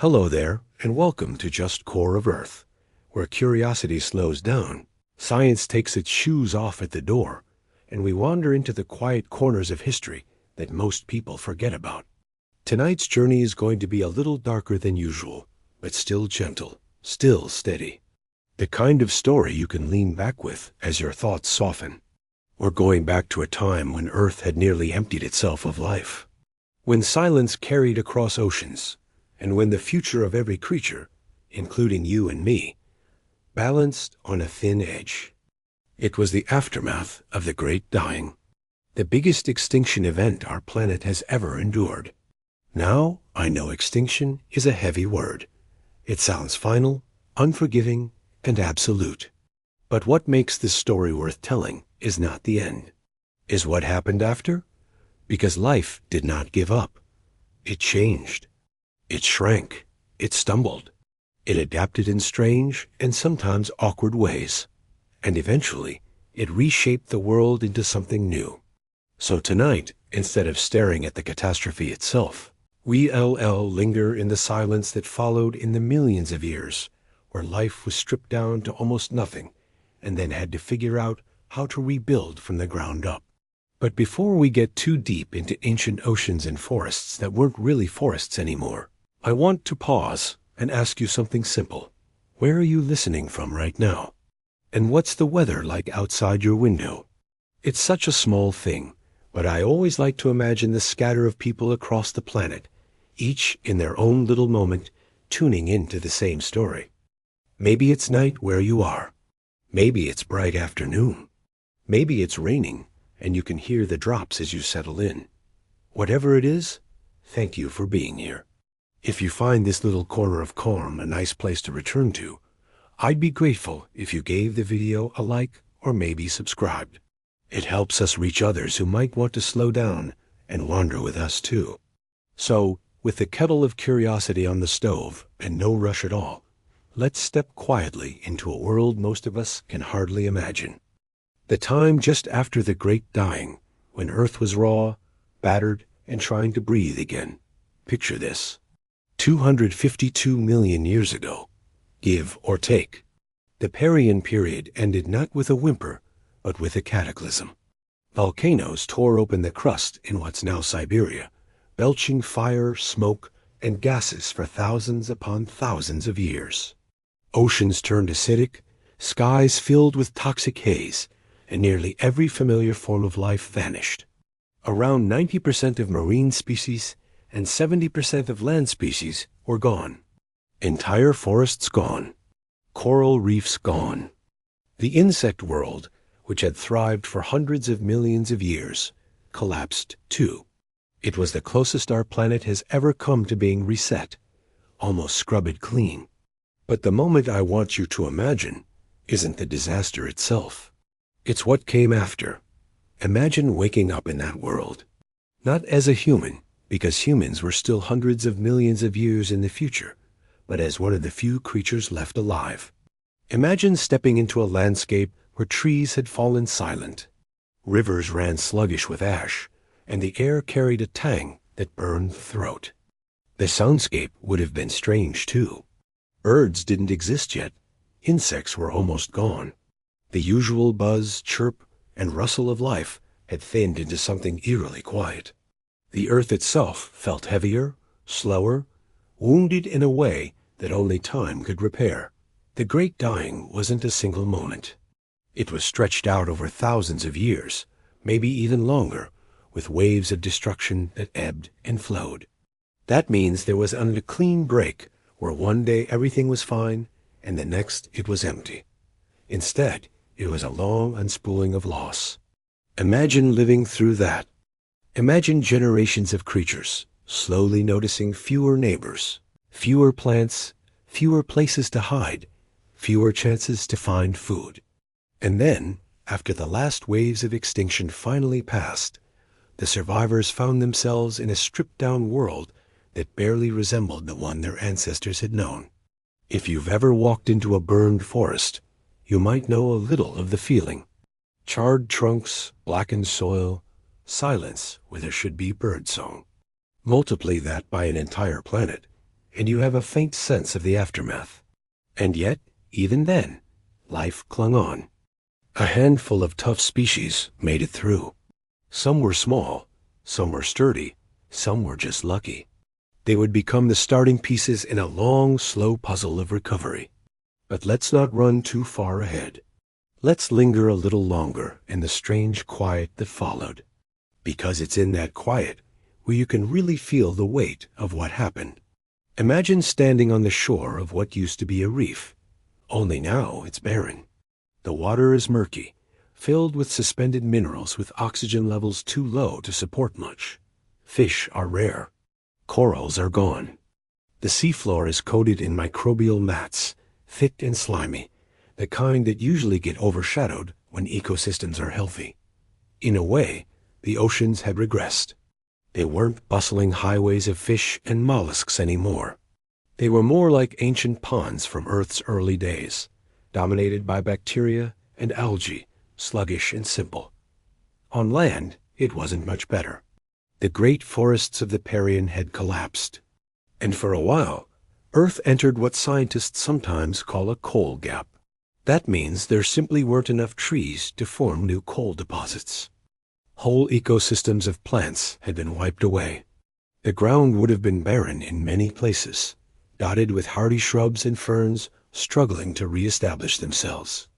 Hello there, and welcome to Just Core of Earth, where curiosity slows down, science takes its shoes off at the door, and we wander into the quiet corners of history that most people forget about. Tonight's journey is going to be a little darker than usual, but still gentle, still steady. The kind of story you can lean back with as your thoughts soften. We're going back to a time when Earth had nearly emptied itself of life, when silence carried across oceans, and when the future of every creature, including you and me, balanced on a thin edge. It was the aftermath of the Great Dying, the biggest extinction event our planet has ever endured. Now, I know extinction is a heavy word. It sounds final, unforgiving, and absolute. But what makes this story worth telling is not the end. Is what happened after? Because life did not give up. It changed. It shrank. It stumbled. It adapted in strange and sometimes awkward ways. And eventually, it reshaped the world into something new. So tonight, instead of staring at the catastrophe itself, we linger in the silence that followed in the millions of years, where life was stripped down to almost nothing, and then had to figure out how to rebuild from the ground up. But before we get too deep into ancient oceans and forests that weren't really forests anymore, I want to pause and ask you something simple. Where are you listening from right now? And what's the weather like outside your window? It's such a small thing, but I always like to imagine the scatter of people across the planet, each in their own little moment, tuning into the same story. Maybe it's night where you are. Maybe it's bright afternoon. Maybe it's raining, and you can hear the drops as you settle in. Whatever it is, thank you for being here. If you find this little corner of calm a nice place to return to, I'd be grateful if you gave the video a like or maybe subscribed. It helps us reach others who might want to slow down and wander with us too. So, with the kettle of curiosity on the stove and no rush at all, let's step quietly into a world most of us can hardly imagine. The time just after the Great Dying, when Earth was raw, battered, and trying to breathe again. Picture this. 252 million years ago, give or take. The Permian period ended not with a whimper, but with a cataclysm. Volcanoes tore open the crust in what's now Siberia, belching fire, smoke, and gases for thousands upon thousands of years. Oceans turned acidic, skies filled with toxic haze, and nearly every familiar form of life vanished. Around 90% of marine species and 70% of land species were gone. Entire forests gone. Coral reefs gone. The insect world, which had thrived for hundreds of millions of years, collapsed too. It was the closest our planet has ever come to being reset, almost scrubbed clean. But the moment I want you to imagine isn't the disaster itself. It's what came after. Imagine waking up in that world. Not as a human, because humans were still hundreds of millions of years in the future, but as one of the few creatures left alive. Imagine stepping into a landscape where trees had fallen silent. Rivers ran sluggish with ash, and the air carried a tang that burned the throat. The soundscape would have been strange, too. Birds didn't exist yet. Insects were almost gone. The usual buzz, chirp, and rustle of life had thinned into something eerily quiet. The earth itself felt heavier, slower, wounded in a way that only time could repair. The Great Dying wasn't a single moment. It was stretched out over thousands of years, maybe even longer, with waves of destruction that ebbed and flowed. That means there was a clean break where one day everything was fine and the next it was empty. Instead, it was a long unspooling of loss. Imagine living through that. Imagine generations of creatures slowly noticing fewer neighbors, fewer plants, fewer places to hide, fewer chances to find food. And then, after the last waves of extinction finally passed, the survivors found themselves in a stripped-down world that barely resembled the one their ancestors had known. If you've ever walked into a burned forest, you might know a little of the feeling. Charred trunks, blackened soil, silence where there should be birdsong. Multiply that by an entire planet, and you have a faint sense of the aftermath. And yet, even then, life clung on. A handful of tough species made it through. Some were small, some were sturdy, some were just lucky. They would become the starting pieces in a long, slow puzzle of recovery. But let's not run too far ahead. Let's linger a little longer in the strange quiet that followed. Because it's in that quiet where you can really feel the weight of what happened. Imagine standing on the shore of what used to be a reef. Only now it's barren. The water is murky, filled with suspended minerals with oxygen levels too low to support much. Fish are rare. Corals are gone. The seafloor is coated in microbial mats, thick and slimy, the kind that usually get overshadowed when ecosystems are healthy. In a way, the oceans had regressed. They weren't bustling highways of fish and mollusks anymore. They were more like ancient ponds from Earth's early days, dominated by bacteria and algae, sluggish and simple. On land, it wasn't much better. The great forests of the Parian had collapsed. And for a while, Earth entered what scientists sometimes call a coal gap. That means there simply weren't enough trees to form new coal deposits. Whole ecosystems of plants had been wiped away. The ground would have been barren in many places, dotted with hardy shrubs and ferns struggling to re-establish themselves.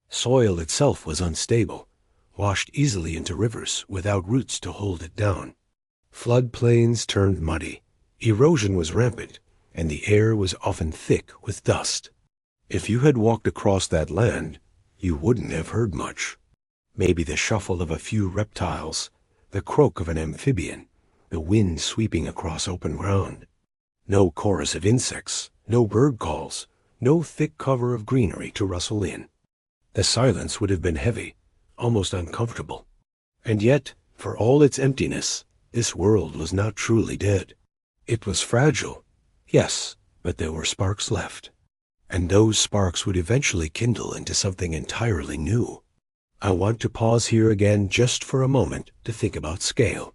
Soil itself was unstable, washed easily into rivers without roots to hold it down. Floodplains turned muddy, erosion was rampant, and the air was often thick with dust. If you had walked across that land, you wouldn't have heard much. Maybe the shuffle of a few reptiles, the croak of an amphibian, the wind sweeping across open ground. No chorus of insects, no bird calls, no thick cover of greenery to rustle in. The silence would have been heavy, almost uncomfortable. And yet, for all its emptiness, this world was not truly dead. It was fragile, yes, but there were sparks left. And those sparks would eventually kindle into something entirely new. I want to pause here again just for a moment to think about scale.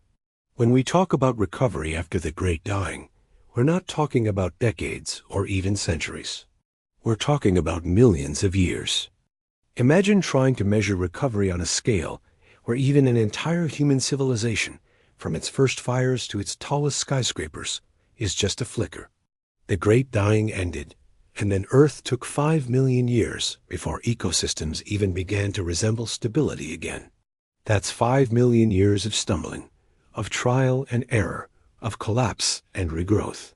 When we talk about recovery after the Great Dying, we're not talking about decades or even centuries. We're talking about millions of years. Imagine trying to measure recovery on a scale where even an entire human civilization, from its first fires to its tallest skyscrapers, is just a flicker. The Great Dying ended, and then Earth took 5 million years before ecosystems even began to resemble stability again. That's 5 million years of stumbling, of trial and error, of collapse and regrowth.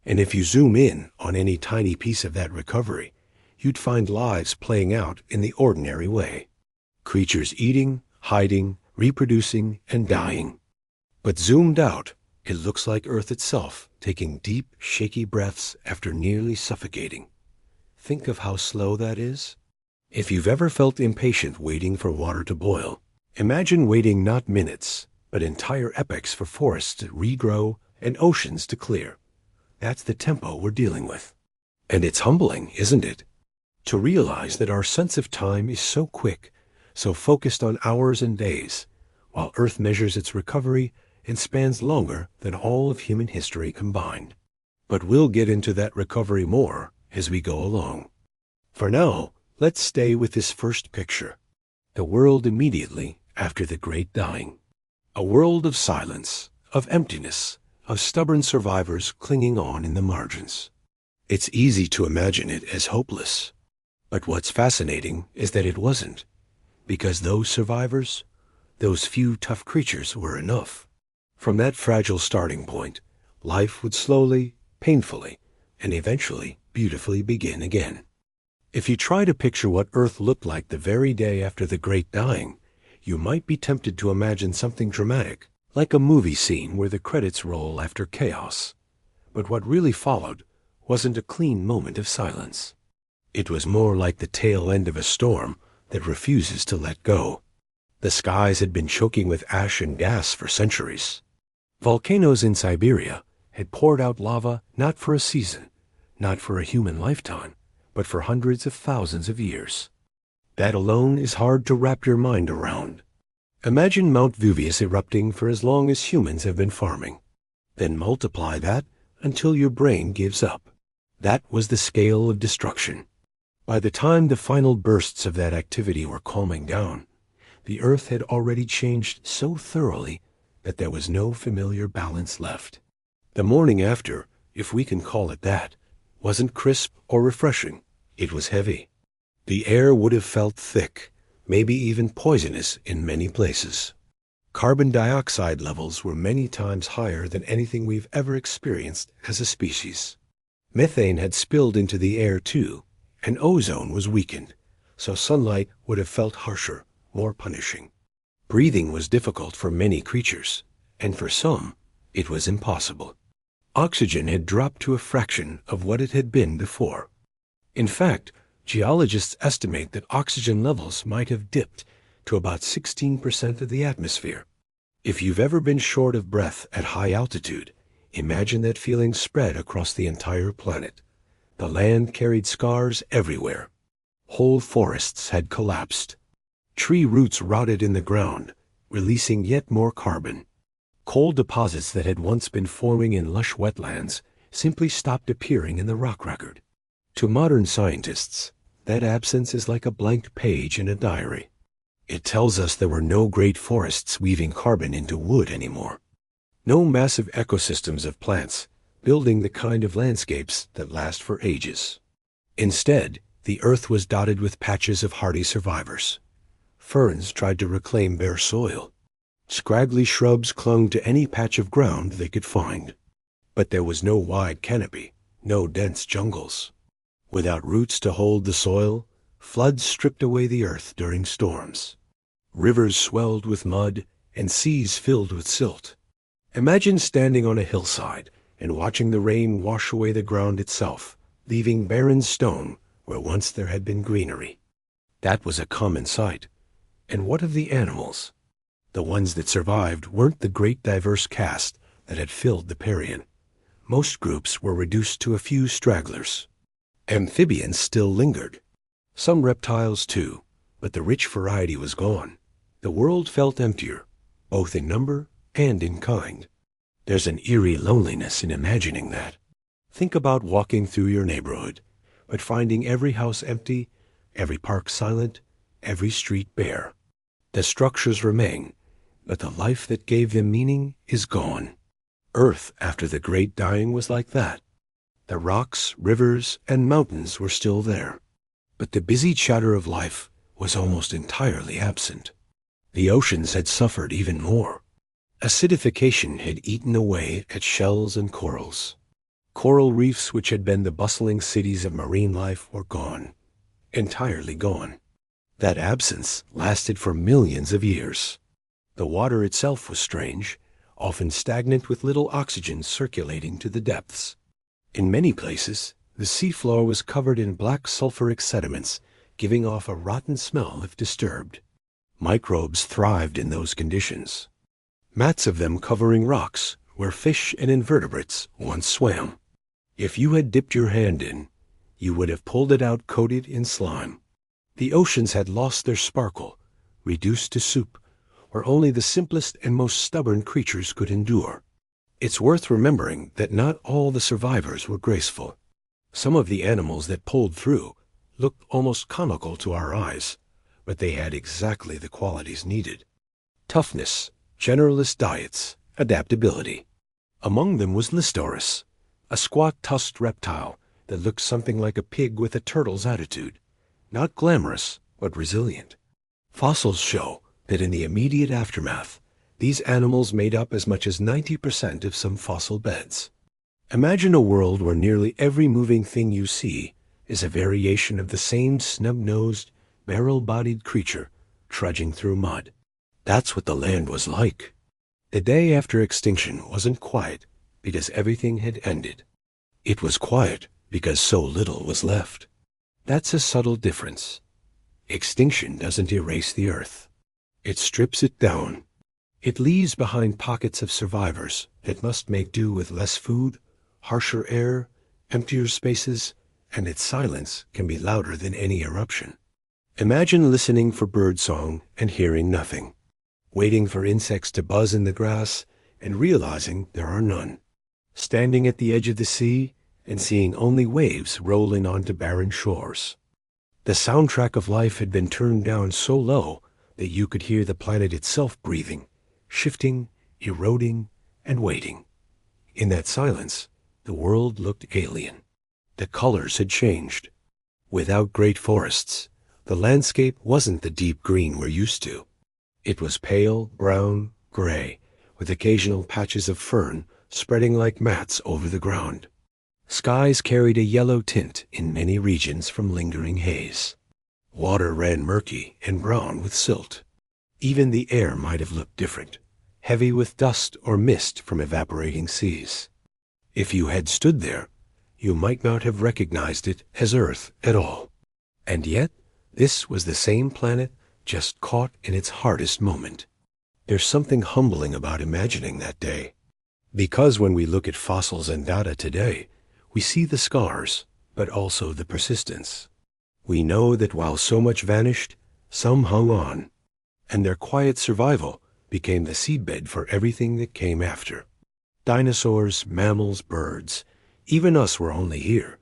And if you zoom in on any tiny piece of that recovery, you'd find lives playing out in the ordinary way. Creatures eating, hiding, reproducing, and dying. But zoomed out, it looks like Earth itself taking deep, shaky breaths after nearly suffocating. Think of how slow that is. If you've ever felt impatient waiting for water to boil, imagine waiting not minutes, but entire epochs for forests to regrow and oceans to clear. That's the tempo we're dealing with. And it's humbling, isn't it? To realize that our sense of time is so quick, so focused on hours and days, while Earth measures its recovery and spans longer than all of human history combined. But we'll get into that recovery more as we go along. For now, let's stay with this first picture. The world immediately after the Great Dying. A world of silence, of emptiness, of stubborn survivors clinging on in the margins. It's easy to imagine it as hopeless. But what's fascinating is that it wasn't, because those survivors, those few tough creatures were enough. From that fragile starting point, life would slowly, painfully, and eventually beautifully begin again. If you try to picture what Earth looked like the very day after the Great Dying, you might be tempted to imagine something dramatic, like a movie scene where the credits roll after chaos. But what really followed wasn't a clean moment of silence. It was more like the tail end of a storm that refuses to let go. The skies had been choking with ash and gas for centuries. Volcanoes in Siberia had poured out lava not for a season, not for a human lifetime, but for hundreds of thousands of years. That alone is hard to wrap your mind around. Imagine Mount Vesuvius erupting for as long as humans have been farming. Then multiply that until your brain gives up. That was the scale of destruction. By the time the final bursts of that activity were calming down, the Earth had already changed so thoroughly that there was no familiar balance left. The morning after, if we can call it that, wasn't crisp or refreshing. It was heavy. The air would have felt thick, maybe even poisonous in many places. Carbon dioxide levels were many times higher than anything we've ever experienced as a species. Methane had spilled into the air too, and ozone was weakened, so sunlight would have felt harsher, more punishing. Breathing was difficult for many creatures, and for some, it was impossible. Oxygen had dropped to a fraction of what it had been before. In fact, geologists estimate that oxygen levels might have dipped to about 16% of the atmosphere. If you've ever been short of breath at high altitude, imagine that feeling spread across the entire planet. The land carried scars everywhere. Whole forests had collapsed. Tree roots rotted in the ground, releasing yet more carbon. Coal deposits that had once been forming in lush wetlands simply stopped appearing in the rock record. To modern scientists, that absence is like a blank page in a diary. It tells us there were no great forests weaving carbon into wood anymore. No massive ecosystems of plants building the kind of landscapes that last for ages. Instead, the earth was dotted with patches of hardy survivors. Ferns tried to reclaim bare soil. Scraggly shrubs clung to any patch of ground they could find. But there was no wide canopy, no dense jungles. Without roots to hold the soil, floods stripped away the earth during storms. Rivers swelled with mud and seas filled with silt. Imagine standing on a hillside and watching the rain wash away the ground itself, leaving barren stone where once there had been greenery. That was a common sight. And what of the animals? The ones that survived weren't the great diverse caste that had filled the Parian. Most groups were reduced to a few stragglers. Amphibians still lingered. Some reptiles too, but the rich variety was gone. The world felt emptier, both in number and in kind. There's an eerie loneliness in imagining that. Think about walking through your neighborhood, but finding every house empty, every park silent, every street bare. The structures remain, but the life that gave them meaning is gone. Earth after the great dying was like that. The rocks, rivers, and mountains were still there, but the busy chatter of life was almost entirely absent. The oceans had suffered even more. Acidification had eaten away at shells and corals. Coral reefs, which had been the bustling cities of marine life, were gone, entirely gone. That absence lasted for millions of years. The water itself was strange, often stagnant with little oxygen circulating to the depths. In many places, the seafloor was covered in black sulfuric sediments, giving off a rotten smell if disturbed. Microbes thrived in those conditions. Mats of them covering rocks where fish and invertebrates once swam. If you had dipped your hand in, you would have pulled it out coated in slime. The oceans had lost their sparkle, reduced to soup, where only the simplest and most stubborn creatures could endure. It's worth remembering that not all the survivors were graceful. Some of the animals that pulled through looked almost comical to our eyes, but they had exactly the qualities needed. Toughness, generalist diets, adaptability. Among them was Listoris, a squat tusked reptile that looked something like a pig with a turtle's attitude. Not glamorous, but resilient. Fossils show that in the immediate aftermath, these animals made up as much as 90% of some fossil beds. Imagine a world where nearly every moving thing you see is a variation of the same snub-nosed, barrel-bodied creature trudging through mud. That's what the land was like. The day after extinction wasn't quiet because everything had ended. It was quiet because so little was left. That's a subtle difference. Extinction doesn't erase the earth. It strips it down. It leaves behind pockets of survivors that must make do with less food, harsher air, emptier spaces, and its silence can be louder than any eruption. Imagine listening for birdsong and hearing nothing, waiting for insects to buzz in the grass and realizing there are none. standing at the edge of the sea and seeing only waves rolling onto barren shores. The soundtrack of life had been turned down so low that you could hear the planet itself breathing, shifting, eroding, and waiting. In that silence, the world looked alien. The colors had changed. Without great forests, the landscape wasn't the deep green we're used to. It was pale, brown, gray, with occasional patches of fern spreading like mats over the ground. Skies carried a yellow tint in many regions from lingering haze. Water ran murky and brown with silt. Even the air might have looked different, heavy with dust or mist from evaporating seas. If you had stood there, you might not have recognized it as Earth at all. And yet, this was the same planet just caught in its hardest moment. There's something humbling about imagining that day. Because when we look at fossils and data today, we see the scars, but also the persistence. We know that while so much vanished, some hung on, and their quiet survival became the seedbed for everything that came after. Dinosaurs, mammals, birds, even us were only here,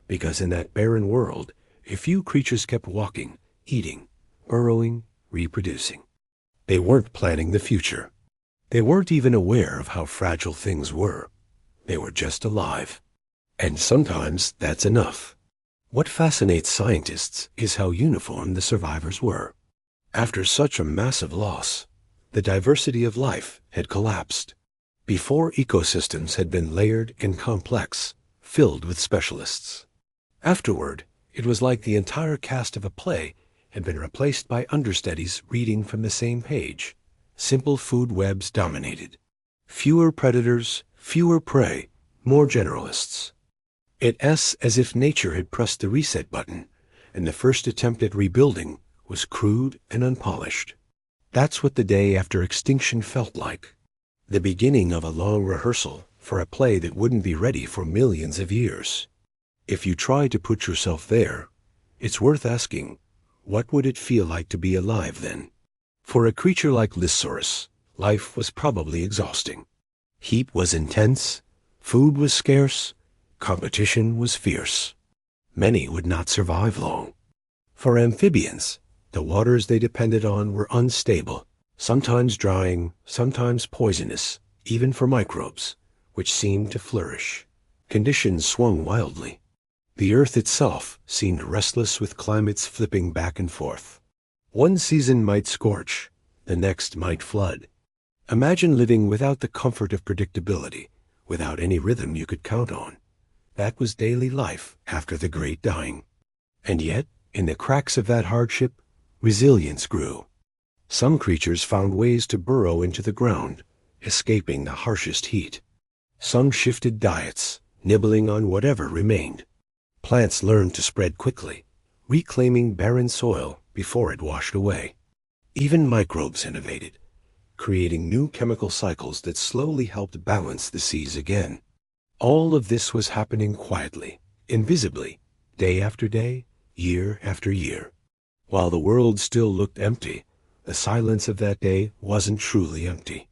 because in that barren world, a few creatures kept walking, eating, burrowing, reproducing. They weren't planning the future. They weren't even aware of how fragile things were. They were just alive. And sometimes that's enough. What fascinates scientists is how uniform the survivors were. After such a massive loss, the diversity of life had collapsed. Before, ecosystems had been layered and complex, filled with specialists. Afterward, it was like the entire cast of a play had been replaced by understudies reading from the same page. Simple food webs dominated. Fewer predators, fewer prey, more generalists. It's as if nature had pressed the reset button, and the first attempt at rebuilding was crude and unpolished. That's what the day after extinction felt like. The beginning of a long rehearsal for a play that wouldn't be ready for millions of years. If you try to put yourself there, it's worth asking, what would it feel like to be alive then? For a creature like Lissaurus, life was probably exhausting. Heat was intense, food was scarce, competition was fierce. Many would not survive long. For amphibians, the waters they depended on were unstable, sometimes drying, sometimes poisonous, even for microbes, which seemed to flourish. Conditions swung wildly. The earth itself seemed restless with climates flipping back and forth. One season might scorch, the next might flood. Imagine living without the comfort of predictability, without any rhythm you could count on. That was daily life after the great dying. And yet, in the cracks of that hardship, resilience grew. Some creatures found ways to burrow into the ground, escaping the harshest heat. Some shifted diets, nibbling on whatever remained. Plants learned to spread quickly, reclaiming barren soil before it washed away. Even microbes innovated, creating new chemical cycles that slowly helped balance the seas again. All of this was happening quietly, invisibly, day after day, year after year. While the world still looked empty, the silence of that day wasn't truly empty.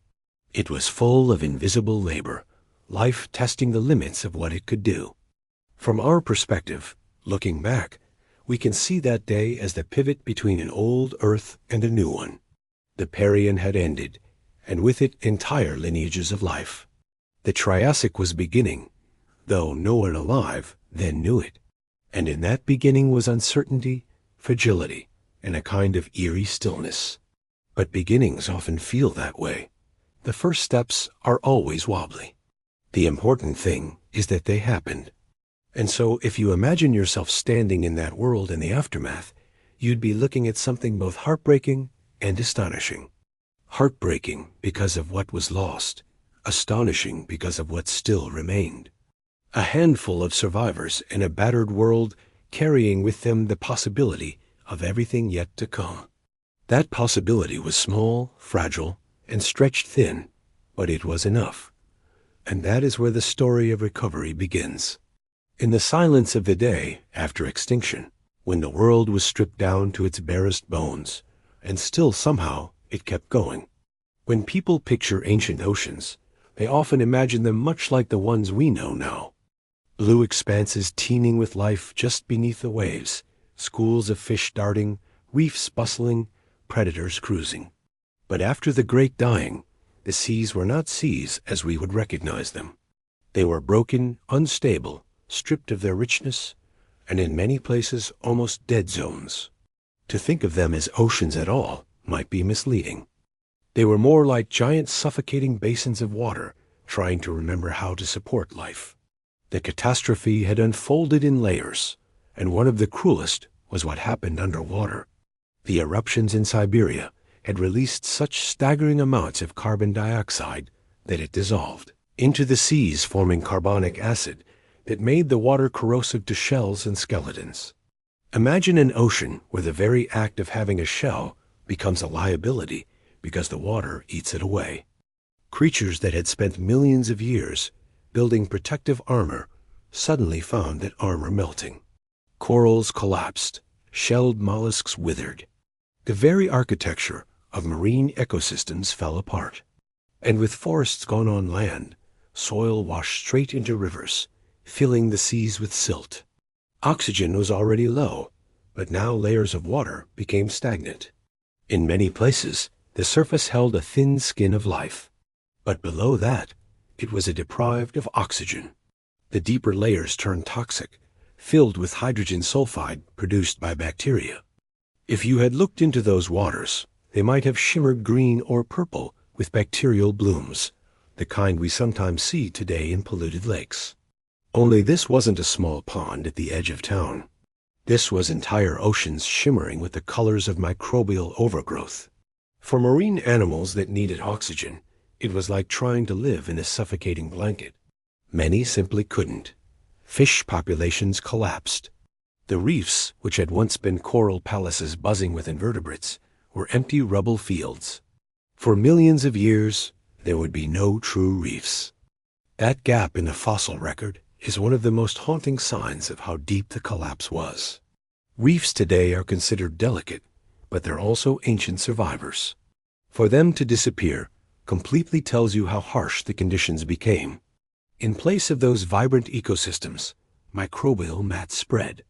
It was full of invisible labor, life testing the limits of what it could do. From our perspective, looking back, we can see that day as the pivot between an old Earth and a new one. The Permian had ended, and with it entire lineages of life. The Triassic was beginning, though no one alive then knew it. And in that beginning was uncertainty, fragility, and a kind of eerie stillness. But beginnings often feel that way. The first steps are always wobbly. The important thing is that they happened. And so if you imagine yourself standing in that world in the aftermath, you'd be looking at something both heartbreaking and astonishing. Heartbreaking because of what was lost, astonishing because of what still remained. A handful of survivors in a battered world carrying with them the possibility of everything yet to come. That possibility was small, fragile, and stretched thin, but it was enough. And that is where the story of recovery begins. In the silence of the day after extinction, when the world was stripped down to its barest bones, and still somehow it kept going. When people picture ancient oceans, they often imagine them much like the ones we know now. Blue expanses teeming with life just beneath the waves, schools of fish darting, reefs bustling, predators cruising. But after the great dying, the seas were not seas as we would recognize them. They were broken, unstable, stripped of their richness, and in many places almost dead zones. To think of them as oceans at all might be misleading. They were more like giant suffocating basins of water trying to remember how to support life. The catastrophe had unfolded in layers, and one of the cruelest was what happened underwater. The eruptions in Siberia had released such staggering amounts of carbon dioxide that it dissolved into the seas, forming carbonic acid that made the water corrosive to shells and skeletons. Imagine an ocean where the very act of having a shell becomes a liability because the water eats it away. Creatures that had spent millions of years building protective armor suddenly found that armor melting. Corals collapsed, shelled mollusks withered. The very architecture of marine ecosystems fell apart. And with forests gone on land, soil washed straight into rivers, filling the seas with silt. Oxygen was already low, but now layers of water became stagnant. In many places, the surface held a thin skin of life. But below that, it was deprived of oxygen. The deeper layers turned toxic, filled with hydrogen sulfide produced by bacteria. If you had looked into those waters, they might have shimmered green or purple with bacterial blooms, the kind we sometimes see today in polluted lakes. Only this wasn't a small pond at the edge of town. This was entire oceans shimmering with the colors of microbial overgrowth. For marine animals that needed oxygen, it was like trying to live in a suffocating blanket. Many simply couldn't. Fish populations collapsed. The reefs, which had once been coral palaces buzzing with invertebrates, were empty rubble fields. For millions of years, there would be no true reefs. That gap in the fossil record is one of the most haunting signs of how deep the collapse was. Reefs today are considered delicate, but they're also ancient survivors. For them to disappear completely tells you how harsh the conditions became. In place of those vibrant ecosystems, microbial mats spread.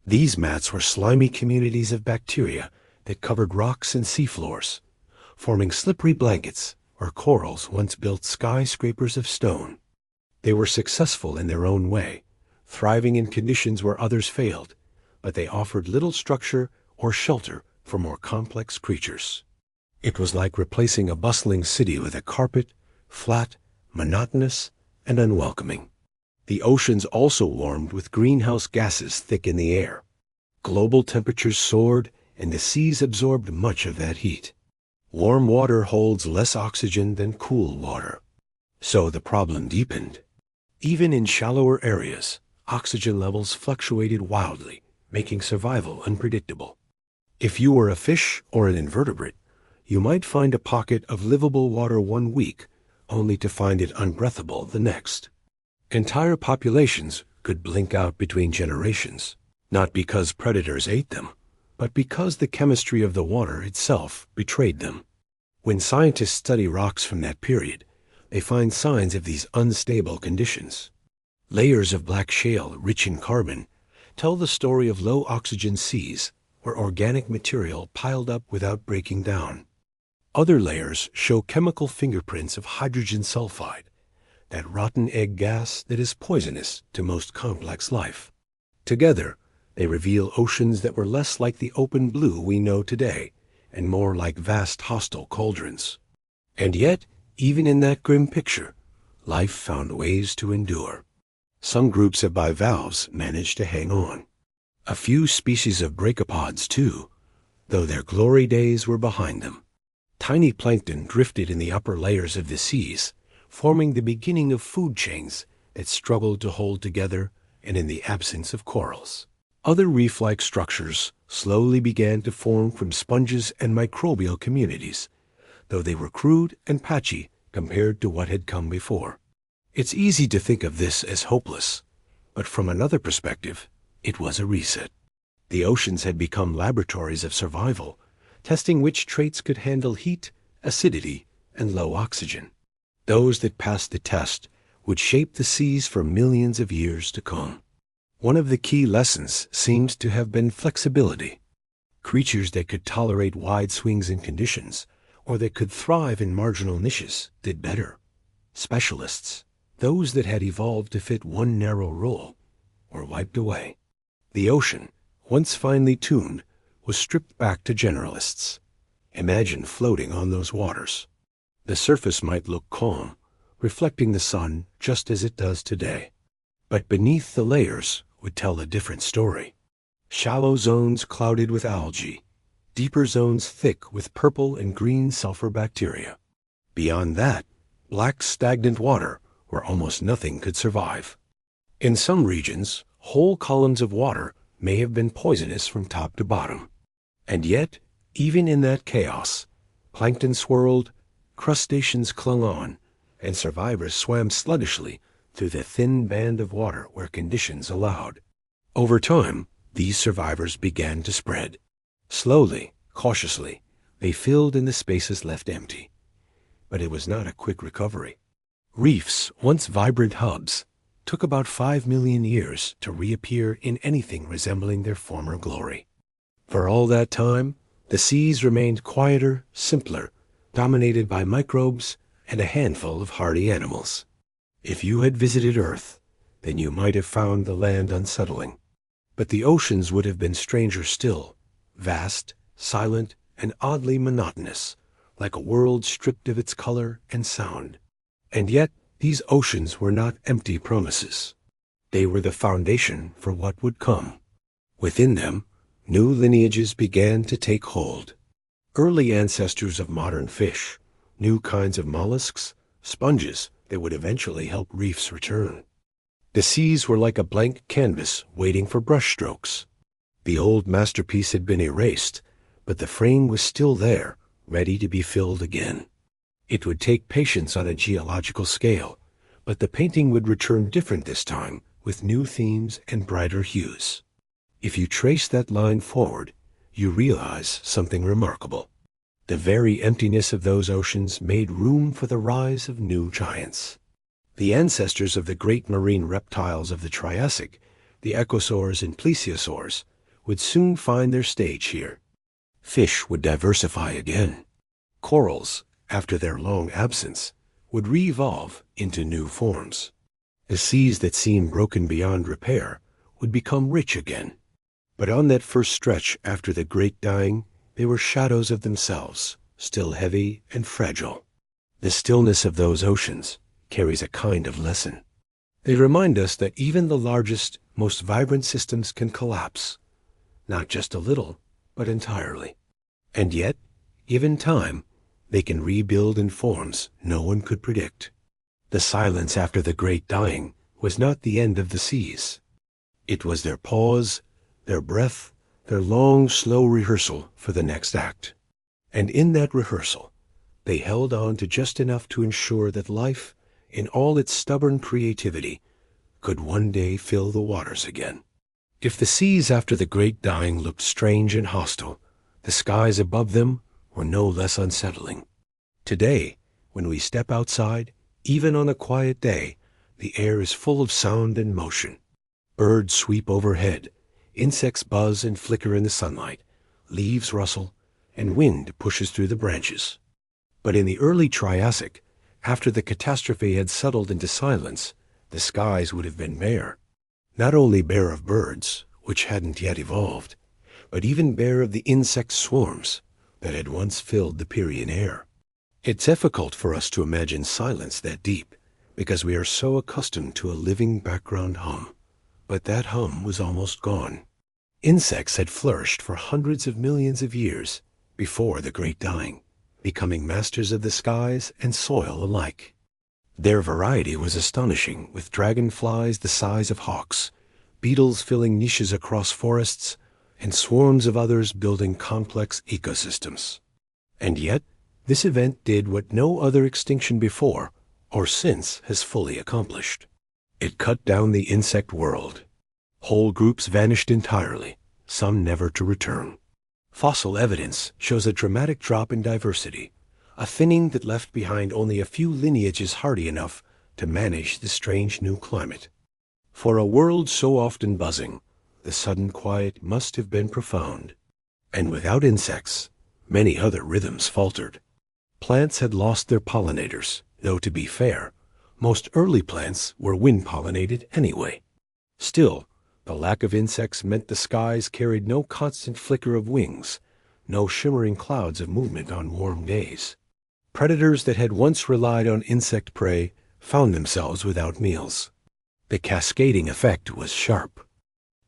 These mats were slimy communities of bacteria that covered rocks and seafloors, forming slippery blankets where corals once built skyscrapers of stone. They were successful in their own way, thriving in conditions where others failed, but they offered little structure or shelter for more complex creatures. It was like replacing a bustling city with a carpet, flat, monotonous, and unwelcoming. The oceans also warmed with greenhouse gases thick in the air. Global temperatures soared, and the seas absorbed much of that heat. Warm water holds less oxygen than cool water. So the problem deepened. Even in shallower areas, oxygen levels fluctuated wildly, making survival unpredictable. If you were a fish or an invertebrate, you might find a pocket of livable water one week, only to find it unbreathable the next. Entire populations could blink out between generations, not because predators ate them, but because the chemistry of the water itself betrayed them. When scientists study rocks from that period, they find signs of these unstable conditions. Layers of black shale rich in carbon tell the story of low oxygen seas where organic material piled up without breaking down. Other layers show chemical fingerprints of hydrogen sulfide, that rotten egg gas that is poisonous to most complex life. Together, they reveal oceans that were less like the open blue we know today and more like vast hostile cauldrons. And yet, even in that grim picture, life found ways to endure. Some groups of bivalves managed to hang on. A few species of brachiopods, too, though their glory days were behind them. Tiny plankton drifted in the upper layers of the seas, forming the beginning of food chains that struggled to hold together and in the absence of corals. Other reef-like structures slowly began to form from sponges and microbial communities, though they were crude and patchy compared to what had come before. It's easy to think of this as hopeless, but from another perspective, it was a reset. The oceans had become laboratories of survival, testing which traits could handle heat, acidity, and low oxygen. Those that passed the test would shape the seas for millions of years to come. One of the key lessons seems to have been flexibility. Creatures that could tolerate wide swings in conditions, or that could thrive in marginal niches, did better. Specialists, those that had evolved to fit one narrow role, were wiped away. The ocean, once finely tuned, was stripped back to generalists. Imagine floating on those waters. The surface might look calm, reflecting the sun just as it does today. But beneath the layers would tell a different story. Shallow zones clouded with algae, deeper zones thick with purple and green sulfur bacteria. Beyond that, black stagnant water where almost nothing could survive. In some regions, whole columns of water may have been poisonous from top to bottom. And yet, even in that chaos, plankton swirled, crustaceans clung on, and survivors swam sluggishly through the thin band of water where conditions allowed. Over time, these survivors began to spread. Slowly, cautiously, they filled in the spaces left empty. But it was not a quick recovery. Reefs, once vibrant hubs, took about 5 million years to reappear in anything resembling their former glory. For all that time, the seas remained quieter, simpler, dominated by microbes and a handful of hardy animals. If you had visited Earth, then you might have found the land unsettling. But the oceans would have been stranger still, vast, silent, and oddly monotonous, like a world stripped of its color and sound. And yet, these oceans were not empty promises. They were the foundation for what would come. Within them, new lineages began to take hold. Early ancestors of modern fish, new kinds of mollusks, sponges that would eventually help reefs return. The seas were like a blank canvas waiting for brushstrokes. The old masterpiece had been erased, but the frame was still there, ready to be filled again. It would take patience on a geological scale, but the painting would return different this time, with new themes and brighter hues. If you trace that line forward, you realize something remarkable. The very emptiness of those oceans made room for the rise of new giants. The ancestors of the great marine reptiles of the Triassic, the echosaurs and plesiosaurs, would soon find their stage here. Fish would diversify again. Corals, after their long absence, would re-evolve into new forms. The seas that seemed broken beyond repair would become rich again. But on that first stretch after the great dying, they were shadows of themselves, still heavy and fragile. The stillness of those oceans carries a kind of lesson. They remind us that even the largest, most vibrant systems can collapse, not just a little, but entirely. And yet, given time, they can rebuild in forms no one could predict. The silence after the great dying was not the end of the seas. It was their pause, their breath, their long, slow rehearsal for the next act. And in that rehearsal, they held on to just enough to ensure that life, in all its stubborn creativity, could one day fill the waters again. If the seas after the great dying looked strange and hostile, the skies above them were no less unsettling. Today, when we step outside, even on a quiet day, the air is full of sound and motion. Birds sweep overhead, insects buzz and flicker in the sunlight, leaves rustle, and wind pushes through the branches. But in the early Triassic, after the catastrophe had settled into silence, the skies would have been bare. Not only bare of birds, which hadn't yet evolved, but even bare of the insect swarms that had once filled the Pierian air. It's difficult for us to imagine silence that deep, because we are so accustomed to a living background hum. But that hum was almost gone. Insects had flourished for hundreds of millions of years before the great dying, becoming masters of the skies and soil alike. Their variety was astonishing, with dragonflies the size of hawks, beetles filling niches across forests, and swarms of others building complex ecosystems. And yet, this event did what no other extinction before or since has fully accomplished. It cut down the insect world. Whole groups vanished entirely, some never to return. Fossil evidence shows a dramatic drop in diversity, a thinning that left behind only a few lineages hardy enough to manage the strange new climate. For a world so often buzzing, the sudden quiet must have been profound. And without insects, many other rhythms faltered. Plants had lost their pollinators, though to be fair, most early plants were wind-pollinated anyway. Still, the lack of insects meant the skies carried no constant flicker of wings, no shimmering clouds of movement on warm days. Predators that had once relied on insect prey found themselves without meals. The cascading effect was sharp.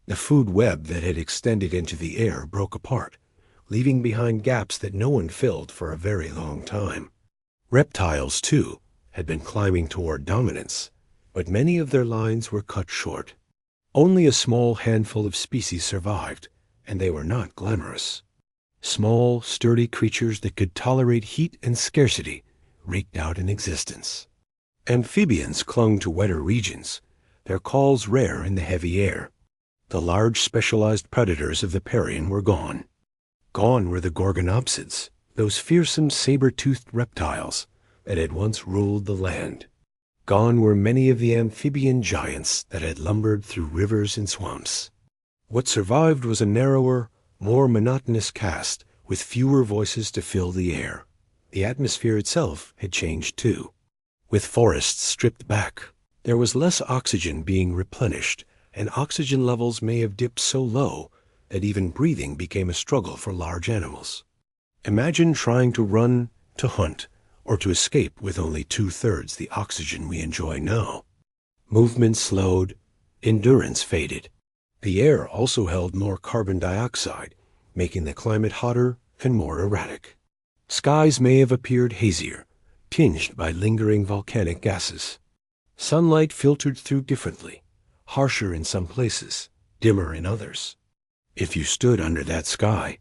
The food web that had extended into the air broke apart, leaving behind gaps that no one filled for a very long time. Reptiles, too, had been climbing toward dominance, but many of their lines were cut short. Only a small handful of species survived, and they were not glamorous. Small, sturdy creatures that could tolerate heat and scarcity reeked out in existence. Amphibians clung to wetter regions, their calls rare in the heavy air. The large specialized predators of the Parian were gone. Gone were the gorgonopsids, those fearsome saber-toothed reptiles that had once ruled the land. Gone were many of the amphibian giants that had lumbered through rivers and swamps. What survived was a narrower, more monotonous cast with fewer voices to fill the air. The atmosphere itself had changed too. With forests stripped back, there was less oxygen being replenished, and oxygen levels may have dipped so low that even breathing became a struggle for large animals. Imagine trying to run, to hunt, or to escape with only 2/3 the oxygen we enjoy now. Movement slowed, endurance faded. The air also held more carbon dioxide, making the climate hotter and more erratic. Skies may have appeared hazier, tinged by lingering volcanic gases. Sunlight filtered through differently, harsher in some places, dimmer in others. If you stood under that sky,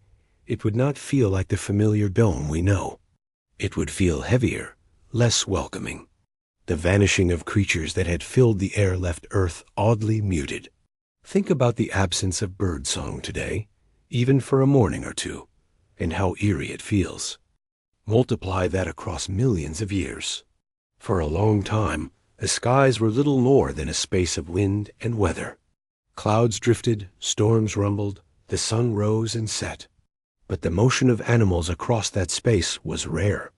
it would not feel like the familiar dome we know. It would feel heavier, less welcoming. The vanishing of creatures that had filled the air left Earth oddly muted. Think about the absence of birdsong today, even for a morning or two, and how eerie it feels. Multiply that across millions of years. For a long time, the skies were little more than a space of wind and weather. Clouds drifted, storms rumbled, the sun rose and set. But the motion of animals across that space was rare.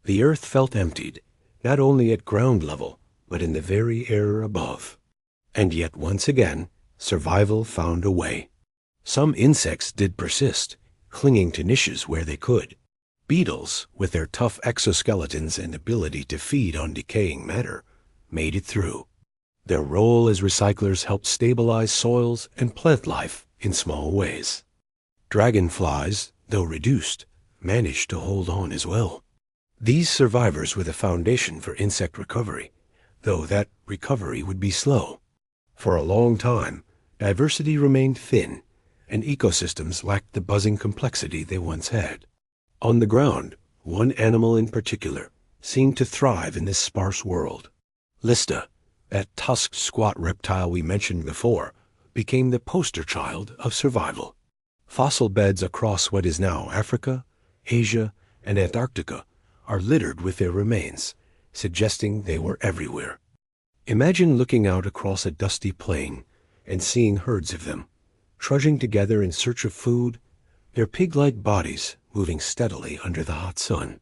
The earth felt emptied, not only at ground level, but in the very air above. And yet once again, survival found a way. Some insects did persist, clinging to niches where they could. Beetles, with their tough exoskeletons and ability to feed on decaying matter, made it through. Their role as recyclers helped stabilize soils and plant life in small ways. Dragonflies, though reduced, managed to hold on as well. These survivors were the foundation for insect recovery, though that recovery would be slow. For a long time, diversity remained thin, and ecosystems lacked the buzzing complexity they once had. On the ground, one animal in particular seemed to thrive in this sparse world. Lista, that tusked squat reptile we mentioned before, became the poster child of survival. Fossil beds across what is now Africa, Asia, and Antarctica are littered with their remains, suggesting they were everywhere. Imagine looking out across a dusty plain and seeing herds of them, trudging together in search of food, their pig-like bodies moving steadily under the hot sun.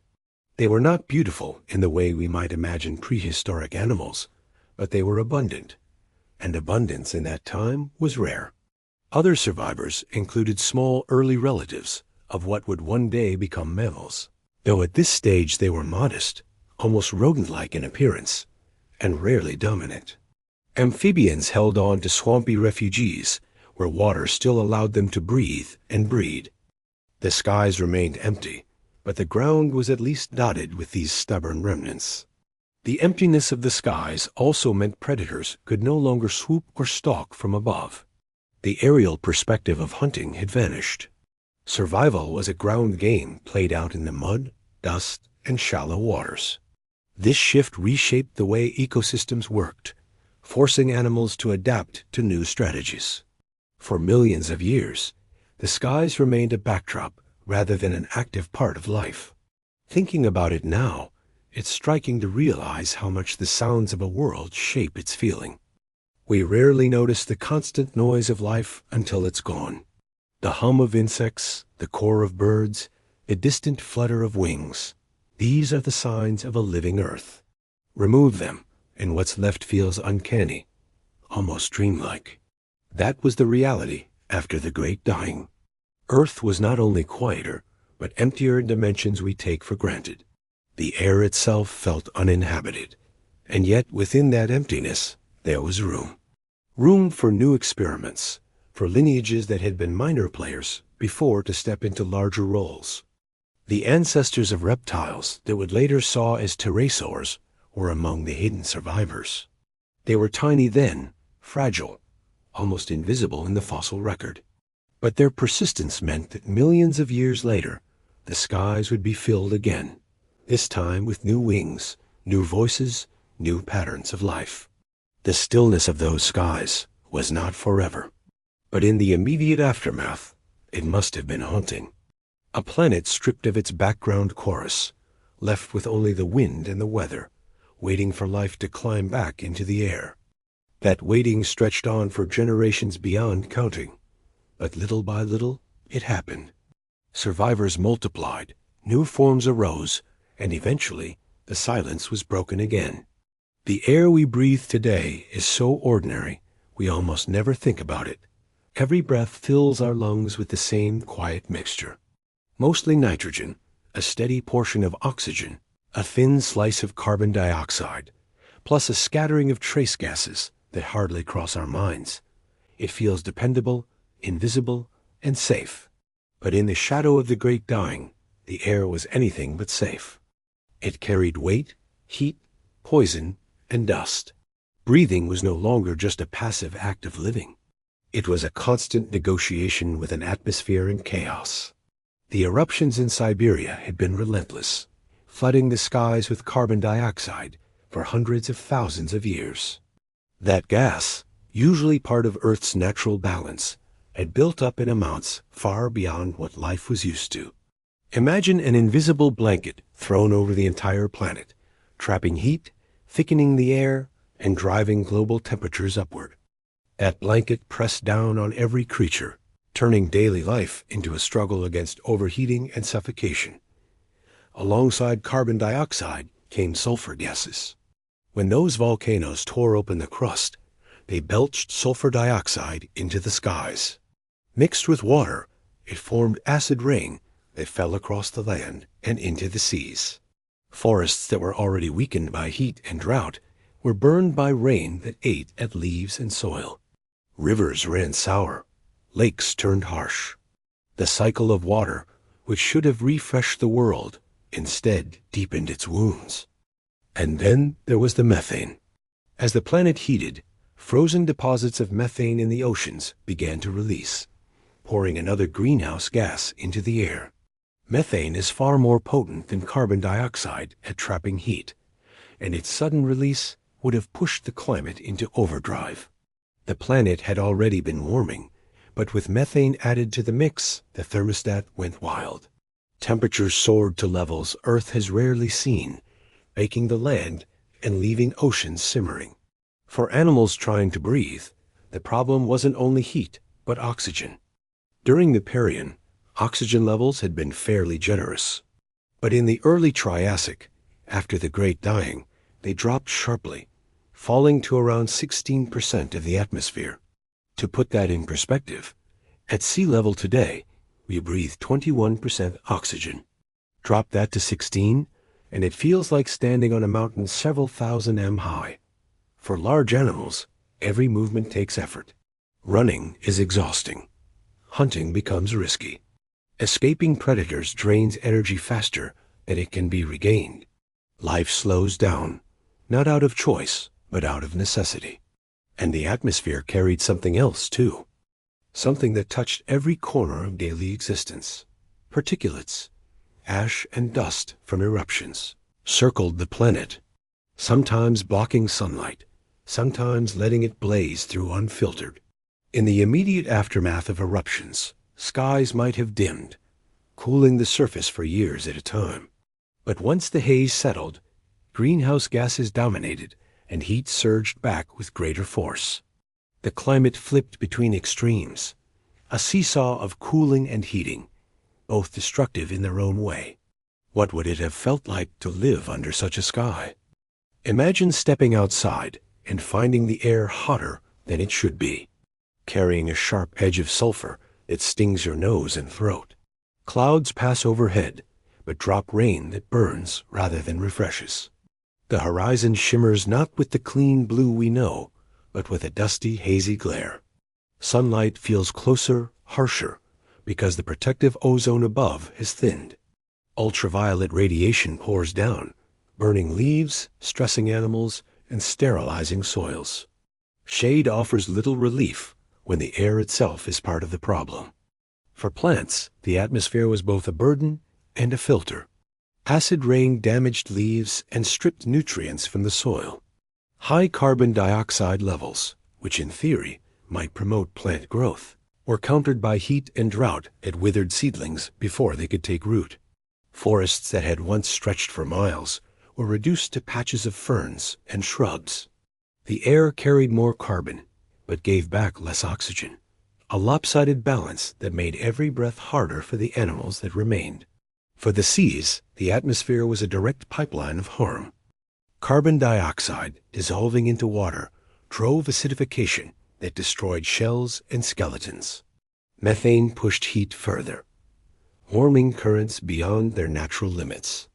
They were not beautiful in the way we might imagine prehistoric animals, but they were abundant, and abundance in that time was rare. Other survivors included small early relatives of what would one day become mammals, though at this stage they were modest, almost rodent-like in appearance, and rarely dominant. Amphibians held on to swampy refugees where water still allowed them to breathe and breed. The skies remained empty, but the ground was at least dotted with these stubborn remnants. The emptiness of the skies also meant predators could no longer swoop or stalk from above. The aerial perspective of hunting had vanished. Survival was a ground game played out in the mud, dust, and shallow waters. This shift reshaped the way ecosystems worked, forcing animals to adapt to new strategies. For millions of years, the skies remained a backdrop rather than an active part of life. Thinking about it now, it's striking to realize how much the sounds of a world shape its feeling. We rarely notice the constant noise of life until it's gone. The hum of insects, the corps of birds, a distant flutter of wings. These are the signs of a living earth. Remove them, and what's left feels uncanny, almost dreamlike. That was the reality after the Great Dying. Earth was not only quieter, but emptier in dimensions we take for granted. The air itself felt uninhabited, and yet within that emptiness there was room. Room for new experiments, for lineages that had been minor players before to step into larger roles. The ancestors of reptiles that would later saw as pterosaurs were among the hidden survivors. They were tiny then, fragile, almost invisible in the fossil record. But their persistence meant that millions of years later, the skies would be filled again, this time with new wings, new voices, new patterns of life. The stillness of those skies was not forever. But in the immediate aftermath, it must have been haunting. A planet stripped of its background chorus, left with only the wind and the weather, waiting for life to climb back into the air. That waiting stretched on for generations beyond counting. But little by little, it happened. Survivors multiplied, new forms arose, and eventually, the silence was broken again. The air we breathe today is so ordinary, we almost never think about it. Every breath fills our lungs with the same quiet mixture. Mostly nitrogen, a steady portion of oxygen, a thin slice of carbon dioxide, plus a scattering of trace gases that hardly cross our minds. It feels dependable, invisible, and safe. But in the shadow of the Great Dying, the air was anything but safe. It carried weight, heat, poison, and dust. Breathing was no longer just a passive act of living. It was a constant negotiation with an atmosphere in chaos. The eruptions in Siberia had been relentless, flooding the skies with carbon dioxide for hundreds of thousands of years. That gas, usually part of Earth's natural balance, had built up in amounts far beyond what life was used to. Imagine an invisible blanket thrown over the entire planet, trapping heat, thickening the air, and driving global temperatures upward. That blanket pressed down on every creature, turning daily life into a struggle against overheating and suffocation. Alongside carbon dioxide came sulfur gases. When those volcanoes tore open the crust, they belched sulfur dioxide into the skies. Mixed with water, it formed acid rain that fell across the land and into the seas. Forests that were already weakened by heat and drought were burned by rain that ate at leaves and soil. Rivers ran sour. Lakes turned harsh. The cycle of water, which should have refreshed the world, instead deepened its wounds. And then there was the methane. As the planet heated, frozen deposits of methane in the oceans began to release, pouring another greenhouse gas into the air. Methane is far more potent than carbon dioxide at trapping heat, and its sudden release would have pushed the climate into overdrive. The planet had already been warming, but with methane added to the mix, the thermostat went wild. Temperatures soared to levels Earth has rarely seen, baking the land and leaving oceans simmering. For animals trying to breathe, the problem wasn't only heat, but oxygen. During the Permian, oxygen levels had been fairly generous. But in the early Triassic, after the Great Dying, they dropped sharply, falling to around 16% of the atmosphere. To put that in perspective, at sea level today, we breathe 21% oxygen. Drop that to 16, and it feels like standing on a mountain several thousand m high. For large animals, every movement takes effort. Running is exhausting. Hunting becomes risky. Escaping predators drains energy faster than it can be regained. Life slows down, not out of choice, but out of necessity. And the atmosphere carried something else, too. Something that touched every corner of daily existence. Particulates, ash and dust from eruptions, circled the planet, sometimes blocking sunlight, sometimes letting it blaze through unfiltered. In the immediate aftermath of eruptions, skies might have dimmed, cooling the surface for years at a time. But once the haze settled, greenhouse gases dominated and heat surged back with greater force. The climate flipped between extremes, a seesaw of cooling and heating, both destructive in their own way. What would it have felt like to live under such a sky? Imagine stepping outside and finding the air hotter than it should be, carrying a sharp edge of sulfur that stings your nose and throat. Clouds pass overhead, but drop rain that burns rather than refreshes. The horizon shimmers not with the clean blue we know, but with a dusty, hazy glare. Sunlight feels closer, harsher, because the protective ozone above has thinned. Ultraviolet radiation pours down, burning leaves, stressing animals, and sterilizing soils. Shade offers little relief when the air itself is part of the problem. For plants, the atmosphere was both a burden and a filter. Acid rain damaged leaves and stripped nutrients from the soil. High carbon dioxide levels, which in theory might promote plant growth, were countered by heat and drought at withered seedlings before they could take root. Forests that had once stretched for miles were reduced to patches of ferns and shrubs. The air carried more carbon, but gave back less oxygen, a lopsided balance that made every breath harder for the animals that remained. For the seas, the atmosphere was a direct pipeline of harm. Carbon dioxide, dissolving into water, drove acidification that destroyed shells and skeletons. Methane pushed heat further, warming currents beyond their natural limits.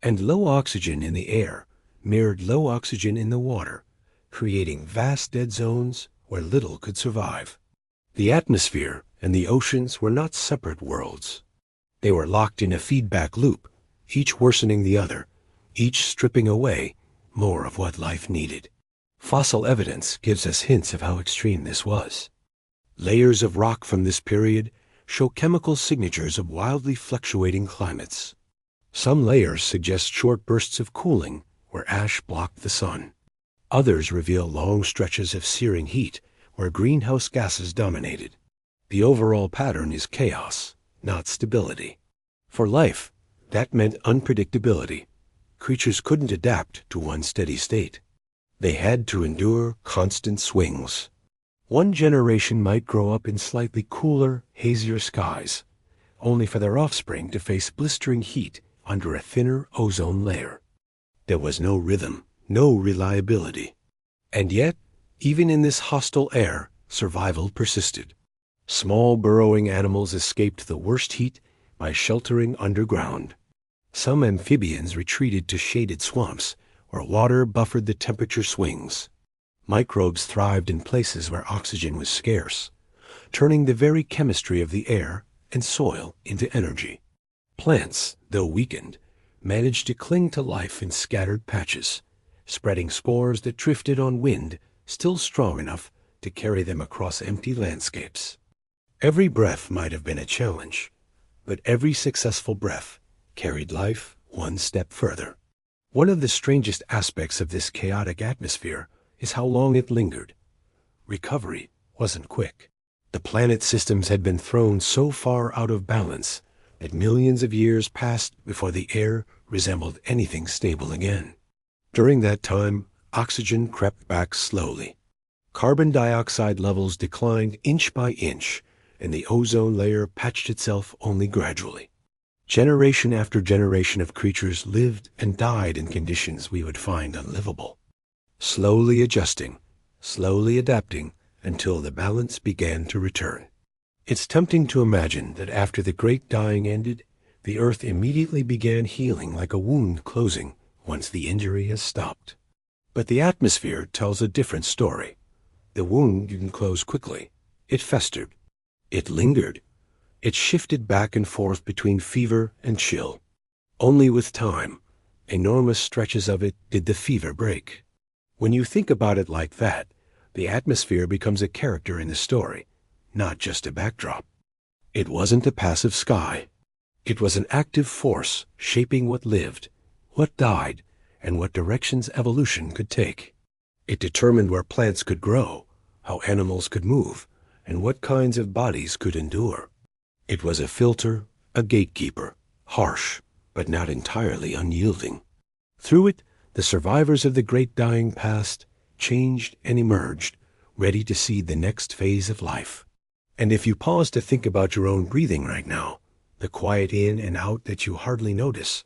And low oxygen in the air mirrored low oxygen in the water, creating vast dead zones where little could survive. The atmosphere and the oceans were not separate worlds. They were locked in a feedback loop, each worsening the other, each stripping away more of what life needed. Fossil evidence gives us hints of how extreme this was. Layers of rock from this period show chemical signatures of wildly fluctuating climates. Some layers suggest short bursts of cooling where ash blocked the sun. Others reveal long stretches of searing heat where greenhouse gases dominated. The overall pattern is chaos, not stability. For life, that meant unpredictability. Creatures couldn't adapt to one steady state. They had to endure constant swings. One generation might grow up in slightly cooler, hazier skies, only for their offspring to face blistering heat under a thinner ozone layer. There was no rhythm, no reliability. And yet, even in this hostile air, survival persisted. Small burrowing animals escaped the worst heat by sheltering underground. Some amphibians retreated to shaded swamps where water buffered the temperature swings. Microbes thrived in places where oxygen was scarce, turning the very chemistry of the air and soil into energy. Plants, though weakened, managed to cling to life in scattered patches, spreading spores that drifted on wind still strong enough to carry them across empty landscapes. Every breath might have been a challenge, but every successful breath carried life one step further. One of the strangest aspects of this chaotic atmosphere is how long it lingered. Recovery wasn't quick. The planet systems had been thrown so far out of balance that millions of years passed before the air resembled anything stable again. During that time, oxygen crept back slowly. Carbon dioxide levels declined inch by inch, and the ozone layer patched itself only gradually. Generation after generation of creatures lived and died in conditions we would find unlivable, slowly adjusting, slowly adapting, until the balance began to return. It's tempting to imagine that after the great dying ended, the earth immediately began healing like a wound closing once the injury has stopped. But the atmosphere tells a different story. The wound didn't close quickly. It festered. It lingered. It shifted back and forth between fever and chill. Only with time, enormous stretches of it, did the fever break. When you think about it like that, the atmosphere becomes a character in the story, not just a backdrop. It wasn't a passive sky. It was an active force shaping what lived, what died, and what directions evolution could take. It determined where plants could grow, how animals could move, and what kinds of bodies could endure. It was a filter, a gatekeeper, harsh, but not entirely unyielding. Through it, the survivors of the great dying past changed and emerged, ready to see the next phase of life. And if you pause to think about your own breathing right now, the quiet in and out that you hardly notice,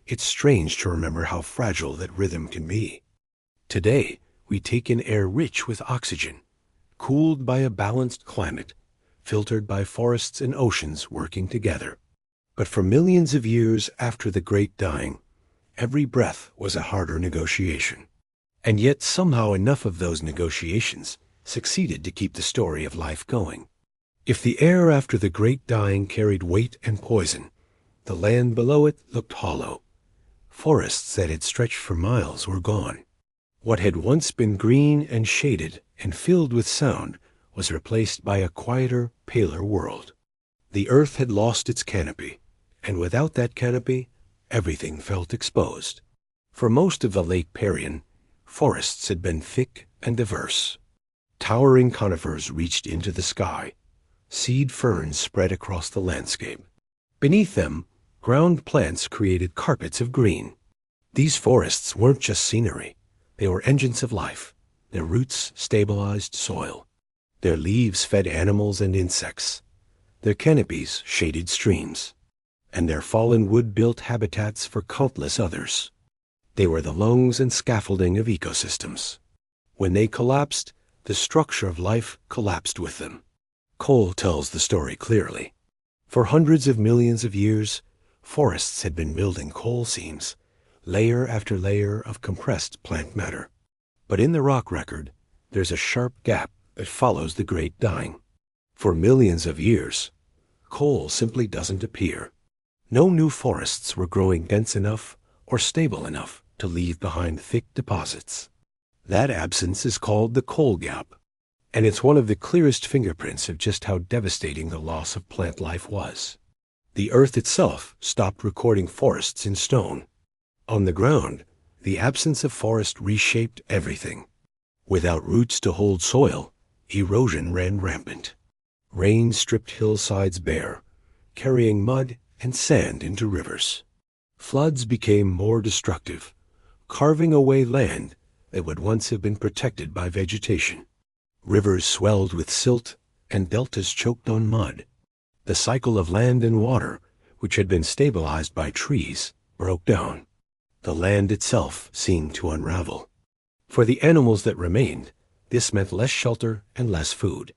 it's strange to remember how fragile that rhythm can be. Today, we take in air rich with oxygen, cooled by a balanced climate, filtered by forests and oceans working together. But for millions of years after the great dying, every breath was a harder negotiation. And yet somehow enough of those negotiations succeeded to keep the story of life going. If the air after the great dying carried weight and poison, the land below it looked hollow. Forests that had stretched for miles were gone. What had once been green and shaded and filled with sound was replaced by a quieter, paler world. The earth had lost its canopy, and without that canopy, everything felt exposed. For most of the Lake Parian, forests had been thick and diverse. Towering conifers reached into the sky. Seed ferns spread across the landscape. Beneath them, ground plants created carpets of green. These forests weren't just scenery. They were engines of life. Their roots stabilized soil. Their leaves fed animals and insects. Their canopies shaded streams. And their fallen wood built habitats for countless others. They were the lungs and scaffolding of ecosystems. When they collapsed, the structure of life collapsed with them. Coal tells the story clearly. For hundreds of millions of years, forests had been building coal seams, layer after layer of compressed plant matter. But in the rock record, there's a sharp gap that follows the great dying. For millions of years, coal simply doesn't appear. No new forests were growing dense enough or stable enough to leave behind thick deposits. That absence is called the coal gap, and it's one of the clearest fingerprints of just how devastating the loss of plant life was. The earth itself stopped recording forests in stone. On the ground, the absence of forest reshaped everything. Without roots to hold soil, erosion ran rampant. Rain stripped hillsides bare, carrying mud and sand into rivers. Floods became more destructive, carving away land that would once have been protected by vegetation. Rivers swelled with silt and deltas choked on mud. The cycle of land and water, which had been stabilized by trees, broke down. The land itself seemed to unravel. For the animals that remained, this meant less shelter and less food.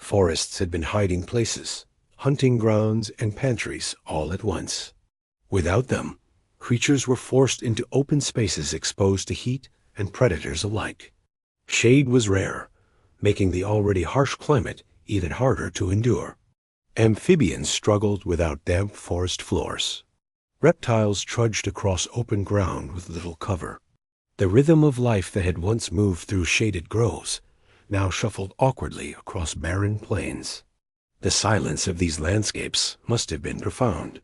Forests had been hiding places, hunting grounds and pantries all at once. Without them, creatures were forced into open spaces exposed to heat and predators alike. Shade was rare, making the already harsh climate even harder to endure. Amphibians struggled without damp forest floors. Reptiles trudged across open ground with little cover. The rhythm of life that had once moved through shaded groves now shuffled awkwardly across barren plains. The silence of these landscapes must have been profound.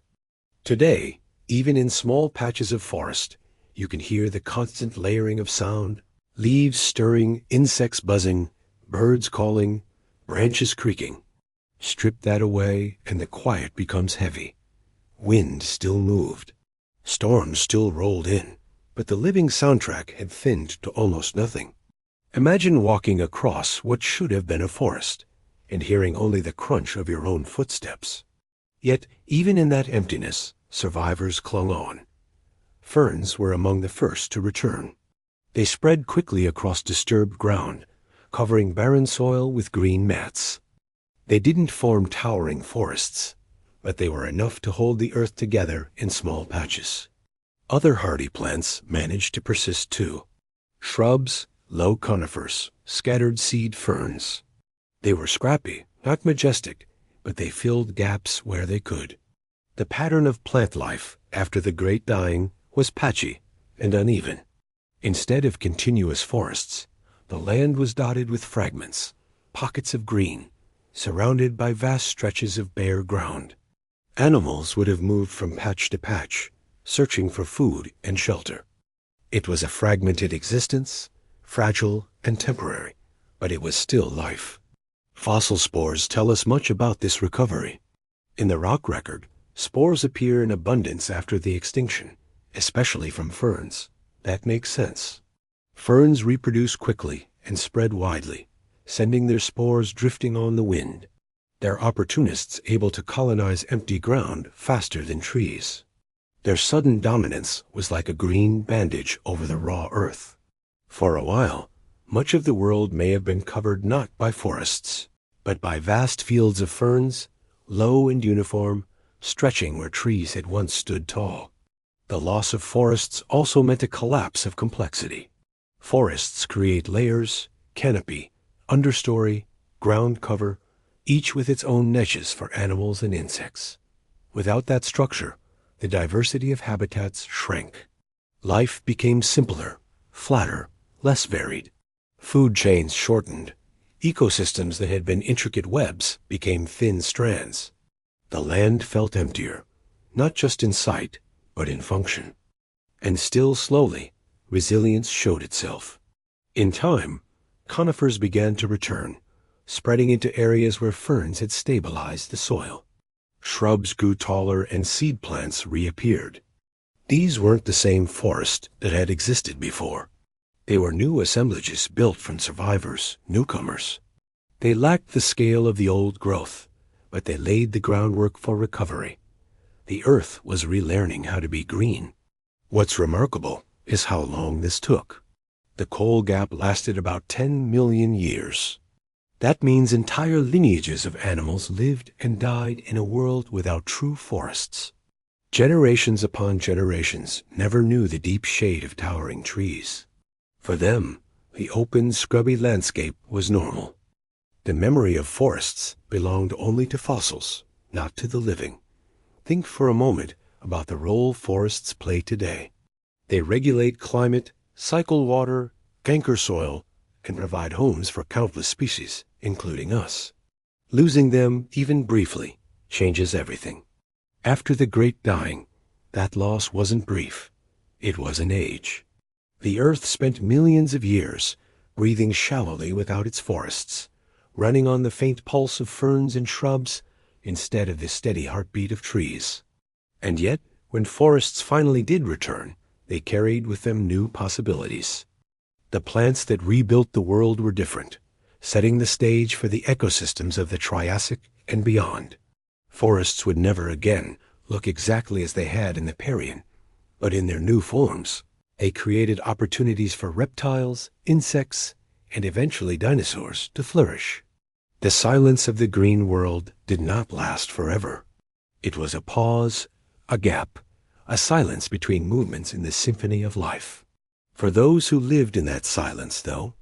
Today, even in small patches of forest, you can hear the constant layering of sound, leaves stirring, insects buzzing, birds calling, branches creaking. Strip that away and the quiet becomes heavy. Wind still moved. Storms still rolled in, but the living soundtrack had thinned to almost nothing. Imagine walking across what should have been a forest and hearing only the crunch of your own footsteps. Yet, even in that emptiness, survivors clung on. Ferns were among the first to return. They spread quickly across disturbed ground, covering barren soil with green mats. They didn't form towering forests, but they were enough to hold the earth together in small patches. Other hardy plants managed to persist too. Shrubs, low conifers, scattered seed ferns. They were scrappy, not majestic, but they filled gaps where they could. The pattern of plant life after the great dying was patchy and uneven. Instead of continuous forests, the land was dotted with fragments, pockets of green, surrounded by vast stretches of bare ground. Animals would have moved from patch to patch, searching for food and shelter. It was a fragmented existence, fragile and temporary, but it was still life. Fossil spores tell us much about this recovery. In the rock record, Spores appear in abundance after the extinction, especially from ferns. That makes sense. Ferns reproduce quickly and spread widely, sending their spores drifting on the wind. They're opportunists able to colonize empty ground faster than trees. Their sudden dominance was like a green bandage over the raw earth. For a while, much of the world may have been covered not by forests, but by vast fields of ferns, low and uniform, stretching where trees had once stood tall. The loss of forests also meant a collapse of complexity. Forests create layers, canopy, understory, ground cover, each with its own niches for animals and insects. Without that structure, the diversity of habitats shrank. Life became simpler, flatter, less varied. Food chains shortened. Ecosystems that had been intricate webs became thin strands. The land felt emptier, not just in sight, but in function. And still slowly, resilience showed itself. In time, conifers began to return, spreading into areas where ferns had stabilized the soil. Shrubs grew taller and seed plants reappeared. These weren't the same forest that had existed before. They were new assemblages built from survivors, newcomers. They lacked the scale of the old growth, but they laid the groundwork for recovery. The earth was relearning how to be green. What's remarkable is how long this took. The coal gap lasted about 10 million years. That means entire lineages of animals lived and died in a world without true forests. Generations upon generations never knew the deep shade of towering trees. For them, the open, scrubby landscape was normal. The memory of forests belonged only to fossils, not to the living. Think for a moment about the role forests play today. They regulate climate, cycle water, anchor soil, and provide homes for countless species, including us. Losing them, even briefly, changes everything. After the Great Dying, that loss wasn't brief. It was an age. The Earth spent millions of years breathing shallowly without its forests, running on the faint pulse of ferns and shrubs instead of the steady heartbeat of trees. And yet, when forests finally did return, they carried with them new possibilities. The plants that rebuilt the world were different, setting the stage for the ecosystems of the Triassic and beyond. Forests would never again look exactly as they had in the Permian, but in their new forms, they created opportunities for reptiles, insects, and eventually dinosaurs to flourish. The silence of the green world did not last forever. It was a pause, a gap, a silence between movements in the symphony of life. For those who lived in that silence, though,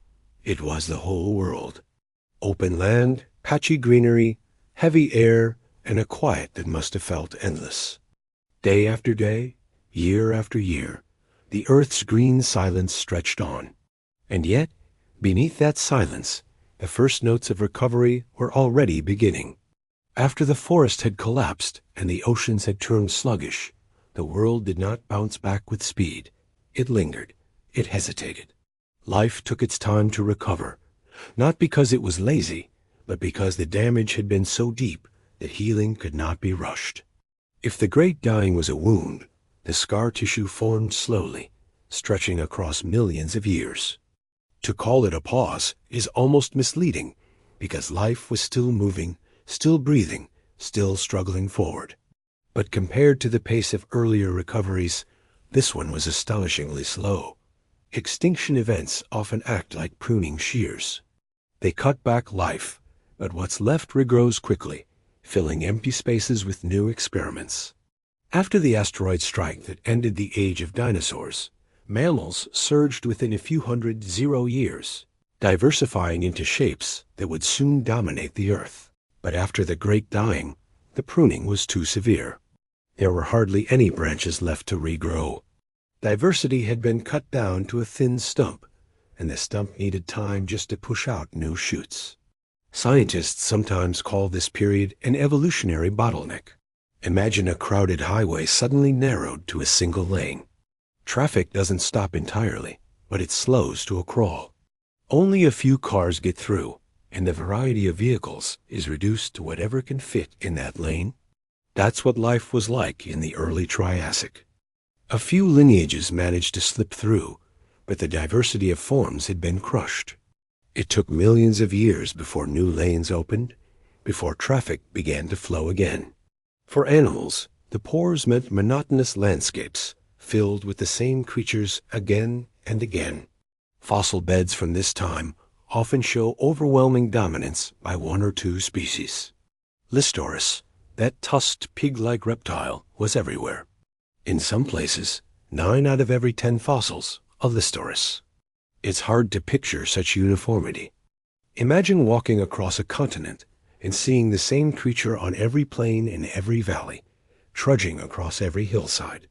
it was the whole world. Open land, patchy greenery, heavy air, and a quiet that must have felt endless. Day after day, year after year, the Earth's green silence stretched on. And yet, beneath that silence, the first notes of recovery were already beginning. After the forest had collapsed and the oceans had turned sluggish, the world did not bounce back with speed. It lingered. It hesitated. Life took its time to recover, not because it was lazy, but because the damage had been so deep that healing could not be rushed. If the Great Dying was a wound, the scar tissue formed slowly, stretching across millions of years. To call it a pause is almost misleading, because life was still moving, still breathing, still struggling forward. But compared to the pace of earlier recoveries, this one was astonishingly slow. Extinction events often act like pruning shears. They cut back life, but what's left regrows quickly, filling empty spaces with new experiments. After the asteroid strike that ended the age of dinosaurs, mammals surged within a few hundred years, diversifying into shapes that would soon dominate the Earth. But after the Great Dying, the pruning was too severe. There were hardly any branches left to regrow. Diversity had been cut down to a thin stump, and the stump needed time just to push out new shoots. Scientists sometimes call this period an evolutionary bottleneck. Imagine a crowded highway suddenly narrowed to a single lane. Traffic doesn't stop entirely, but it slows to a crawl. Only a few cars get through, and the variety of vehicles is reduced to whatever can fit in that lane. That's what life was like in the early Triassic. A few lineages managed to slip through, but the diversity of forms had been crushed. It took millions of years before new lanes opened, before traffic began to flow again. For animals, the pores meant monotonous landscapes, filled with the same creatures again and again. Fossil beds from this time often show overwhelming dominance by one or two species. Listoris, that tusked pig-like reptile, was everywhere. In some places, 9 out of every 10 fossils are Listoris. It's hard to picture such uniformity. Imagine walking across a continent and seeing the same creature on every plain and every valley, trudging across every hillside.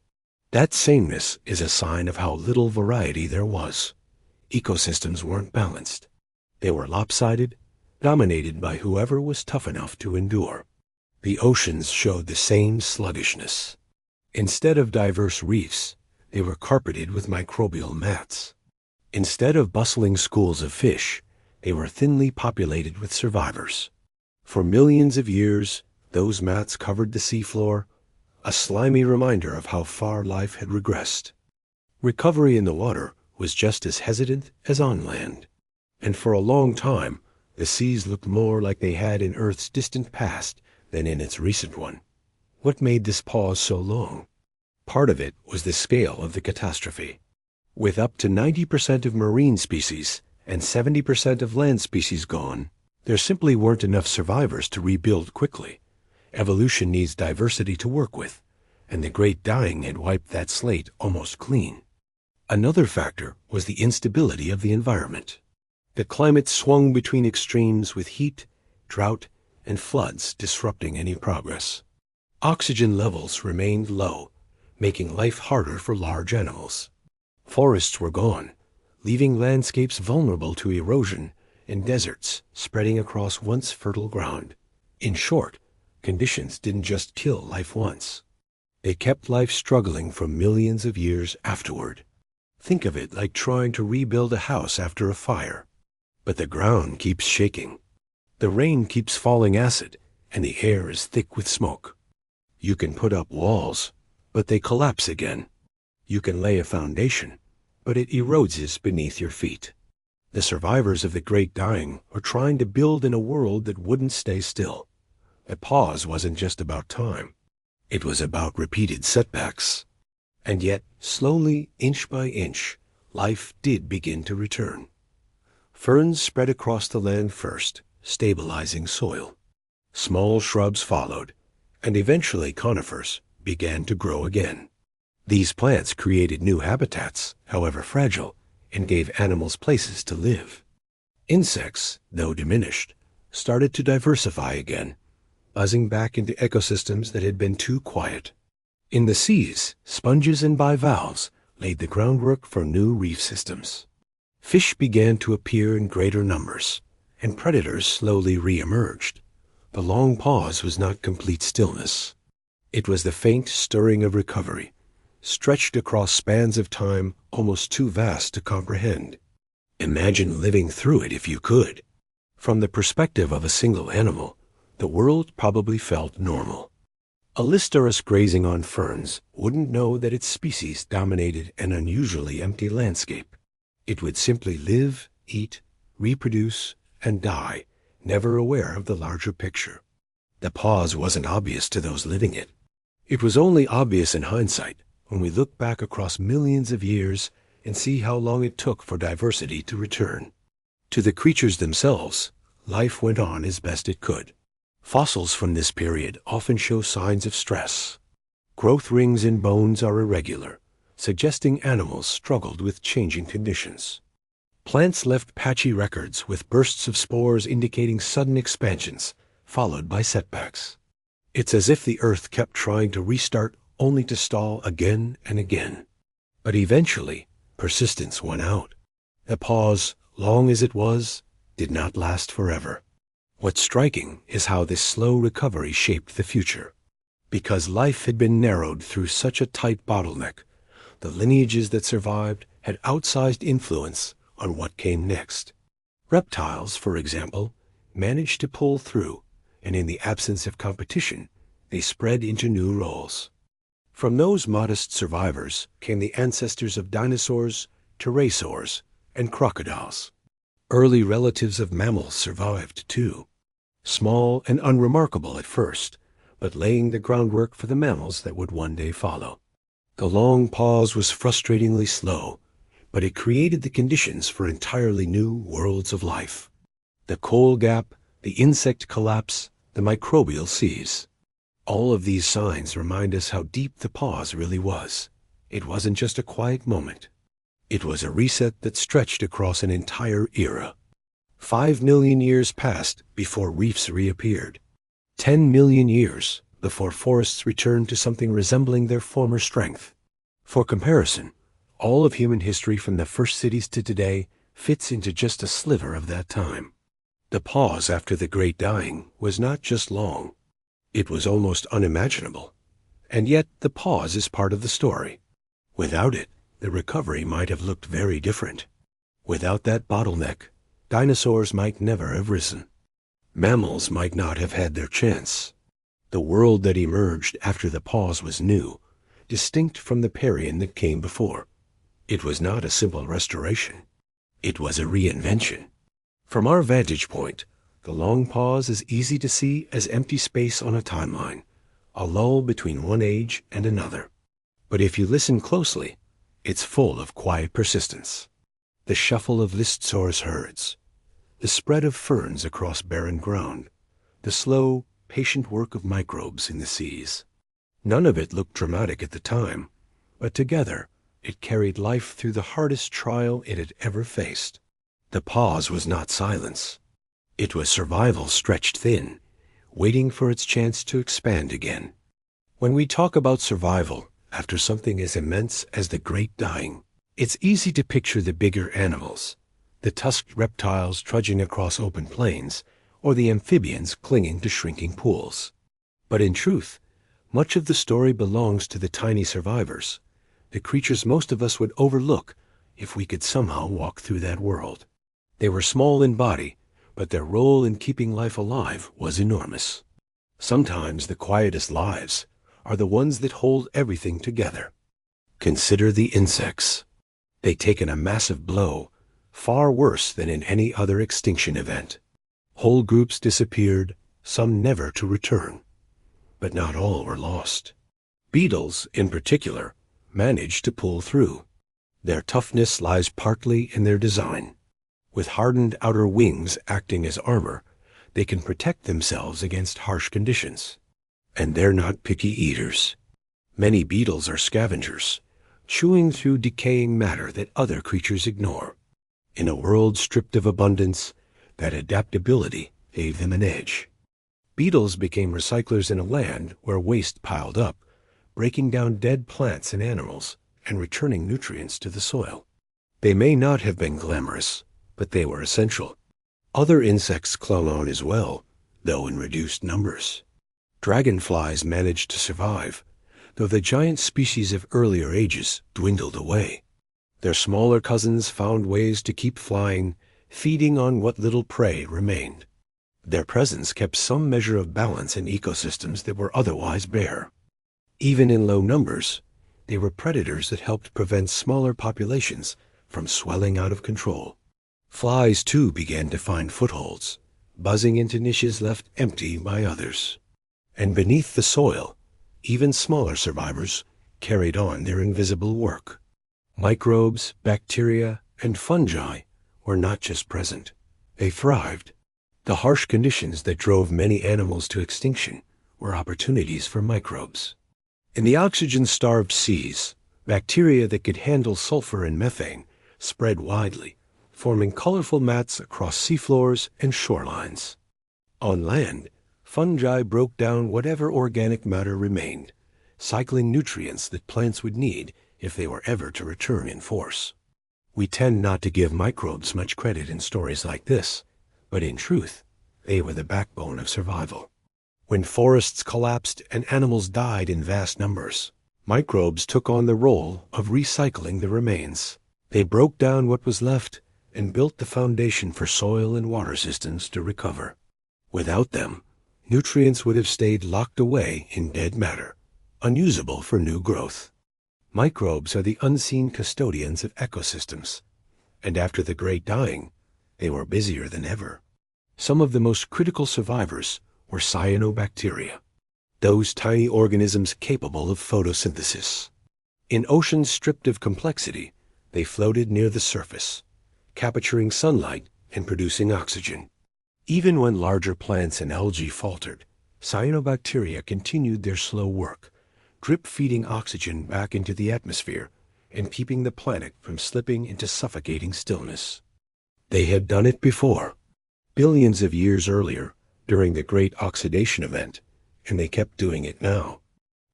That sameness is a sign of how little variety there was. Ecosystems weren't balanced. They were lopsided, dominated by whoever was tough enough to endure. The oceans showed the same sluggishness. Instead of diverse reefs, they were carpeted with microbial mats. Instead of bustling schools of fish, they were thinly populated with survivors. For millions of years, those mats covered the seafloor, a slimy reminder of how far life had regressed. Recovery in the water was just as hesitant as on land. And for a long time, the seas looked more like they had in Earth's distant past than in its recent one. What made this pause so long? Part of it was the scale of the catastrophe. With up to 90% of marine species and 70% of land species gone, there simply weren't enough survivors to rebuild quickly. Evolution needs diversity to work with, and the Great Dying had wiped that slate almost clean. Another factor was the instability of the environment. The climate swung between extremes with heat, drought, and floods disrupting any progress. Oxygen levels remained low, making life harder for large animals. Forests were gone, leaving landscapes vulnerable to erosion and deserts spreading across once fertile ground. In short, conditions didn't just kill life once. They kept life struggling for millions of years afterward. Think of it like trying to rebuild a house after a fire. But the ground keeps shaking. The rain keeps falling acid, and the air is thick with smoke. You can put up walls, but they collapse again. You can lay a foundation, but it erodes beneath your feet. The survivors of the Great Dying are trying to build in a world that wouldn't stay still. A pause wasn't just about time. It was about repeated setbacks. And yet, slowly, inch by inch, life did begin to return. Ferns spread across the land first, stabilizing soil. Small shrubs followed, and eventually conifers began to grow again. These plants created new habitats, however fragile, and gave animals places to live. Insects, though diminished, started to diversify again, buzzing back into ecosystems that had been too quiet. In the seas, sponges and bivalves laid the groundwork for new reef systems. Fish began to appear in greater numbers, and predators slowly re-emerged. The long pause was not complete stillness. It was the faint stirring of recovery, stretched across spans of time almost too vast to comprehend. Imagine living through it if you could. From the perspective of a single animal, the world probably felt normal. A Listoris grazing on ferns wouldn't know that its species dominated an unusually empty landscape. It would simply live, eat, reproduce, and die, never aware of the larger picture. The pause wasn't obvious to those living it. It was only obvious in hindsight when we look back across millions of years and see how long it took for diversity to return. To the creatures themselves, life went on as best it could. Fossils from this period often show signs of stress. Growth rings in bones are irregular, suggesting animals struggled with changing conditions. Plants left patchy records with bursts of spores indicating sudden expansions, followed by setbacks. It's as if the earth kept trying to restart only to stall again and again. But eventually, persistence won out. The pause, long as it was, did not last forever. What's striking is how this slow recovery shaped the future. Because life had been narrowed through such a tight bottleneck, the lineages that survived had outsized influence on what came next. Reptiles, for example, managed to pull through, and in the absence of competition, they spread into new roles. From those modest survivors came the ancestors of dinosaurs, pterosaurs, and crocodiles. Early relatives of mammals survived, too. Small and unremarkable at first, but laying the groundwork for the mammals that would one day follow. The long pause was frustratingly slow, but it created the conditions for entirely new worlds of life. The coal gap, the insect collapse, the microbial seas. All of these signs remind us how deep the pause really was. It wasn't just a quiet moment. It was a reset that stretched across an entire era. 5 million years passed before reefs reappeared. 10 million years before forests returned to something resembling their former strength. For comparison, all of human history from the first cities to today fits into just a sliver of that time. The pause after the Great Dying was not just long. It was almost unimaginable. And yet the pause is part of the story. Without it, the recovery might have looked very different. Without that bottleneck, dinosaurs might never have risen. Mammals might not have had their chance. The world that emerged after the pause was new, distinct from the Parian that came before. It was not a simple restoration. It was a reinvention. From our vantage point, the long pause is easy to see as empty space on a timeline, a lull between one age and another. But if you listen closely, it's full of quiet persistence. The shuffle of listsaurus herds, the spread of ferns across barren ground, the slow, patient work of microbes in the seas. None of it looked dramatic at the time, but together it carried life through the hardest trial it had ever faced. The pause was not silence. It was survival stretched thin, waiting for its chance to expand again. When we talk about survival after something as immense as the Great Dying, it's easy to picture the bigger animals, the tusked reptiles trudging across open plains, or the amphibians clinging to shrinking pools. But in truth, much of the story belongs to the tiny survivors, the creatures most of us would overlook if we could somehow walk through that world. They were small in body, but their role in keeping life alive was enormous. Sometimes the quietest lives are the ones that hold everything together. Consider the insects. They'd taken a massive blow, far worse than in any other extinction event. Whole groups disappeared, some never to return. But not all were lost. Beetles, in particular, managed to pull through. Their toughness lies partly in their design. With hardened outer wings acting as armor, they can protect themselves against harsh conditions. And they're not picky eaters. Many beetles are scavengers, chewing through decaying matter that other creatures ignore. In a world stripped of abundance, that adaptability gave them an edge. Beetles became recyclers in a land where waste piled up, breaking down dead plants and animals and returning nutrients to the soil. They may not have been glamorous, but they were essential. Other insects clung on as well, though in reduced numbers. Dragonflies managed to survive, though the giant species of earlier ages dwindled away. Their smaller cousins found ways to keep flying, feeding on what little prey remained. Their presence kept some measure of balance in ecosystems that were otherwise bare. Even in low numbers, they were predators that helped prevent smaller populations from swelling out of control. Flies, too, began to find footholds, buzzing into niches left empty by others. And beneath the soil, even smaller survivors carried on their invisible work. Microbes, bacteria, and fungi were not just present. They thrived. The harsh conditions that drove many animals to extinction were opportunities for microbes. In the oxygen-starved seas, bacteria that could handle sulfur and methane spread widely, forming colorful mats across seafloors and shorelines. On land, fungi broke down whatever organic matter remained, cycling nutrients that plants would need if they were ever to return in force. We tend not to give microbes much credit in stories like this, but in truth, they were the backbone of survival. When forests collapsed and animals died in vast numbers, microbes took on the role of recycling the remains. They broke down what was left and built the foundation for soil and water systems to recover. Without them, nutrients would have stayed locked away in dead matter, unusable for new growth. Microbes are the unseen custodians of ecosystems, and after the Great Dying, they were busier than ever. Some of the most critical survivors were cyanobacteria, those tiny organisms capable of photosynthesis. In oceans stripped of complexity, they floated near the surface, capturing sunlight and producing oxygen. Even when larger plants and algae faltered, cyanobacteria continued their slow work, drip-feeding oxygen back into the atmosphere and keeping the planet from slipping into suffocating stillness. They had done it before, billions of years earlier, during the Great Oxidation Event, and they kept doing it now.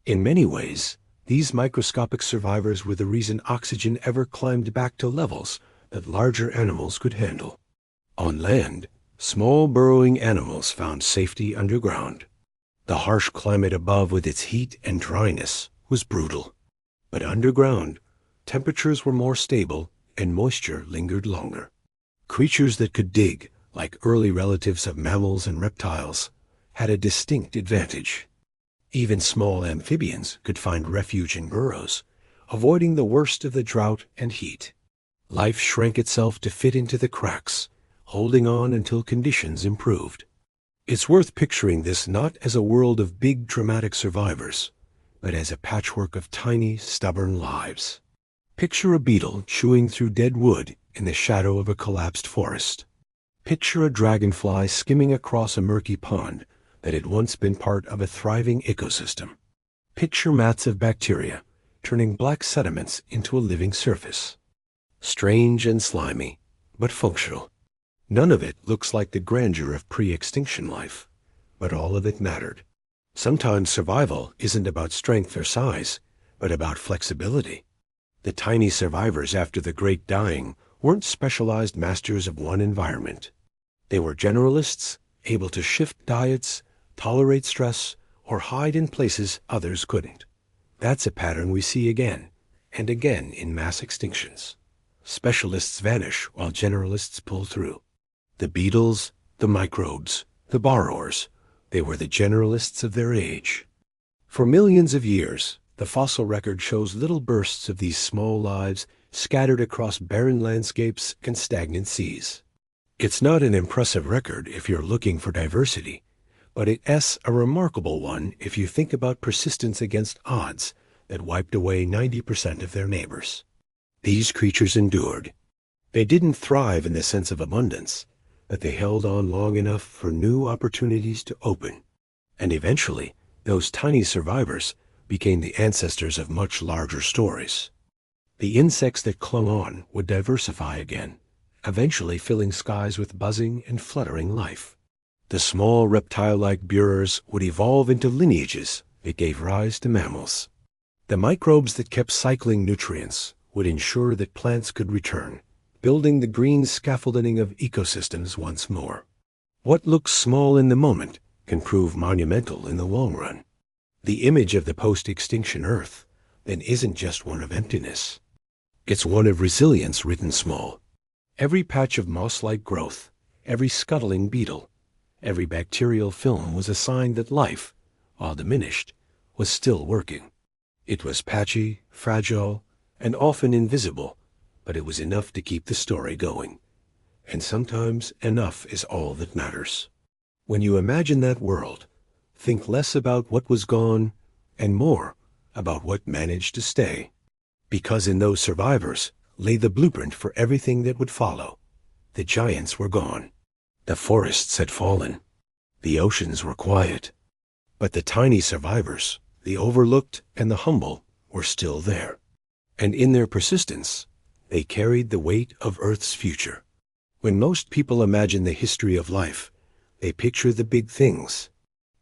In many ways, these microscopic survivors were the reason oxygen ever climbed back to levels that larger animals could handle. On land, small burrowing animals found safety underground. The harsh climate above with its heat and dryness was brutal. But underground, temperatures were more stable and moisture lingered longer. Creatures that could dig, like early relatives of mammals and reptiles, had a distinct advantage. Even small amphibians could find refuge in burrows, avoiding the worst of the drought and heat. Life shrank itself to fit into the cracks, holding on until conditions improved. It's worth picturing this not as a world of big dramatic survivors, but as a patchwork of tiny, stubborn lives. Picture a beetle chewing through dead wood in the shadow of a collapsed forest. Picture a dragonfly skimming across a murky pond that had once been part of a thriving ecosystem. Picture mats of bacteria turning black sediments into a living surface. Strange and slimy, but functional. None of it looks like the grandeur of pre-extinction life, but all of it mattered. Sometimes survival isn't about strength or size, but about flexibility. The tiny survivors after the Great Dying weren't specialized masters of one environment. They were generalists, able to shift diets, tolerate stress, or hide in places others couldn't. That's a pattern we see again and again in mass extinctions. Specialists vanish while generalists pull through. The beetles, the microbes, the borrowers, they were the generalists of their age. For millions of years, the fossil record shows little bursts of these small lives scattered across barren landscapes and stagnant seas. It's not an impressive record if you're looking for diversity, but it's a remarkable one if you think about persistence against odds that wiped away 90% of their neighbors. These creatures endured. They didn't thrive in the sense of abundance, but they held on long enough for new opportunities to open. And eventually, those tiny survivors became the ancestors of much larger stories. The insects that clung on would diversify again, eventually filling skies with buzzing and fluttering life. The small reptile-like burrowers would evolve into lineages that gave rise to mammals. The microbes that kept cycling nutrients would ensure that plants could return, building the green scaffolding of ecosystems once more. What looks small in the moment can prove monumental in the long run. The image of the post-extinction Earth then isn't just one of emptiness. It's one of resilience written small. Every patch of moss-like growth, every scuttling beetle, every bacterial film was a sign that life, while diminished, was still working. It was patchy, fragile, and often invisible, but it was enough to keep the story going. And sometimes enough is all that matters. When you imagine that world, think less about what was gone and more about what managed to stay. Because in those survivors lay the blueprint for everything that would follow. The giants were gone. The forests had fallen. The oceans were quiet. But the tiny survivors, the overlooked and the humble, were still there. And in their persistence, they carried the weight of Earth's future. When most people imagine the history of life, they picture the big things.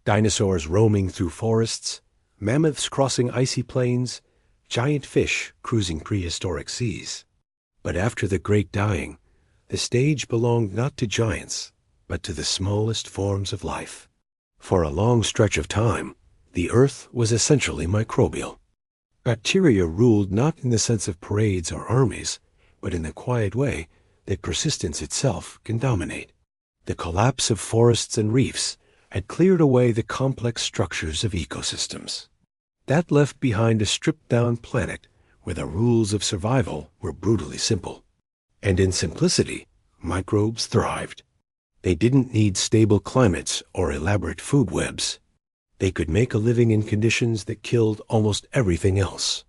Dinosaurs roaming through forests, mammoths crossing icy plains, giant fish cruising prehistoric seas. But after the Great Dying, the stage belonged not to giants, but to the smallest forms of life. For a long stretch of time, the Earth was essentially microbial. Bacteria ruled not in the sense of parades or armies, but in the quiet way that persistence itself can dominate. The collapse of forests and reefs had cleared away the complex structures of ecosystems. That left behind a stripped-down planet where the rules of survival were brutally simple. And in simplicity, microbes thrived. They didn't need stable climates or elaborate food webs. They could make a living in conditions that killed almost everything else.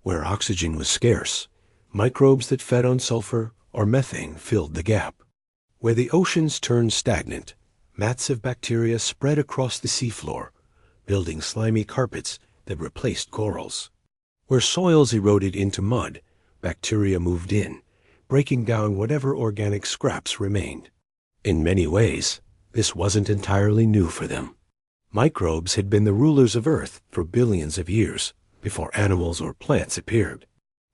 Where oxygen was scarce, microbes that fed on sulfur or methane filled the gap. Where the oceans turned stagnant, mats of bacteria spread across the seafloor, building slimy carpets that replaced corals. Where soils eroded into mud, bacteria moved in, breaking down whatever organic scraps remained. In many ways, this wasn't entirely new for them. Microbes had been the rulers of Earth for billions of years before animals or plants appeared.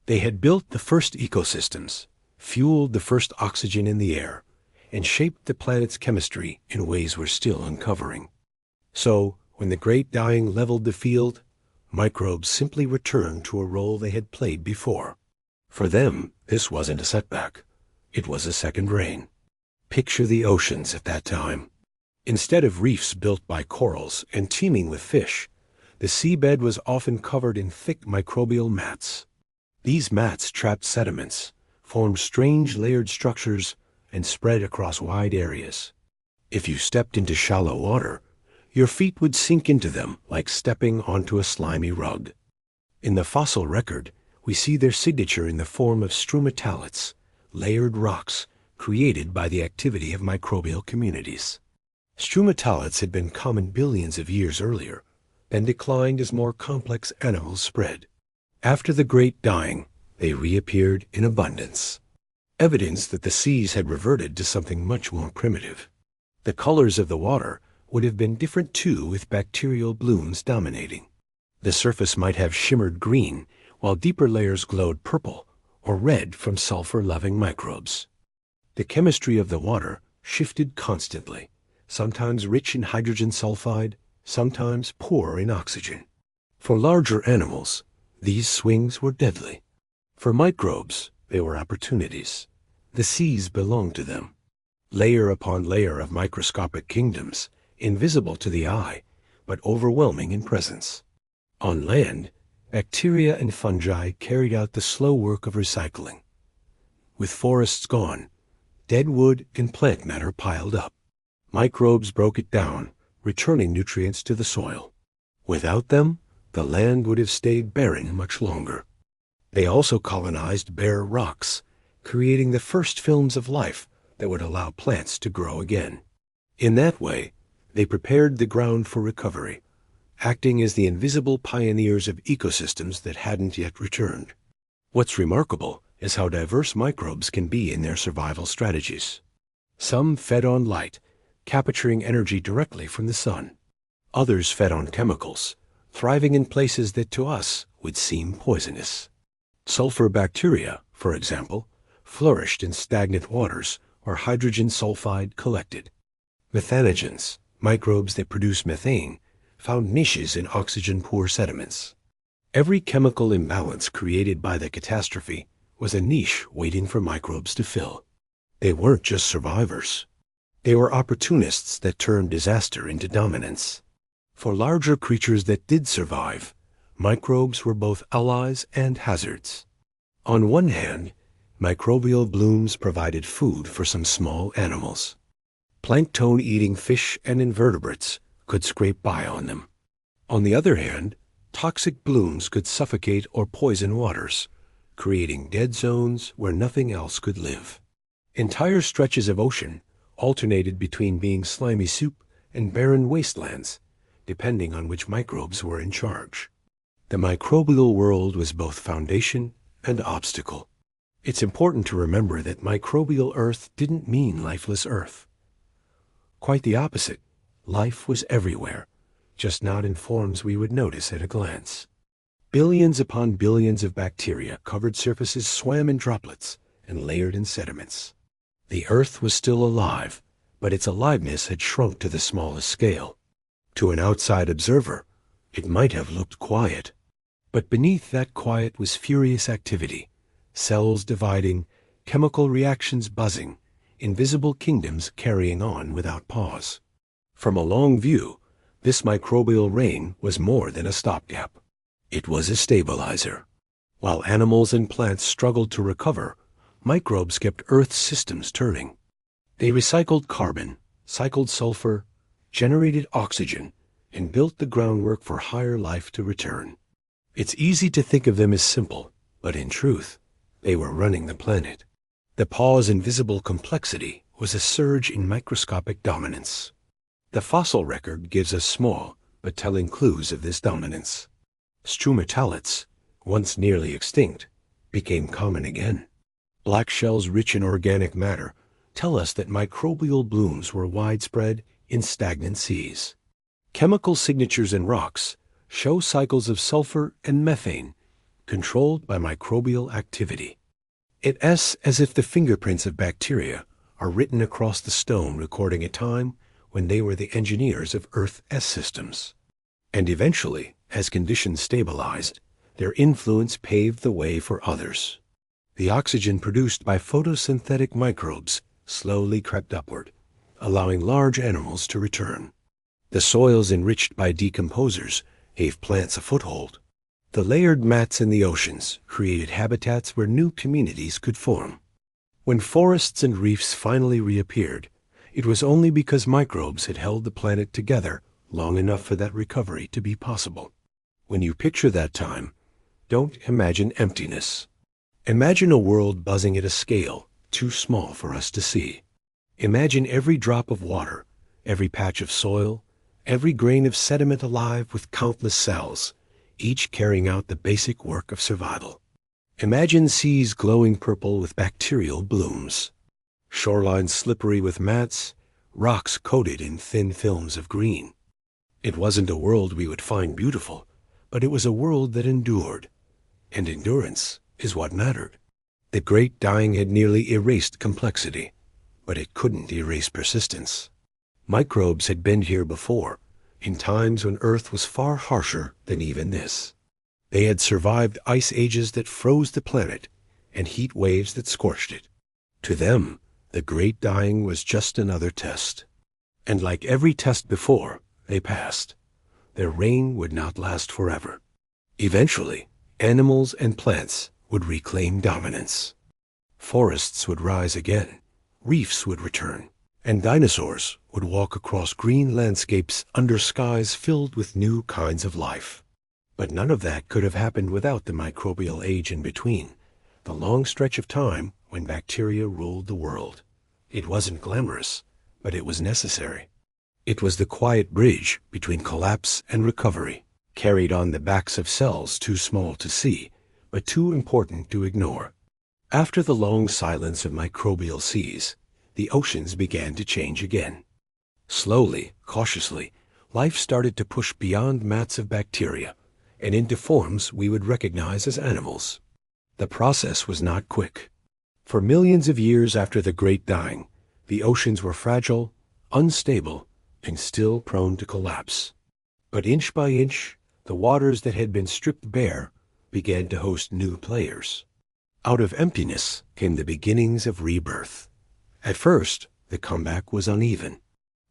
They had built the first ecosystems, fueled the first oxygen in the air, and shaped the planet's chemistry in ways we're still uncovering. So, when the Great Dying leveled the field, microbes simply returned to a role they had played before. For them, this wasn't a setback. It was a second reign. Picture the oceans at that time. Instead of reefs built by corals and teeming with fish, the seabed was often covered in thick microbial mats. These mats trapped sediments, formed strange layered structures, and spread across wide areas. If you stepped into shallow water, your feet would sink into them like stepping onto a slimy rug. In the fossil record, we see their signature in the form of stromatolites, layered rocks created by the activity of microbial communities. Stromatolites had been common billions of years earlier, then declined as more complex animals spread. After the Great Dying, they reappeared in abundance. Evidence that the seas had reverted to something much more primitive. The colors of the water would have been different too with bacterial blooms dominating. The surface might have shimmered green, while deeper layers glowed purple or red from sulfur-loving microbes. The chemistry of the water shifted constantly, sometimes rich in hydrogen sulfide, sometimes poor in oxygen. For larger animals, these swings were deadly. For microbes, they were opportunities. The seas belonged to them. Layer upon layer of microscopic kingdoms, invisible to the eye, but overwhelming in presence. On land, bacteria and fungi carried out the slow work of recycling. With forests gone, dead wood and plant matter piled up. Microbes broke it down, returning nutrients to the soil. Without them, the land would have stayed barren much longer. They also colonized bare rocks, creating the first films of life that would allow plants to grow again. In that way, they prepared the ground for recovery, acting as the invisible pioneers of ecosystems that hadn't yet returned. What's remarkable is how diverse microbes can be in their survival strategies. Some fed on light, capturing energy directly from the sun. Others fed on chemicals, thriving in places that to us would seem poisonous. Sulfur bacteria, for example, flourished in stagnant waters where hydrogen sulfide collected. Methanogens, microbes that produce methane, found niches in oxygen-poor sediments. Every chemical imbalance created by the catastrophe was a niche waiting for microbes to fill. They weren't just survivors. They were opportunists that turned disaster into dominance. For larger creatures that did survive, microbes were both allies and hazards. On one hand, microbial blooms provided food for some small animals. Plankton-eating fish and invertebrates could scrape by on them. On the other hand, toxic blooms could suffocate or poison waters, creating dead zones where nothing else could live. Entire stretches of ocean alternated between being slimy soup and barren wastelands, depending on which microbes were in charge. The microbial world was both foundation and obstacle. It's important to remember that microbial Earth didn't mean lifeless Earth. Quite the opposite. Life was everywhere, just not in forms we would notice at a glance. Billions upon billions of bacteria covered surfaces swam in droplets and layered in sediments. The Earth was still alive, but its aliveness had shrunk to the smallest scale. To an outside observer, it might have looked quiet. But beneath that quiet was furious activity, cells dividing, chemical reactions buzzing, invisible kingdoms carrying on without pause. From a long view, this microbial reign was more than a stopgap. It was a stabilizer. While animals and plants struggled to recover, microbes kept Earth's systems turning. They recycled carbon, cycled sulfur, generated oxygen, and built the groundwork for higher life to return. It's easy to think of them as simple, but in truth, they were running the planet. The pause in visible complexity was a surge in microscopic dominance. The fossil record gives us small but telling clues of this dominance. Stromatolites, once nearly extinct, became common again. Black shells rich in organic matter tell us that microbial blooms were widespread in stagnant seas. Chemical signatures in rocks show cycles of sulfur and methane controlled by microbial activity. It's as if the fingerprints of bacteria are written across the stone, recording a time when they were the engineers of Earth's systems. And eventually, as conditions stabilized, their influence paved the way for others. The oxygen produced by photosynthetic microbes slowly crept upward, allowing large animals to return. The soils enriched by decomposers gave plants a foothold. The layered mats in the oceans created habitats where new communities could form. When forests and reefs finally reappeared, it was only because microbes had held the planet together long enough for that recovery to be possible. When you picture that time, don't imagine emptiness. Imagine a world buzzing at a scale too small for us to see. Imagine every drop of water, every patch of soil, every grain of sediment alive with countless cells, each carrying out the basic work of survival. Imagine seas glowing purple with bacterial blooms, shorelines slippery with mats, rocks coated in thin films of green. It wasn't a world we would find beautiful, but it was a world that endured. And endurance is what mattered. The great dying had nearly erased complexity, but it couldn't erase persistence. Microbes had been here before, in times when Earth was far harsher than even this. They had survived ice ages that froze the planet and heat waves that scorched it. To them, the great dying was just another test. And like every test before, they passed. Their reign would not last forever. Eventually, animals and plants would reclaim dominance. Forests would rise again, reefs would return, and dinosaurs would walk across green landscapes under skies filled with new kinds of life. But none of that could have happened without the microbial age in between, the long stretch of time when bacteria ruled the world. It wasn't glamorous, but it was necessary. It was the quiet bridge between collapse and recovery, carried on the backs of cells too small to see, but too important to ignore. After the long silence of microbial seas, the oceans began to change again. Slowly, cautiously, life started to push beyond mats of bacteria and into forms we would recognize as animals. The process was not quick. For millions of years after the Great Dying, the oceans were fragile, unstable, and still prone to collapse. But inch by inch, the waters that had been stripped bare began to host new players. Out of emptiness came the beginnings of rebirth. At first, the comeback was uneven.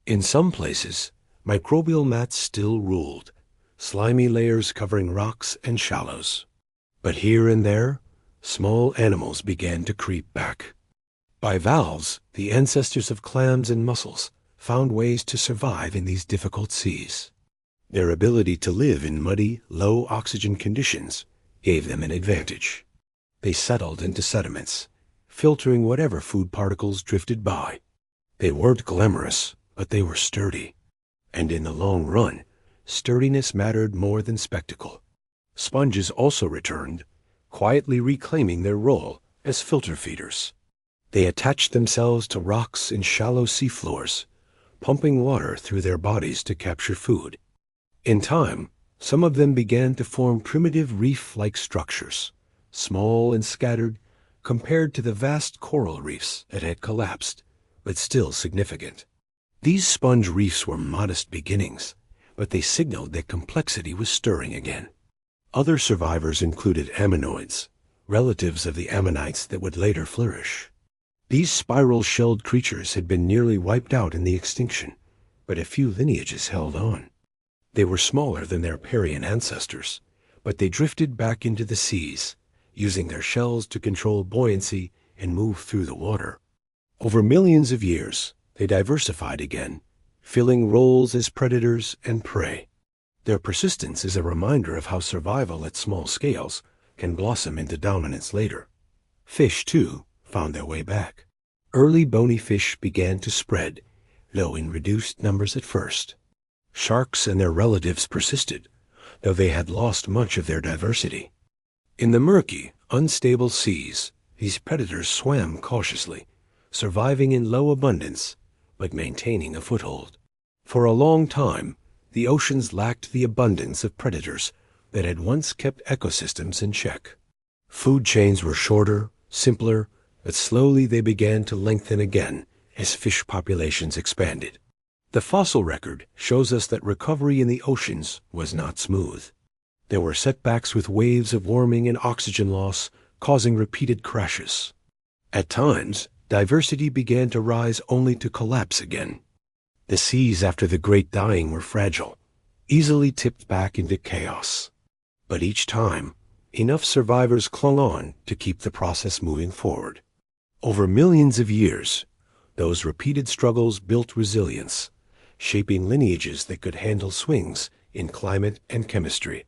In some places, microbial mats still ruled, slimy layers covering rocks and shallows. But here and there, small animals began to creep back. Bivalves, the ancestors of clams and mussels, found ways to survive in these difficult seas. Their ability to live in muddy, low-oxygen conditions gave them an advantage. They settled into sediments, filtering whatever food particles drifted by. They weren't glamorous, but they were sturdy. And in the long run, sturdiness mattered more than spectacle. Sponges also returned, quietly reclaiming their role as filter feeders. They attached themselves to rocks and shallow seafloors, pumping water through their bodies to capture food. In time, some of them began to form primitive reef-like structures, small and scattered compared to the vast coral reefs that had collapsed, but still significant. These sponge reefs were modest beginnings, but they signaled that complexity was stirring again. Other survivors included ammonoids, relatives of the ammonites that would later flourish. These spiral-shelled creatures had been nearly wiped out in the extinction, but a few lineages held on. They were smaller than their Parian ancestors, but they drifted back into the seas, using their shells to control buoyancy and move through the water. Over millions of years, they diversified again, filling roles as predators and prey. Their persistence is a reminder of how survival at small scales can blossom into dominance later. Fish, too, found their way back. Early bony fish began to spread, though in reduced numbers at first. Sharks and their relatives persisted, though they had lost much of their diversity. In the murky, unstable seas, these predators swam cautiously, surviving in low abundance, but maintaining a foothold. For a long time, the oceans lacked the abundance of predators that had once kept ecosystems in check. Food chains were shorter, simpler, but slowly they began to lengthen again as fish populations expanded. The fossil record shows us that recovery in the oceans was not smooth. There were setbacks with waves of warming and oxygen loss causing repeated crashes. At times, diversity began to rise only to collapse again. The seas after the Great Dying were fragile, easily tipped back into chaos. But each time, enough survivors clung on to keep the process moving forward. Over millions of years, those repeated struggles built resilience, shaping lineages that could handle swings in climate and chemistry.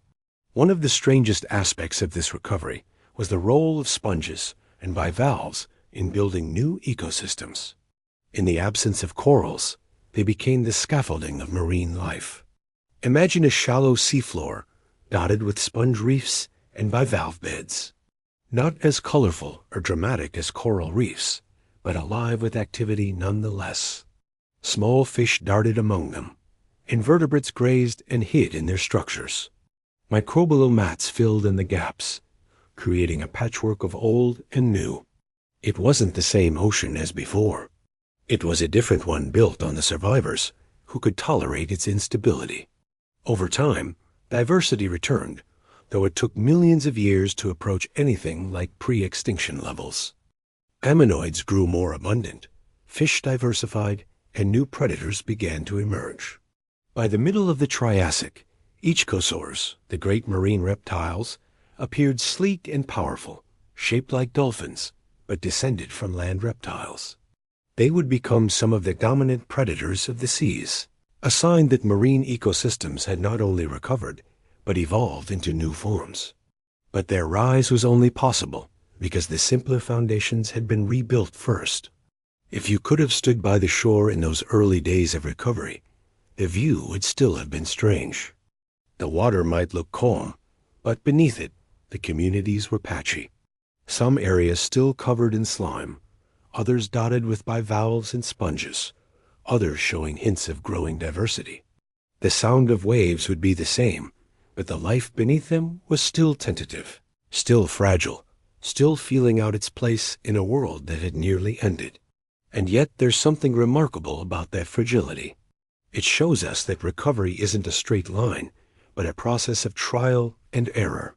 One of the strangest aspects of this recovery was the role of sponges and bivalves in building new ecosystems. In the absence of corals, they became the scaffolding of marine life. Imagine a shallow seafloor dotted with sponge reefs and bivalve beds. Not as colorful or dramatic as coral reefs, but alive with activity nonetheless. Small fish darted among them. Invertebrates grazed and hid in their structures. Microbial mats filled in the gaps, creating a patchwork of old and new. It wasn't the same ocean as before. It was a different one built on the survivors who could tolerate its instability. Over time, diversity returned, though it took millions of years to approach anything like pre-extinction levels. Ammonoids grew more abundant, fish diversified, and new predators began to emerge. By the middle of the Triassic, ichthyosaurs, the great marine reptiles, appeared sleek and powerful, shaped like dolphins, but descended from land reptiles. They would become some of the dominant predators of the seas, a sign that marine ecosystems had not only recovered, but evolved into new forms. But their rise was only possible because the simpler foundations had been rebuilt first. If you could have stood by the shore in those early days of recovery, the view would still have been strange. The water might look calm, but beneath it, the communities were patchy. Some areas still covered in slime, others dotted with bivalves and sponges, others showing hints of growing diversity. The sound of waves would be the same, but the life beneath them was still tentative, still fragile, still feeling out its place in a world that had nearly ended. And yet there's something remarkable about that fragility. It shows us that recovery isn't a straight line, but a process of trial and error.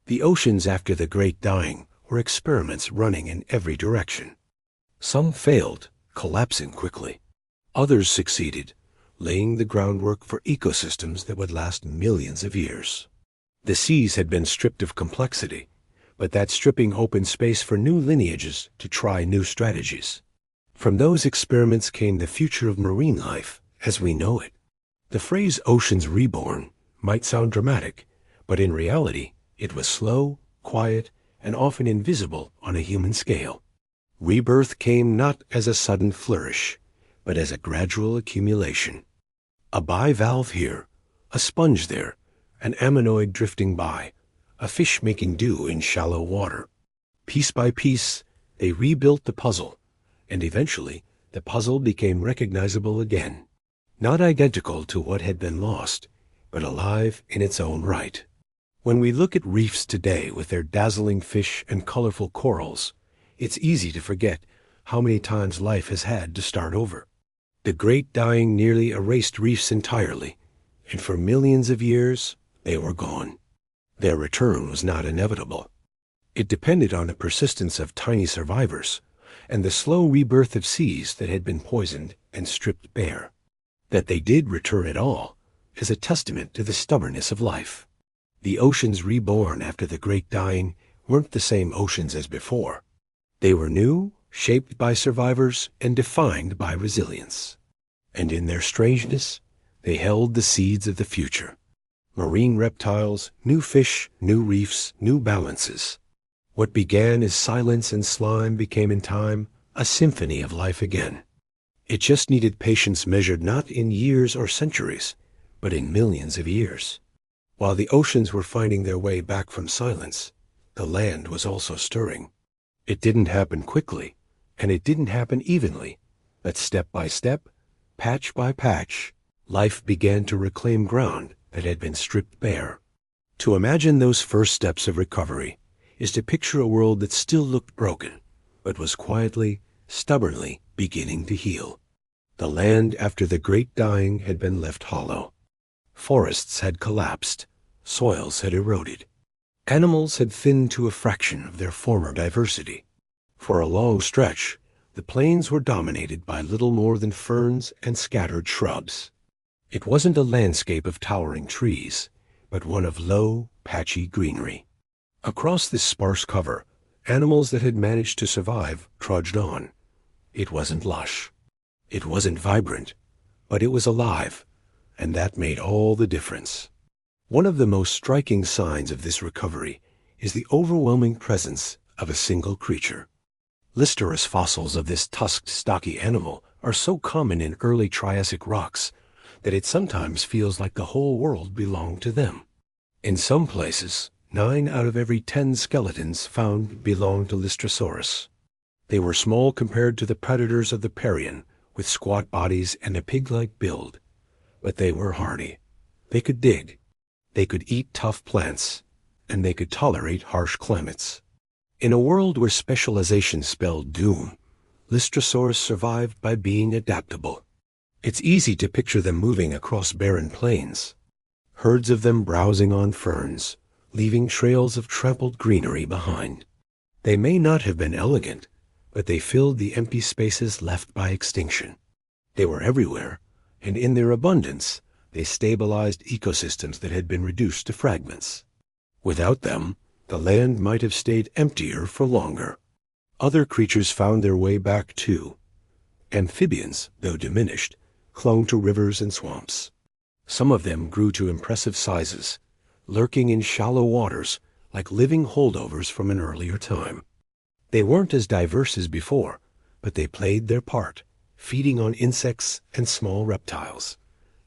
The oceans after the Great Dying were experiments running in every direction. Some failed, collapsing quickly. Others succeeded, laying the groundwork for ecosystems that would last millions of years. The seas had been stripped of complexity, but that stripping opened space for new lineages to try new strategies. From those experiments came the future of marine life as we know it. The phrase oceans reborn might sound dramatic, but in reality, it was slow, quiet, and often invisible on a human scale. Rebirth came not as a sudden flourish, but as a gradual accumulation. A bivalve here, a sponge there, an ammonoid drifting by, a fish making dew in shallow water. Piece by piece, they rebuilt the puzzle, and eventually the puzzle became recognizable again. Not identical to what had been lost, but alive in its own right. When we look at reefs today with their dazzling fish and colorful corals, it's easy to forget how many times life has had to start over. The Great Dying nearly erased reefs entirely, and for millions of years, they were gone. Their return was not inevitable. It depended on the persistence of tiny survivors and the slow rebirth of seas that had been poisoned and stripped bare. That they did return at all is a testament to the stubbornness of life. The oceans reborn after the great dying weren't the same oceans as before. They were new, shaped by survivors, and defined by resilience. And in their strangeness, they held the seeds of the future. Marine reptiles, new fish, new reefs, new balances. What began as silence and slime became in time a symphony of life again. It just needed patience measured not in years or centuries, but in millions of years. While the oceans were finding their way back from silence, the land was also stirring. It didn't happen quickly, and it didn't happen evenly, but step by step, patch by patch, life began to reclaim ground that had been stripped bare. To imagine those first steps of recovery is to picture a world that still looked broken, but was quietly, stubbornly beginning to heal. The land after the great dying had been left hollow. Forests had collapsed, soils had eroded. Animals had thinned to a fraction of their former diversity. For a long stretch, the plains were dominated by little more than ferns and scattered shrubs. It wasn't a landscape of towering trees, but one of low, patchy greenery. Across this sparse cover, animals that had managed to survive trudged on. It wasn't lush. It wasn't vibrant, but it was alive, and that made all the difference. One of the most striking signs of this recovery is the overwhelming presence of a single creature. Listerous fossils of this tusked, stocky animal are so common in early Triassic rocks that it sometimes feels like the whole world belonged to them. In some places, 9 out of every 10 skeletons found belonged to Lystrosaurus. They were small compared to the predators of the Parian, with squat bodies and a pig-like build. But they were hardy. They could dig. They could eat tough plants. And they could tolerate harsh climates. In a world where specialization spelled doom, Lystrosaurus survived by being adaptable. It's easy to picture them moving across barren plains, herds of them browsing on ferns, leaving trails of trampled greenery behind. They may not have been elegant, but they filled the empty spaces left by extinction. They were everywhere, and in their abundance, they stabilized ecosystems that had been reduced to fragments. Without them, the land might have stayed emptier for longer. Other creatures found their way back too. Amphibians, though diminished, clung to rivers and swamps. Some of them grew to impressive sizes, lurking in shallow waters like living holdovers from an earlier time. They weren't as diverse as before, but they played their part, feeding on insects and small reptiles,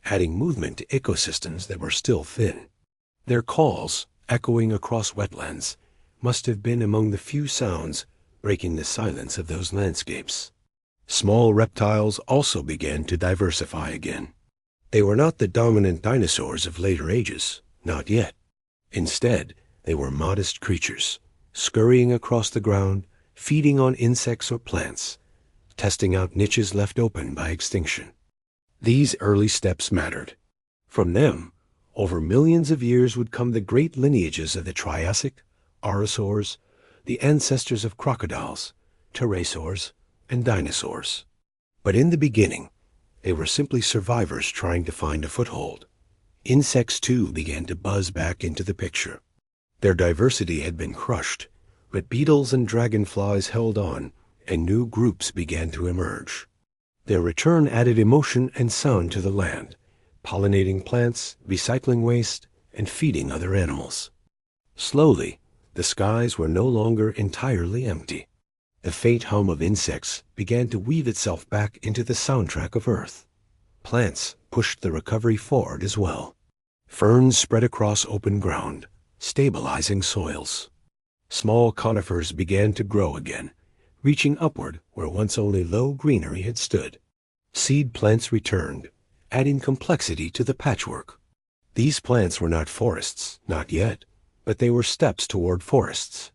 adding movement to ecosystems that were still thin. Their calls, echoing across wetlands, must have been among the few sounds breaking the silence of those landscapes. Small reptiles also began to diversify again. They were not the dominant dinosaurs of later ages, not yet. Instead, they were modest creatures, scurrying across the ground, feeding on insects or plants, testing out niches left open by extinction. These early steps mattered. From them, over millions of years would come the great lineages of the Triassic, Aurosaurs, the ancestors of crocodiles, pterosaurs, and dinosaurs. But in the beginning, they were simply survivors trying to find a foothold. Insects, too, began to buzz back into the picture. Their diversity had been crushed, but beetles and dragonflies held on, and new groups began to emerge. Their return added emotion and sound to the land, pollinating plants, recycling waste, and feeding other animals. Slowly, the skies were no longer entirely empty. The faint hum of insects began to weave itself back into the soundtrack of Earth. Plants pushed the recovery forward as well. Ferns spread across open ground, stabilizing soils. Small conifers began to grow again, reaching upward where once only low greenery had stood. Seed plants returned, adding complexity to the patchwork. These plants were not forests, not yet, but they were steps toward forests.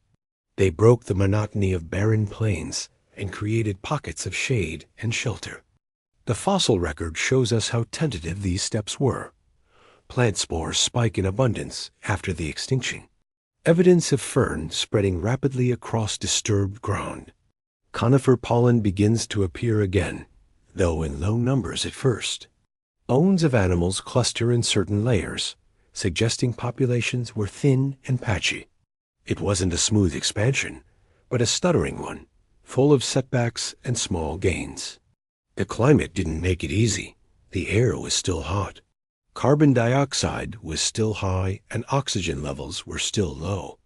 They broke the monotony of barren plains and created pockets of shade and shelter. The fossil record shows us how tentative these steps were. Plant spores spike in abundance after the extinction. Evidence of fern spreading rapidly across disturbed ground. Conifer pollen begins to appear again, though in low numbers at first. Bones of animals cluster in certain layers, suggesting populations were thin and patchy. It wasn't a smooth expansion, but a stuttering one, full of setbacks and small gains. The climate didn't make it easy. The air was still hot. Carbon dioxide was still high and oxygen levels were still low.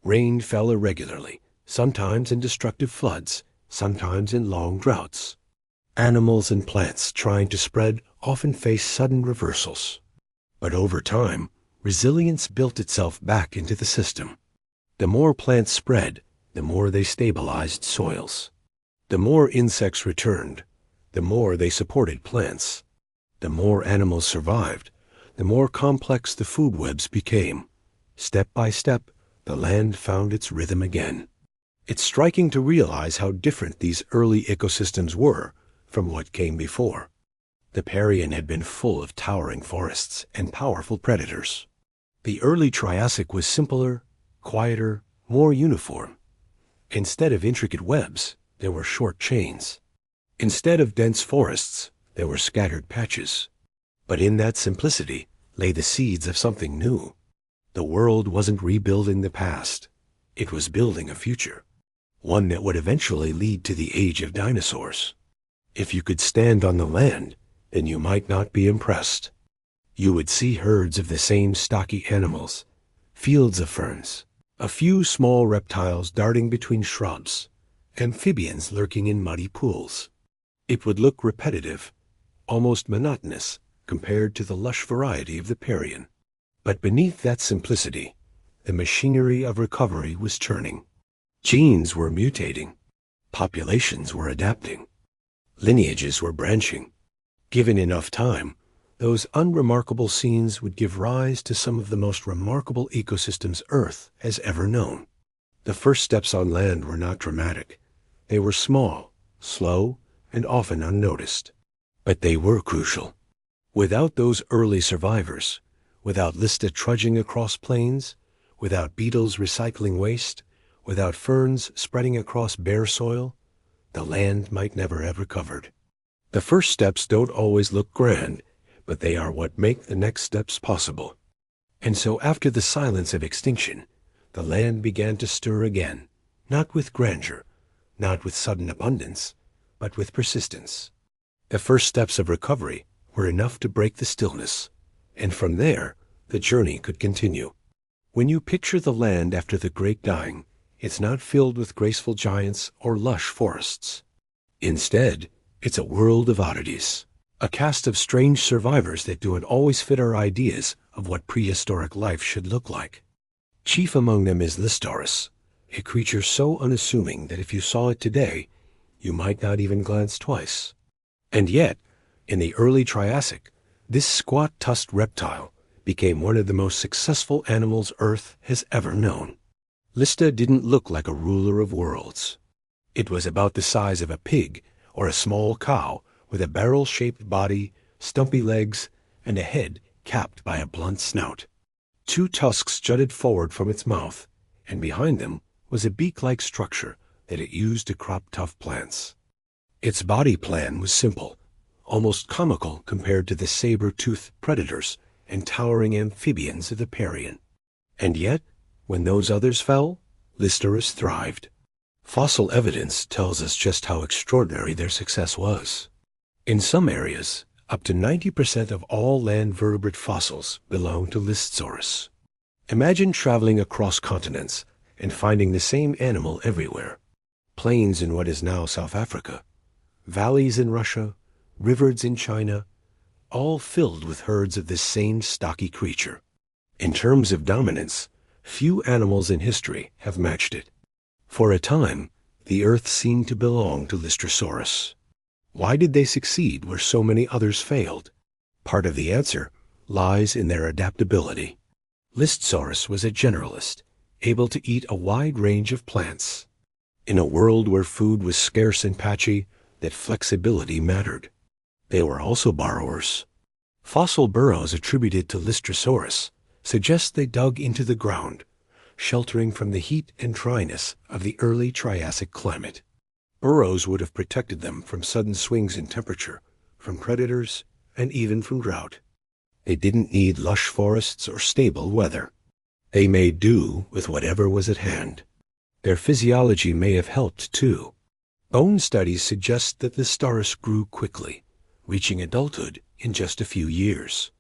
Rain fell irregularly, sometimes in destructive floods, sometimes in long droughts. Animals and plants trying to spread often face sudden reversals. But over time, resilience built itself back into the system. The more plants spread, the more they stabilized soils. The more insects returned, the more they supported plants. The more animals survived, the more complex the food webs became. Step by step, the land found its rhythm again. It's striking to realize how different these early ecosystems were from what came before. The Permian had been full of towering forests and powerful predators. The early Triassic was simpler, quieter, more uniform. Instead of intricate webs, there were short chains. Instead of dense forests, there were scattered patches. But in that simplicity lay the seeds of something new. The world wasn't rebuilding the past. It was building a future, one that would eventually lead to the age of dinosaurs. If you could stand on the land, then you might not be impressed. You would see herds of the same stocky animals, fields of ferns, a few small reptiles darting between shrubs, amphibians lurking in muddy pools. It would look repetitive, almost monotonous, compared to the lush variety of the Permian. But beneath that simplicity, the machinery of recovery was turning. Genes were mutating. Populations were adapting. Lineages were branching. Given enough time, those unremarkable scenes would give rise to some of the most remarkable ecosystems Earth has ever known. The first steps on land were not dramatic. They were small, slow, and often unnoticed. But they were crucial. Without those early survivors, without Lista trudging across plains, without beetles recycling waste, without ferns spreading across bare soil, the land might never have recovered. The first steps don't always look grand, but they are what make the next steps possible. And so after the silence of extinction, the land began to stir again, not with grandeur, not with sudden abundance, but with persistence. The first steps of recovery were enough to break the stillness, and from there, the journey could continue. When you picture the land after the great dying, it's not filled with graceful giants or lush forests. Instead, it's a world of oddities, a cast of strange survivors that don't always fit our ideas of what prehistoric life should look like. Chief among them is Listaurus, a creature so unassuming that if you saw it today, you might not even glance twice. And yet, in the early Triassic, this squat-tusked reptile became one of the most successful animals Earth has ever known. Lista didn't look like a ruler of worlds. It was about the size of a pig or a small cow with a barrel-shaped body, stumpy legs, and a head capped by a blunt snout. Two tusks jutted forward from its mouth, and behind them was a beak-like structure that it used to crop tough plants. Its body plan was simple, almost comical compared to the saber-toothed predators and towering amphibians of the Permian. And yet, when those others fell, Listaurus thrived. Fossil evidence tells us just how extraordinary their success was. In some areas, up to 90% of all land vertebrate fossils belong to Listaurus. Imagine traveling across continents and finding the same animal everywhere. Plains in what is now South Africa, valleys in Russia, rivers in China, all filled with herds of this same stocky creature. In terms of dominance, few animals in history have matched it. For a time, the Earth seemed to belong to Listaurus. Why did they succeed where so many others failed? Part of the answer lies in their adaptability. Listaurus was a generalist, able to eat a wide range of plants. In a world where food was scarce and patchy, that flexibility mattered. They were also borrowers. Fossil burrows attributed to Listaurus suggest they dug into the ground, sheltering from the heat and dryness of the early Triassic climate. Burrows would have protected them from sudden swings in temperature, from predators, and even from drought. They didn't need lush forests or stable weather. They made do with whatever was at hand. Their physiology may have helped, too. Bone studies suggest that the Listoris grew quickly, reaching adulthood in just a few years.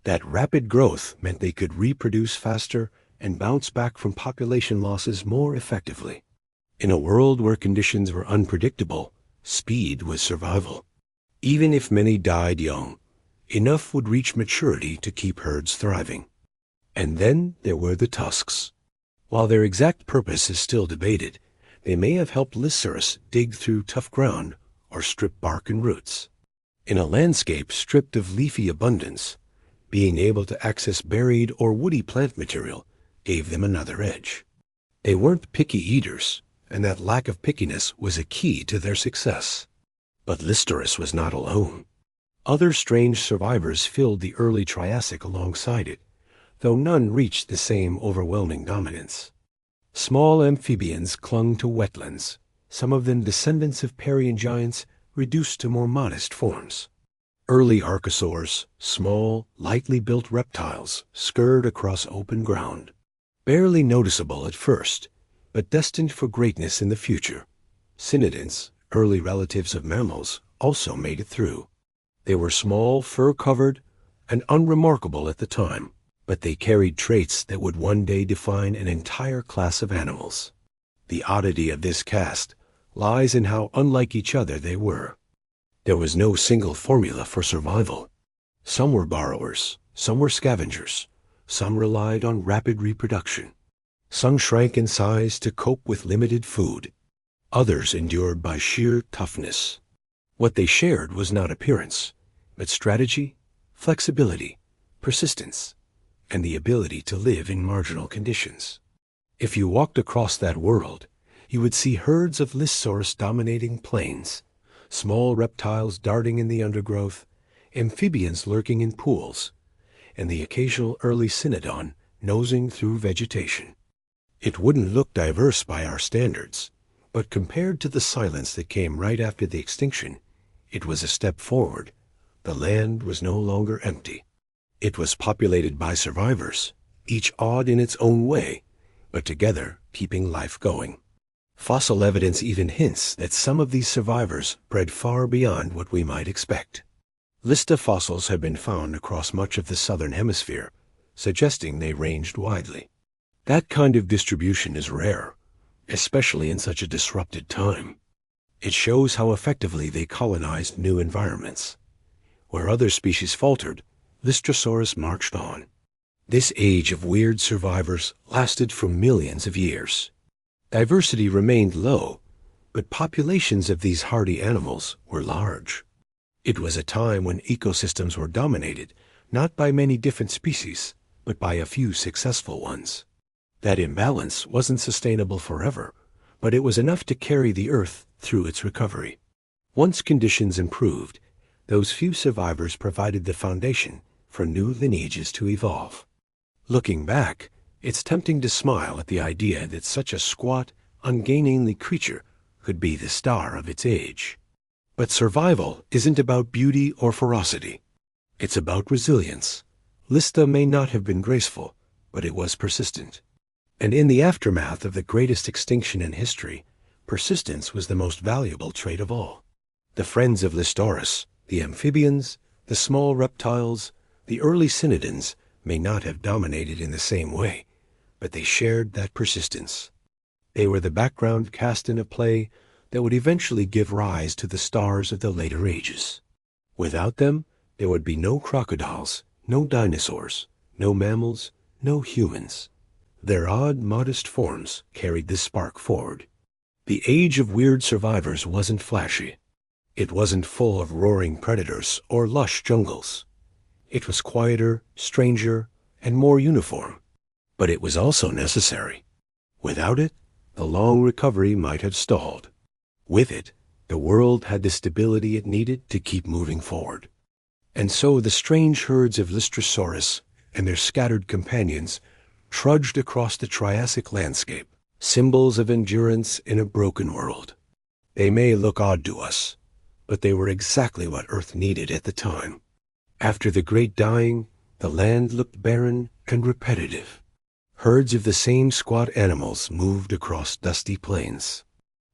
That rapid growth meant they could reproduce faster and bounce back from population losses more effectively. In a world where conditions were unpredictable, speed was survival. Even if many died young, enough would reach maturity to keep herds thriving. And then there were the tusks. While their exact purpose is still debated, they may have helped Listoris dig through tough ground or strip bark and roots. In a landscape stripped of leafy abundance, being able to access buried or woody plant material gave them another edge. They weren't picky eaters, and that lack of pickiness was a key to their success. But Listoris was not alone. Other strange survivors filled the early Triassic alongside it, though none reached the same overwhelming dominance. Small amphibians clung to wetlands, some of them descendants of Parian giants reduced to more modest forms. Early archosaurs, small, lightly built reptiles, scurried across open ground. Barely noticeable at first, but destined for greatness in the future. Cynodonts, early relatives of mammals, also made it through. They were small, fur-covered, and unremarkable at the time, but they carried traits that would one day define an entire class of animals. The oddity of this caste lies in how unlike each other they were. There was no single formula for survival. Some were borrowers, some were scavengers, some relied on rapid reproduction. Some shrank in size to cope with limited food. Others endured by sheer toughness. What they shared was not appearance, but strategy, flexibility, persistence, and the ability to live in marginal conditions. If you walked across that world, you would see herds of Listoris dominating plains, small reptiles darting in the undergrowth, amphibians lurking in pools, and the occasional early cynodon nosing through vegetation. It wouldn't look diverse by our standards, but compared to the silence that came right after the extinction, it was a step forward. The land was no longer empty. It was populated by survivors, each odd in its own way, but together keeping life going. Fossil evidence even hints that some of these survivors bred far beyond what we might expect. Lista fossils have been found across much of the southern hemisphere, suggesting they ranged widely. That kind of distribution is rare, especially in such a disrupted time. It shows how effectively they colonized new environments. Where other species faltered, Listosaurus marched on. This age of weird survivors lasted for millions of years. Diversity remained low, but populations of these hardy animals were large. It was a time when ecosystems were dominated, not by many different species, but by a few successful ones. That imbalance wasn't sustainable forever, but it was enough to carry the Earth through its recovery. Once conditions improved, those few survivors provided the foundation for new lineages to evolve. Looking back, it's tempting to smile at the idea that such a squat, ungainly creature could be the star of its age. But survival isn't about beauty or ferocity. It's about resilience. Lista may not have been graceful, but it was persistent. And in the aftermath of the greatest extinction in history, persistence was the most valuable trait of all. The friends of Listoris, the amphibians, the small reptiles, the early cynodons, may not have dominated in the same way, but they shared that persistence. They were the background cast in a play that would eventually give rise to the stars of the later ages. Without them, there would be no crocodiles, no dinosaurs, no mammals, no humans. Their odd, modest forms carried the spark forward. The age of weird survivors wasn't flashy. It wasn't full of roaring predators or lush jungles. It was quieter, stranger, and more uniform. But it was also necessary. Without it, the long recovery might have stalled. With it, the world had the stability it needed to keep moving forward. And so the strange herds of Listosaurus and their scattered companions trudged across the Triassic landscape, symbols of endurance in a broken world. They may look odd to us, but they were exactly what Earth needed at the time. After the Great Dying, the land looked barren and repetitive. Herds of the same squat animals moved across dusty plains.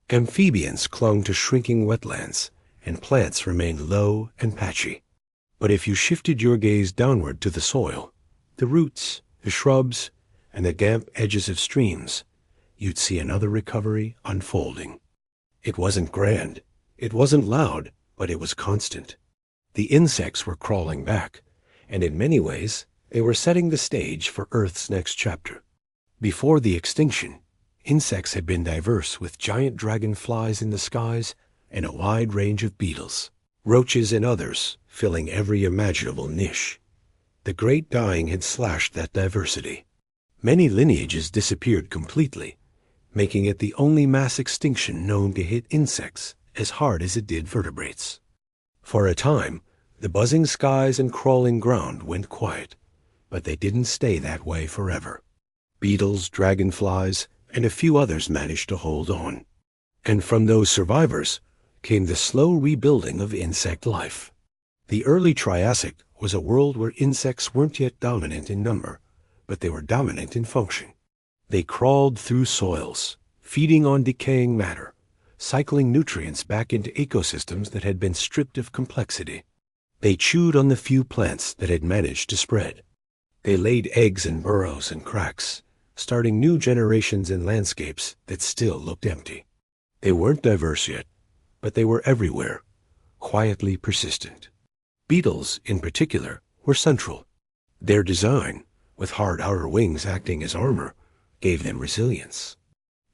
Amphibians clung to shrinking wetlands, and plants remained low and patchy. But if you shifted your gaze downward to the soil, the roots, the shrubs, and the damp edges of streams, you'd see another recovery unfolding. It wasn't grand, it wasn't loud, but it was constant. The insects were crawling back, and in many ways, they were setting the stage for Earth's next chapter. Before the extinction, insects had been diverse, with giant dragonflies in the skies and a wide range of beetles, roaches and others filling every imaginable niche. The Great Dying had slashed that diversity. Many lineages disappeared completely, making it the only mass extinction known to hit insects as hard as it did vertebrates. For a time, the buzzing skies and crawling ground went quiet, but they didn't stay that way forever. Beetles, dragonflies, and a few others managed to hold on. And from those survivors came the slow rebuilding of insect life. The early Triassic was a world where insects weren't yet dominant in number, but they were dominant in function. They crawled through soils, feeding on decaying matter, cycling nutrients back into ecosystems that had been stripped of complexity. They chewed on the few plants that had managed to spread. They laid eggs in burrows and cracks, starting new generations in landscapes that still looked empty. They weren't diverse yet, but they were everywhere, quietly persistent. Beetles, in particular, were central. Their design, with hard outer wings acting as armor, gave them resilience.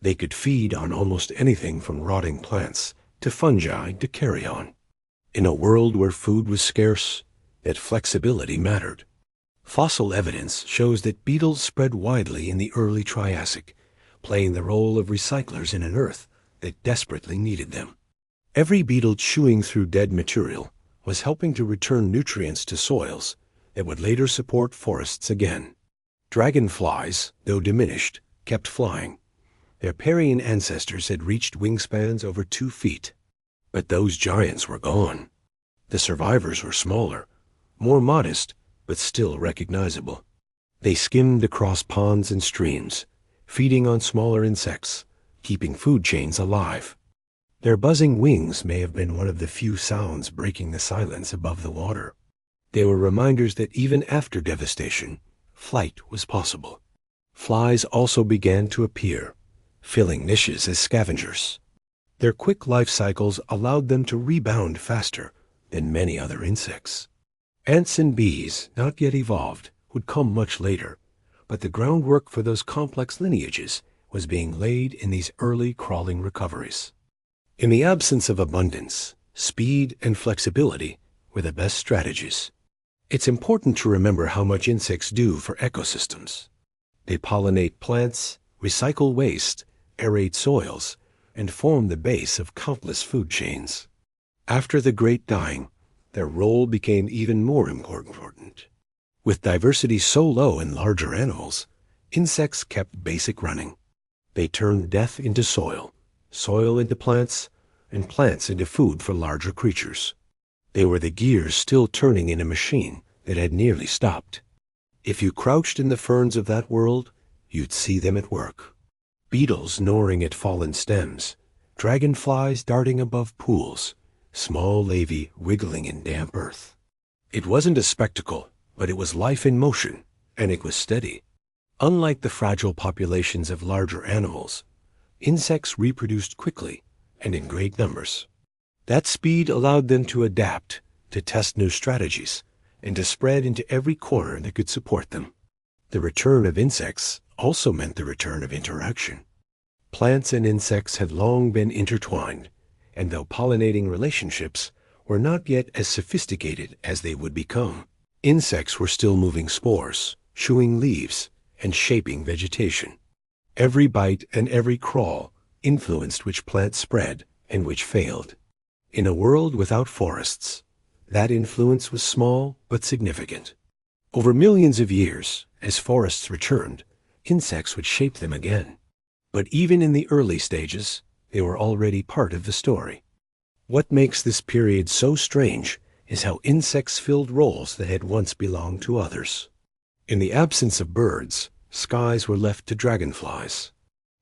They could feed on almost anything from rotting plants to fungi to carrion. In a world where food was scarce, that flexibility mattered. Fossil evidence shows that beetles spread widely in the early Triassic, playing the role of recyclers in an Earth that desperately needed them. Every beetle chewing through dead material was helping to return nutrients to soils that would later support forests again. Dragonflies, though diminished, kept flying. Their Parian ancestors had reached wingspans over 2 feet. But those giants were gone. The survivors were smaller, more modest, but still recognizable. They skimmed across ponds and streams, feeding on smaller insects, keeping food chains alive. Their buzzing wings may have been one of the few sounds breaking the silence above the water. They were reminders that even after devastation, flight was possible. Flies also began to appear, filling niches as scavengers. Their quick life cycles allowed them to rebound faster than many other insects. Ants and bees, not yet evolved, would come much later, but the groundwork for those complex lineages was being laid in these early crawling recoveries. In the absence of abundance, speed and flexibility were the best strategies. It's important to remember how much insects do for ecosystems. They pollinate plants, recycle waste, aerate soils, and form the base of countless food chains. After the Great Dying, their role became even more important. With diversity so low in larger animals, insects kept basic running. They turned death into soil, soil into plants, and plants into food for larger creatures. They were the gears still turning in a machine that had nearly stopped. If you crouched in the ferns of that world, you'd see them at work. Beetles gnawing at fallen stems, dragonflies darting above pools, small larvae wriggling in damp earth. It wasn't a spectacle, but it was life in motion, and it was steady. Unlike the fragile populations of larger animals, insects reproduced quickly and in great numbers. That speed allowed them to adapt, to test new strategies, and to spread into every corner that could support them. The return of insects also meant the return of interaction. Plants and insects had long been intertwined, and though pollinating relationships were not yet as sophisticated as they would become, insects were still moving spores, chewing leaves, and shaping vegetation. Every bite and every crawl influenced which plants spread and which failed. In a world without forests, that influence was small but significant. Over millions of years, as forests returned, insects would shape them again. But even in the early stages, they were already part of the story. What makes this period so strange is how insects filled roles that had once belonged to others. In the absence of birds, skies were left to dragonflies.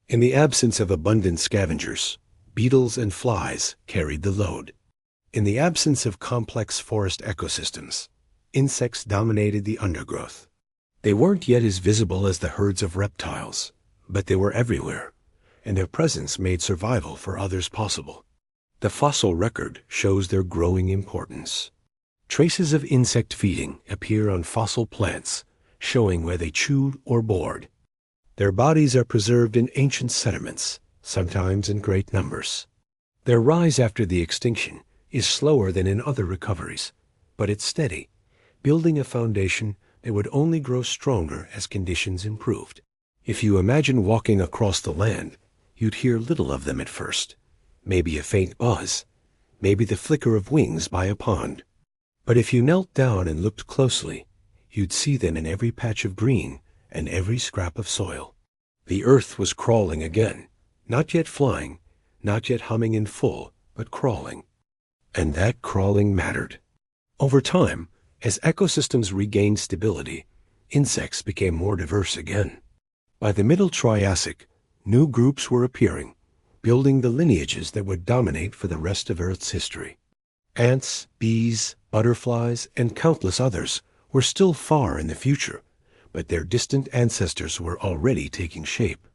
In the absence of abundant scavengers, beetles and flies carried the load. In the absence of complex forest ecosystems, insects dominated the undergrowth. They weren't yet as visible as the herds of reptiles, but they were everywhere, and their presence made survival for others possible. The fossil record shows their growing importance. Traces of insect feeding appear on fossil plants, showing where they chewed or bored. Their bodies are preserved in ancient sediments, sometimes in great numbers. Their rise after the extinction is slower than in other recoveries, but it's steady, building a foundation that would only grow stronger as conditions improved. If you imagine walking across the land, you'd hear little of them at first. Maybe a faint buzz, maybe the flicker of wings by a pond. But if you knelt down and looked closely, you'd see them in every patch of green and every scrap of soil. The earth was crawling again, not yet flying, not yet humming in full, but crawling. And that crawling mattered. Over time, as ecosystems regained stability, insects became more diverse again. By the Middle Triassic, new groups were appearing, building the lineages that would dominate for the rest of Earth's history. Ants, bees, butterflies, and countless others were still far in the future, but their distant ancestors were already taking shape.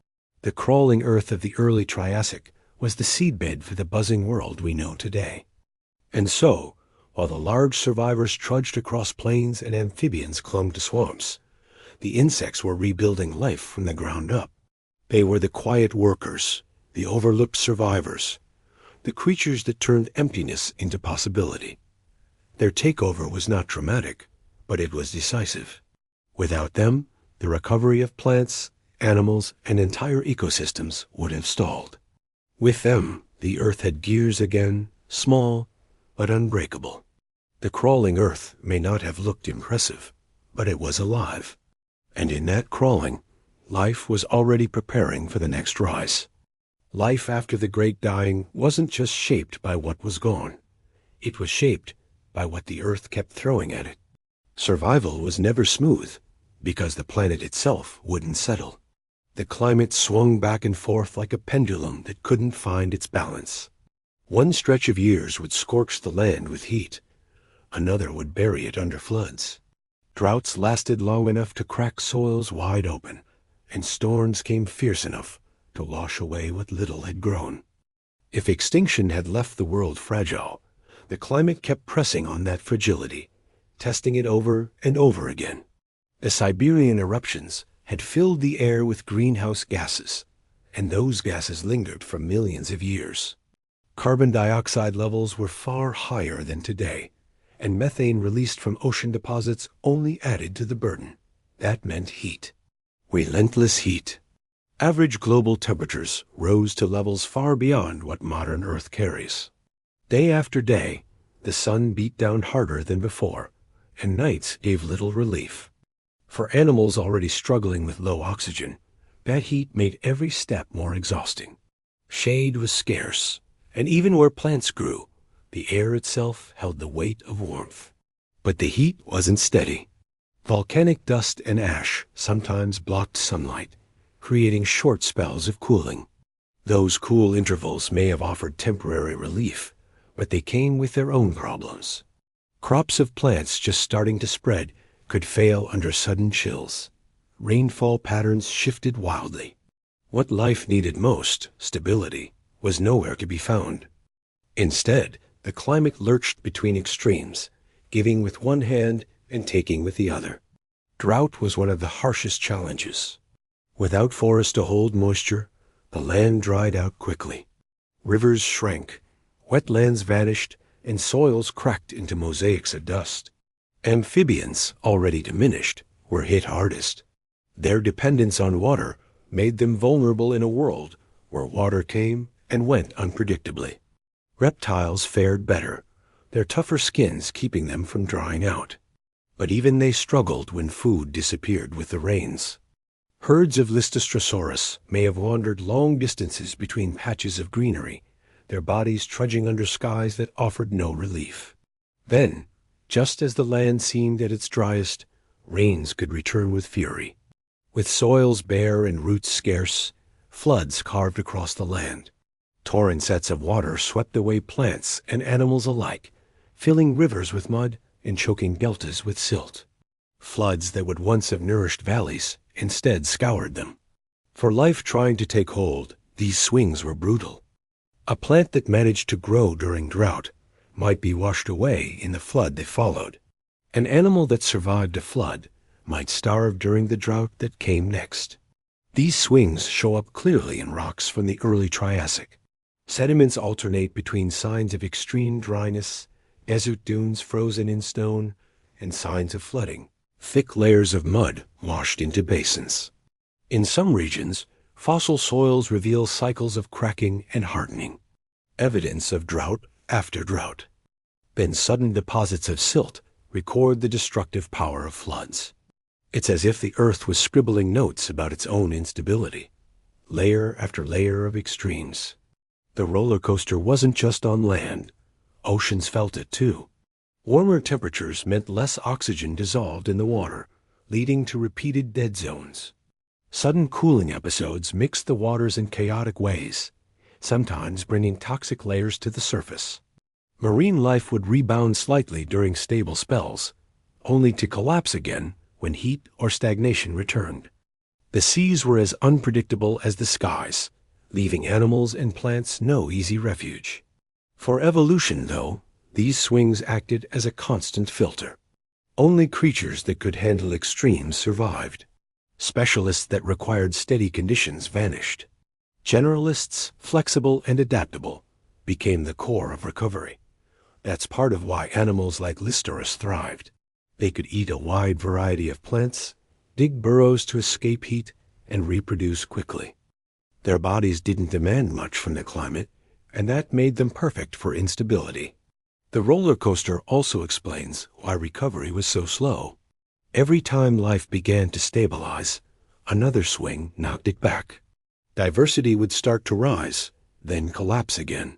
The crawling Earth of the early Triassic was the seedbed for the buzzing world we know today. And so, while the large survivors trudged across plains and amphibians clung to swamps, the insects were rebuilding life from the ground up. They were the quiet workers, the overlooked survivors, the creatures that turned emptiness into possibility. Their takeover was not dramatic, but it was decisive. Without them, the recovery of plants, animals, and entire ecosystems would have stalled. With them, the Earth had gears again, small but unbreakable. The crawling Earth may not have looked impressive, but it was alive. And in that crawling, life was already preparing for the next rise. Life after the Great Dying wasn't just shaped by what was gone. It was shaped by what the Earth kept throwing at it. Survival was never smooth, because the planet itself wouldn't settle. The climate swung back and forth like a pendulum that couldn't find its balance. One stretch of years would scorch the land with heat. Another would bury it under floods. Droughts lasted long enough to crack soils wide open, and storms came fierce enough to wash away what little had grown. If extinction had left the world fragile, the climate kept pressing on that fragility, testing it over and over again. The Siberian eruptions had filled the air with greenhouse gases, and those gases lingered for millions of years. Carbon dioxide levels were far higher than today, and methane released from ocean deposits only added to the burden. That meant heat. Relentless heat. Average global temperatures rose to levels far beyond what modern Earth carries. Day after day, the sun beat down harder than before, and nights gave little relief. For animals already struggling with low oxygen, that heat made every step more exhausting. Shade was scarce, and even where plants grew, the air itself held the weight of warmth. But the heat wasn't steady. Volcanic dust and ash sometimes blocked sunlight, creating short spells of cooling. Those cool intervals may have offered temporary relief, but they came with their own problems. Crops of plants just starting to spread could fail under sudden chills. Rainfall patterns shifted wildly. What life needed most, stability, was nowhere to be found. Instead, the climate lurched between extremes, giving with one hand and taking with the other. Drought was one of the harshest challenges. Without forest to hold moisture, the land dried out quickly. Rivers shrank, wetlands vanished, and soils cracked into mosaics of dust. Amphibians, already diminished, were hit hardest. Their dependence on water made them vulnerable in a world where water came and went unpredictably. Reptiles fared better, their tougher skins keeping them from drying out. But even they struggled when food disappeared with the rains. Herds of Listastrosaurus may have wandered long distances between patches of greenery, their bodies trudging under skies that offered no relief. Then, Just as the land seemed at its driest, rains could return with fury. With soils bare and roots scarce, floods carved across the land. Torrent sets of water swept away plants and animals alike, filling rivers with mud and choking deltas with silt. Floods that would once have nourished valleys instead scoured them. For life trying to take hold, these swings were brutal. A plant that managed to grow during drought might be washed away in the flood that followed. An animal that survived a flood might starve during the drought that came next. These swings show up clearly in rocks from the early Triassic. Sediments alternate between signs of extreme dryness, desert dunes frozen in stone, and signs of flooding, thick layers of mud washed into basins. In some regions, fossil soils reveal cycles of cracking and hardening, evidence of drought after drought. Then sudden deposits of silt record the destructive power of floods. It's as if the earth was scribbling notes about its own instability, layer after layer of extremes. The roller coaster wasn't just on land. Oceans felt it too. Warmer temperatures meant less oxygen dissolved in the water, leading to repeated dead zones. Sudden cooling episodes mixed the waters in chaotic ways, sometimes bringing toxic layers to the surface. Marine life would rebound slightly during stable spells, only to collapse again when heat or stagnation returned. The seas were as unpredictable as the skies, leaving animals and plants no easy refuge. For evolution, though, these swings acted as a constant filter. Only creatures that could handle extremes survived. Specialists that required steady conditions vanished. Generalists, flexible and adaptable, became the core of recovery. That's part of why animals like Listerus thrived. They could eat a wide variety of plants, dig burrows to escape heat, and reproduce quickly. Their bodies didn't demand much from the climate, and that made them perfect for instability. The roller coaster also explains why recovery was so slow. Every time life began to stabilize, another swing knocked it back. Diversity would start to rise, then collapse again.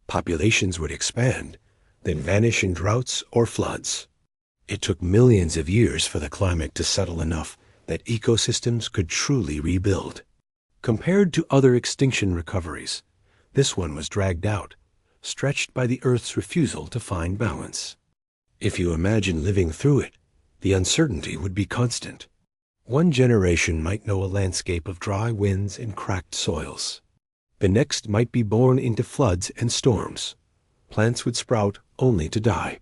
Populations would expand, then vanish in droughts or floods. It took millions of years for the climate to settle enough that ecosystems could truly rebuild. Compared to other extinction recoveries, this one was dragged out, stretched by the Earth's refusal to find balance. If you imagine living through it, the uncertainty would be constant. One generation might know a landscape of dry winds and cracked soils. The next might be born into floods and storms. Plants would sprout only to die.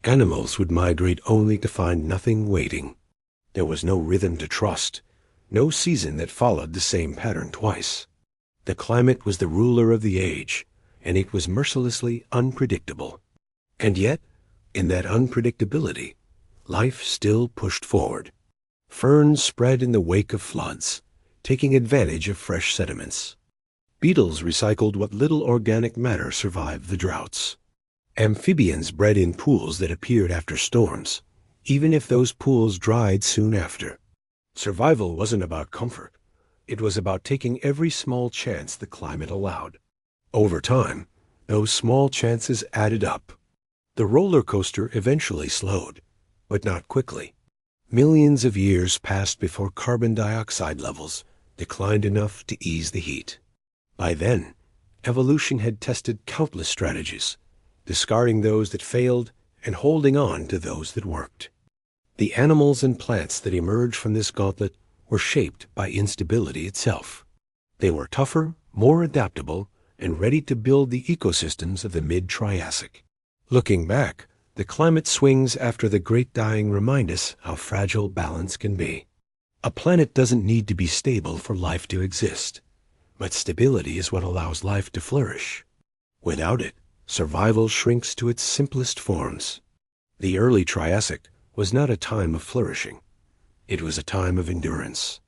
Animals would migrate only to find nothing waiting. There was no rhythm to trust, no season that followed the same pattern twice. The climate was the ruler of the age, and it was mercilessly unpredictable. And yet, in that unpredictability, life still pushed forward. Ferns spread in the wake of floods, taking advantage of fresh sediments. Beetles recycled what little organic matter survived the droughts. Amphibians bred in pools that appeared after storms, even if those pools dried soon after. Survival wasn't about comfort. It was about taking every small chance the climate allowed. Over time, those small chances added up. The roller coaster eventually slowed, but not quickly. Millions of years passed before carbon dioxide levels declined enough to ease the heat. By then, evolution had tested countless strategies, discarding those that failed and holding on to those that worked. The animals and plants that emerged from this gauntlet were shaped by instability itself. They were tougher, more adaptable, and ready to build the ecosystems of the mid-Triassic. Looking back, the climate swings after the Great Dying remind us how fragile balance can be. A planet doesn't need to be stable for life to exist, but stability is what allows life to flourish. Without it, survival shrinks to its simplest forms. The early Triassic was not a time of flourishing. It was a time of endurance.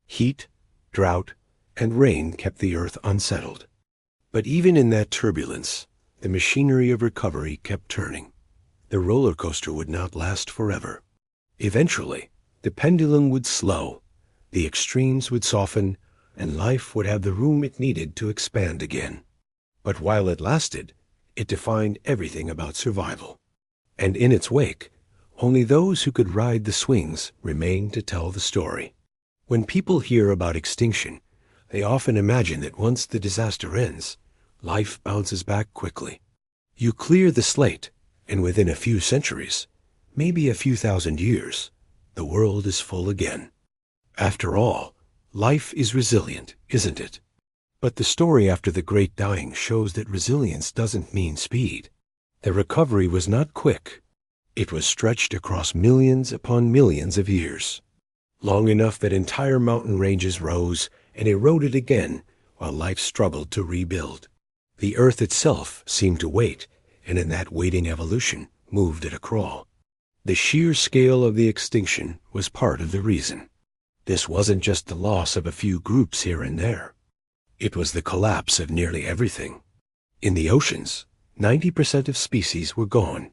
Heat, drought, and rain kept the earth unsettled. But even in that turbulence, the machinery of recovery kept turning. The roller coaster would not last forever. Eventually, the pendulum would slow, the extremes would soften, and life would have the room it needed to expand again. But while it lasted, it defined everything about survival. And in its wake, only those who could ride the swings remained to tell the story. When people hear about extinction, they often imagine that once the disaster ends, life bounces back quickly. You clear the slate, and within a few centuries, maybe a few thousand years, the world is full again. After all, life is resilient, isn't it? But the story after the Great Dying shows that resilience doesn't mean speed. The recovery was not quick. It was stretched across millions upon millions of years, long enough that entire mountain ranges rose and eroded again while life struggled to rebuild. The earth itself seemed to wait, and in that waiting evolution moved at a crawl. The sheer scale of the extinction was part of the reason. This wasn't just the loss of a few groups here and there. It was the collapse of nearly everything. In the oceans, 90% of species were gone.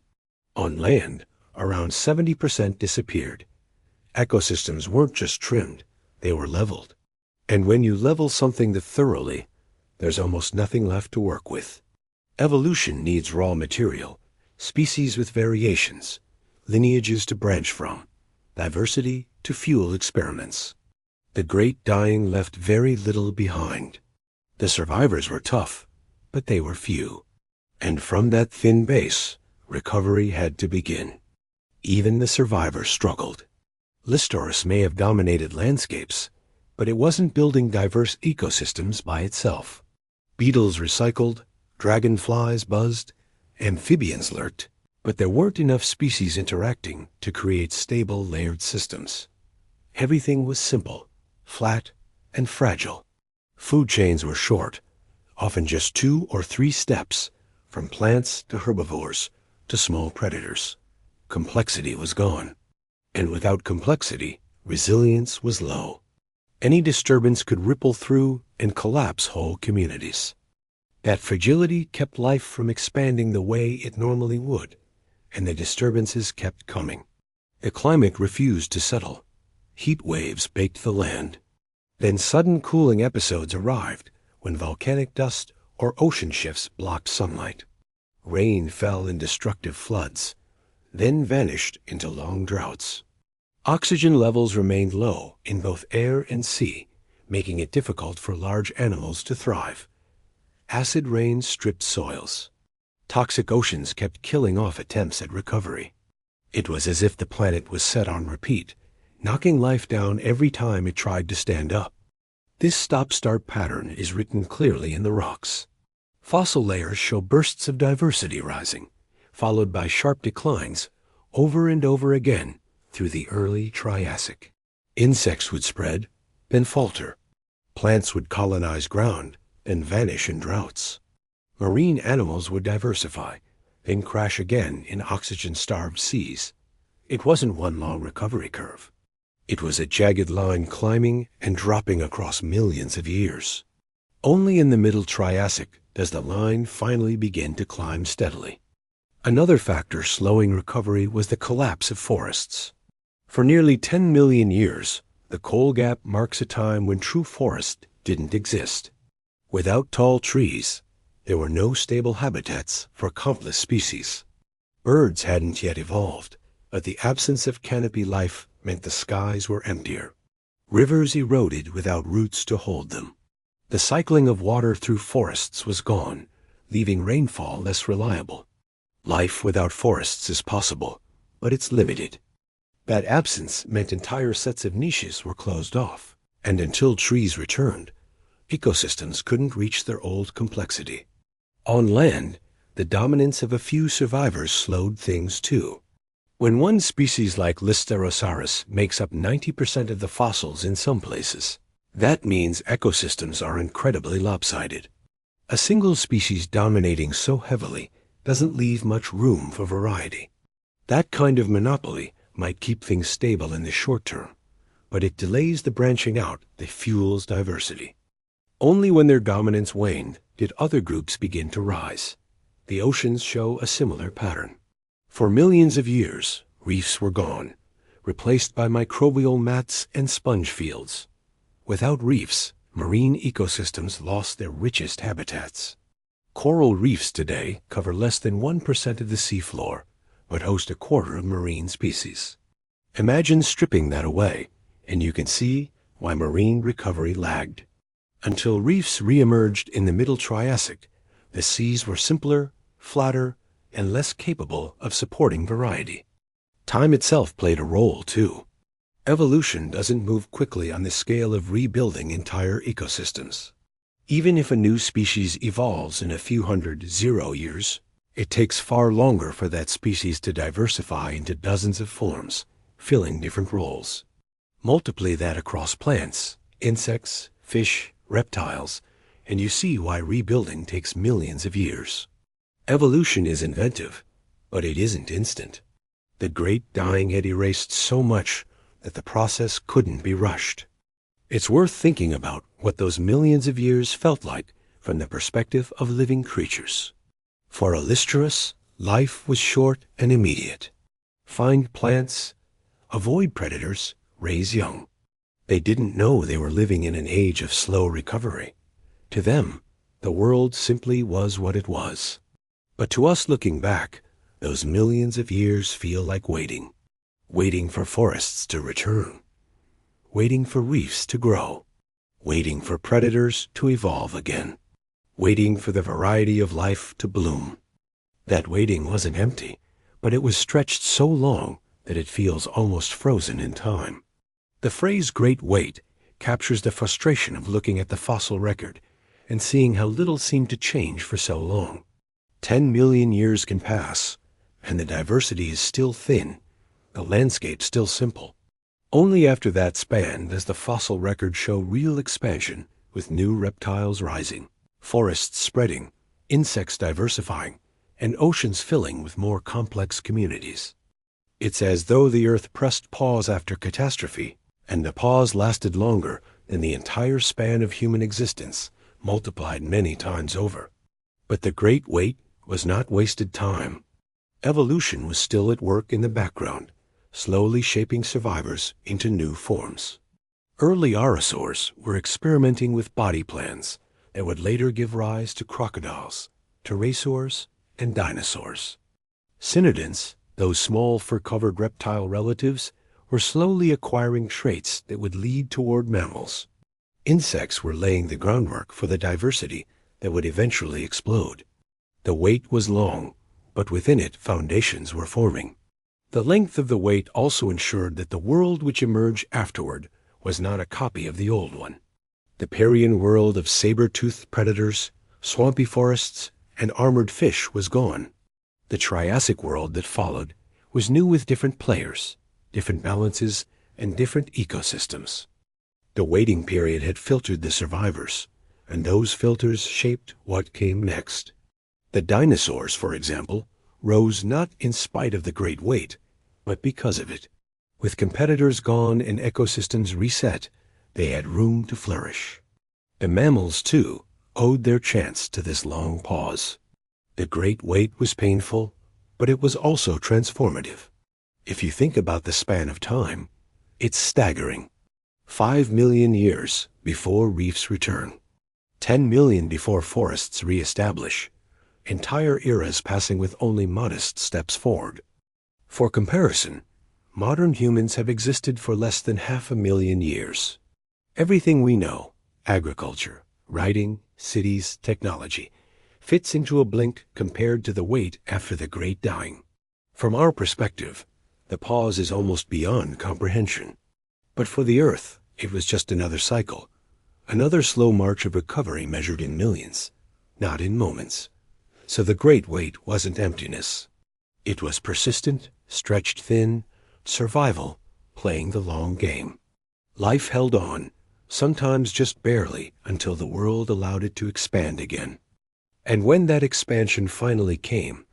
On land, around 70% disappeared. Ecosystems weren't just trimmed, they were leveled. And when you level something that thoroughly, there's almost nothing left to work with. Evolution needs raw material, species with variations, lineages to branch from, diversity to fuel experiments. The Great Dying left very little behind. The survivors were tough, but they were few. And from that thin base, recovery had to begin. Even the survivors struggled. Listoris may have dominated landscapes, but it wasn't building diverse ecosystems by itself. Beetles recycled, dragonflies buzzed, amphibians lurked, but there weren't enough species interacting to create stable layered systems. Everything was simple, flat, and fragile. Food chains were short, often just 2 or 3 steps, from plants to herbivores to small predators. Complexity was gone. And without complexity, resilience was low. Any disturbance could ripple through and collapse whole communities. That fragility kept life from expanding the way it normally would, and the disturbances kept coming. The climate refused to settle. Heat waves baked the land. Then sudden cooling episodes arrived when volcanic dust or ocean shifts blocked sunlight. Rain fell in destructive floods, then vanished into long droughts. Oxygen levels remained low in both air and sea, making it difficult for large animals to thrive. Acid rains stripped soils. Toxic oceans kept killing off attempts at recovery. It was as if the planet was set on repeat, knocking life down every time it tried to stand up. This stop-start pattern is written clearly in the rocks. Fossil layers show bursts of diversity rising, followed by sharp declines over and over again through the early Triassic. Insects would spread, then falter. Plants would colonize ground, then vanish in droughts. Marine animals would diversify, then crash again in oxygen-starved seas. It wasn't one long recovery curve. It was a jagged line climbing and dropping across millions of years. Only in the middle Triassic does the line finally begin to climb steadily. Another factor slowing recovery was the collapse of forests. For nearly 10 million years, the coal gap marks a time when true forest didn't exist. Without tall trees, there were no stable habitats for countless species. Birds hadn't yet evolved, but the absence of canopy life meant the skies were emptier. Rivers eroded without roots to hold them. The cycling of water through forests was gone, leaving rainfall less reliable. Life without forests is possible, but it's limited. That absence meant entire sets of niches were closed off, and until trees returned, ecosystems couldn't reach their old complexity. On land, the dominance of a few survivors slowed things too. When one species like Listerosaurus makes up 90% of the fossils in some places, that means ecosystems are incredibly lopsided. A single species dominating so heavily doesn't leave much room for variety. That kind of monopoly might keep things stable in the short term, but it delays the branching out that fuels diversity. Only when their dominance waned did other groups begin to rise. The oceans show a similar pattern. For millions of years, reefs were gone, replaced by microbial mats and sponge fields. Without reefs, marine ecosystems lost their richest habitats. Coral reefs today cover less than 1% of the seafloor, but host a quarter of marine species. Imagine stripping that away, and you can see why marine recovery lagged. Until reefs re-emerged in the Middle Triassic, the seas were simpler, flatter, and less capable of supporting variety. Time itself played a role, too. Evolution doesn't move quickly on the scale of rebuilding entire ecosystems. Even if a new species evolves in a few hundred 0 years, it takes far longer for that species to diversify into dozens of forms, filling different roles. Multiply that across plants, insects, fish, reptiles, and you see why rebuilding takes millions of years. Evolution is inventive, but it isn't instant. The great dying had erased so much that the process couldn't be rushed. It's worth thinking about what those millions of years felt like from the perspective of living creatures. For Illustrious, life was short and immediate. Find plants, avoid predators, raise young. They didn't know they were living in an age of slow recovery. To them, the world simply was what it was. But to us looking back, those millions of years feel like waiting. Waiting for forests to return. Waiting for reefs to grow. Waiting for predators to evolve again. Waiting for the variety of life to bloom. That waiting wasn't empty, but it was stretched so long that it feels almost frozen in time. The phrase "great wait" captures the frustration of looking at the fossil record and seeing how little seemed to change for so long. 10 million years can pass, and the diversity is still thin, the landscape still simple. Only after that span does the fossil record show real expansion, with new reptiles rising, forests spreading, insects diversifying, and oceans filling with more complex communities. It's as though the Earth pressed pause after catastrophe, and the pause lasted longer than the entire span of human existence, multiplied many times over. But the great wait was not wasted time. Evolution was still at work in the background, slowly shaping survivors into new forms. Early Aurosaurs were experimenting with body plans that would later give rise to crocodiles, pterosaurs, and dinosaurs. Cynodonts, those small fur-covered reptile relatives, were slowly acquiring traits that would lead toward mammals. Insects were laying the groundwork for the diversity that would eventually explode. The wait was long, but within it foundations were forming. The length of the wait also ensured that the world which emerged afterward was not a copy of the old one. The Parian world of saber-toothed predators, swampy forests, and armored fish was gone. The Triassic world that followed was new with different players, different balances, and different ecosystems. The waiting period had filtered the survivors, and those filters shaped what came next. The dinosaurs, for example, rose not in spite of the great wait, but because of it. With competitors gone and ecosystems reset, they had room to flourish. The mammals, too, owed their chance to this long pause. The great wait was painful, but it was also transformative. If you think about the span of time, it's staggering. 5 million years before reefs return. 10 million before forests re-establish. Entire eras passing with only modest steps forward. For comparison, modern humans have existed for less than 500,000 years. Everything we know, agriculture, writing, cities, technology, fits into a blink compared to the wait after the great dying. From our perspective, the pause is almost beyond comprehension. But for the Earth, it was just another cycle, another slow march of recovery measured in millions, not in moments. So the great wait wasn't emptiness. It was persistent, stretched thin, survival, playing the long game. Life held on, sometimes just barely, until the world allowed it to expand again. And when that expansion finally came,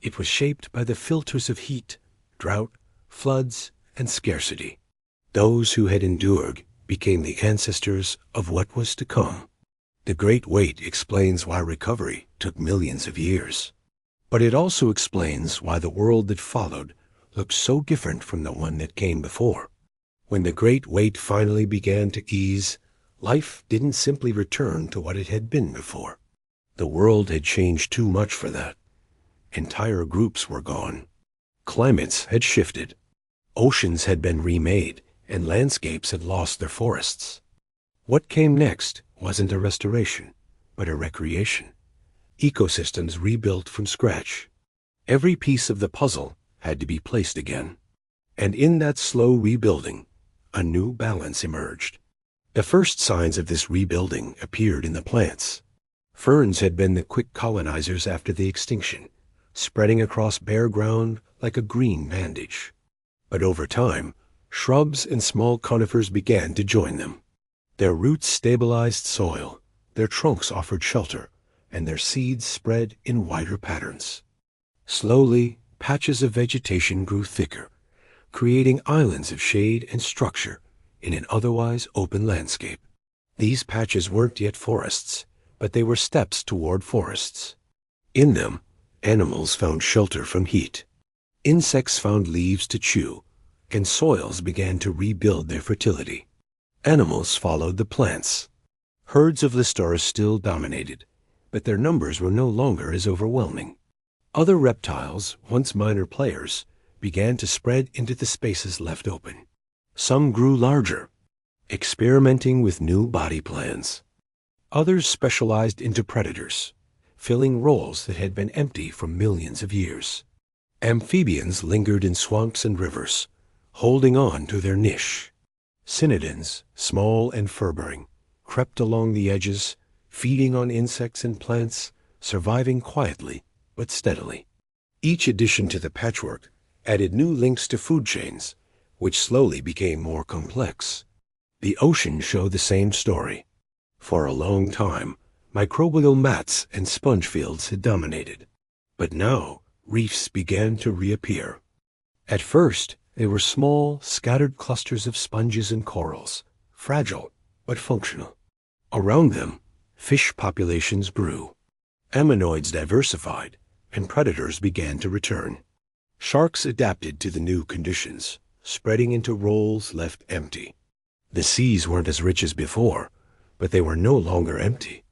it was shaped by the filters of heat, drought, floods, and scarcity. Those who had endured became the ancestors of what was to come. The great wait explains why recovery took millions of years. But it also explains why the world that followed looked so different from the one that came before. When the great wait finally began to ease, life didn't simply return to what it had been before. The world had changed too much for that. Entire groups were gone. Climates had shifted. Oceans had been remade, and landscapes had lost their forests. What came next wasn't a restoration, but a recreation. Ecosystems rebuilt from scratch. Every piece of the puzzle had to be placed again. And in that slow rebuilding, a new balance emerged. The first signs of this rebuilding appeared in the plants. Ferns had been the quick colonizers after the extinction, spreading across bare ground like a green bandage. But over time, shrubs and small conifers began to join them. Their roots stabilized soil, their trunks offered shelter, and their seeds spread in wider patterns. Slowly, patches of vegetation grew thicker, creating islands of shade and structure in an otherwise open landscape. These patches weren't yet forests, but they were steps toward forests. In them, animals found shelter from heat. Insects found leaves to chew, and soils began to rebuild their fertility. Animals followed the plants. Herds of Listoras still dominated, but their numbers were no longer as overwhelming. Other reptiles, once minor players, began to spread into the spaces left open. Some grew larger, experimenting with new body plans. Others specialized into predators, filling roles that had been empty for millions of years. Amphibians lingered in swamps and rivers, holding on to their niche. Cynodons, small and fur-bearing, crept along the edges, feeding on insects and plants, surviving quietly but steadily. Each addition to the patchwork added new links to food chains, which slowly became more complex. The ocean showed the same story. For a long time, microbial mats and sponge fields had dominated. But now, reefs began to reappear. At first, they were small, scattered clusters of sponges and corals, fragile but functional. Around them, fish populations grew. Ammonoids diversified, and predators began to return. Sharks adapted to the new conditions, spreading into roles left empty. The seas weren't as rich as before, but they were no longer empty.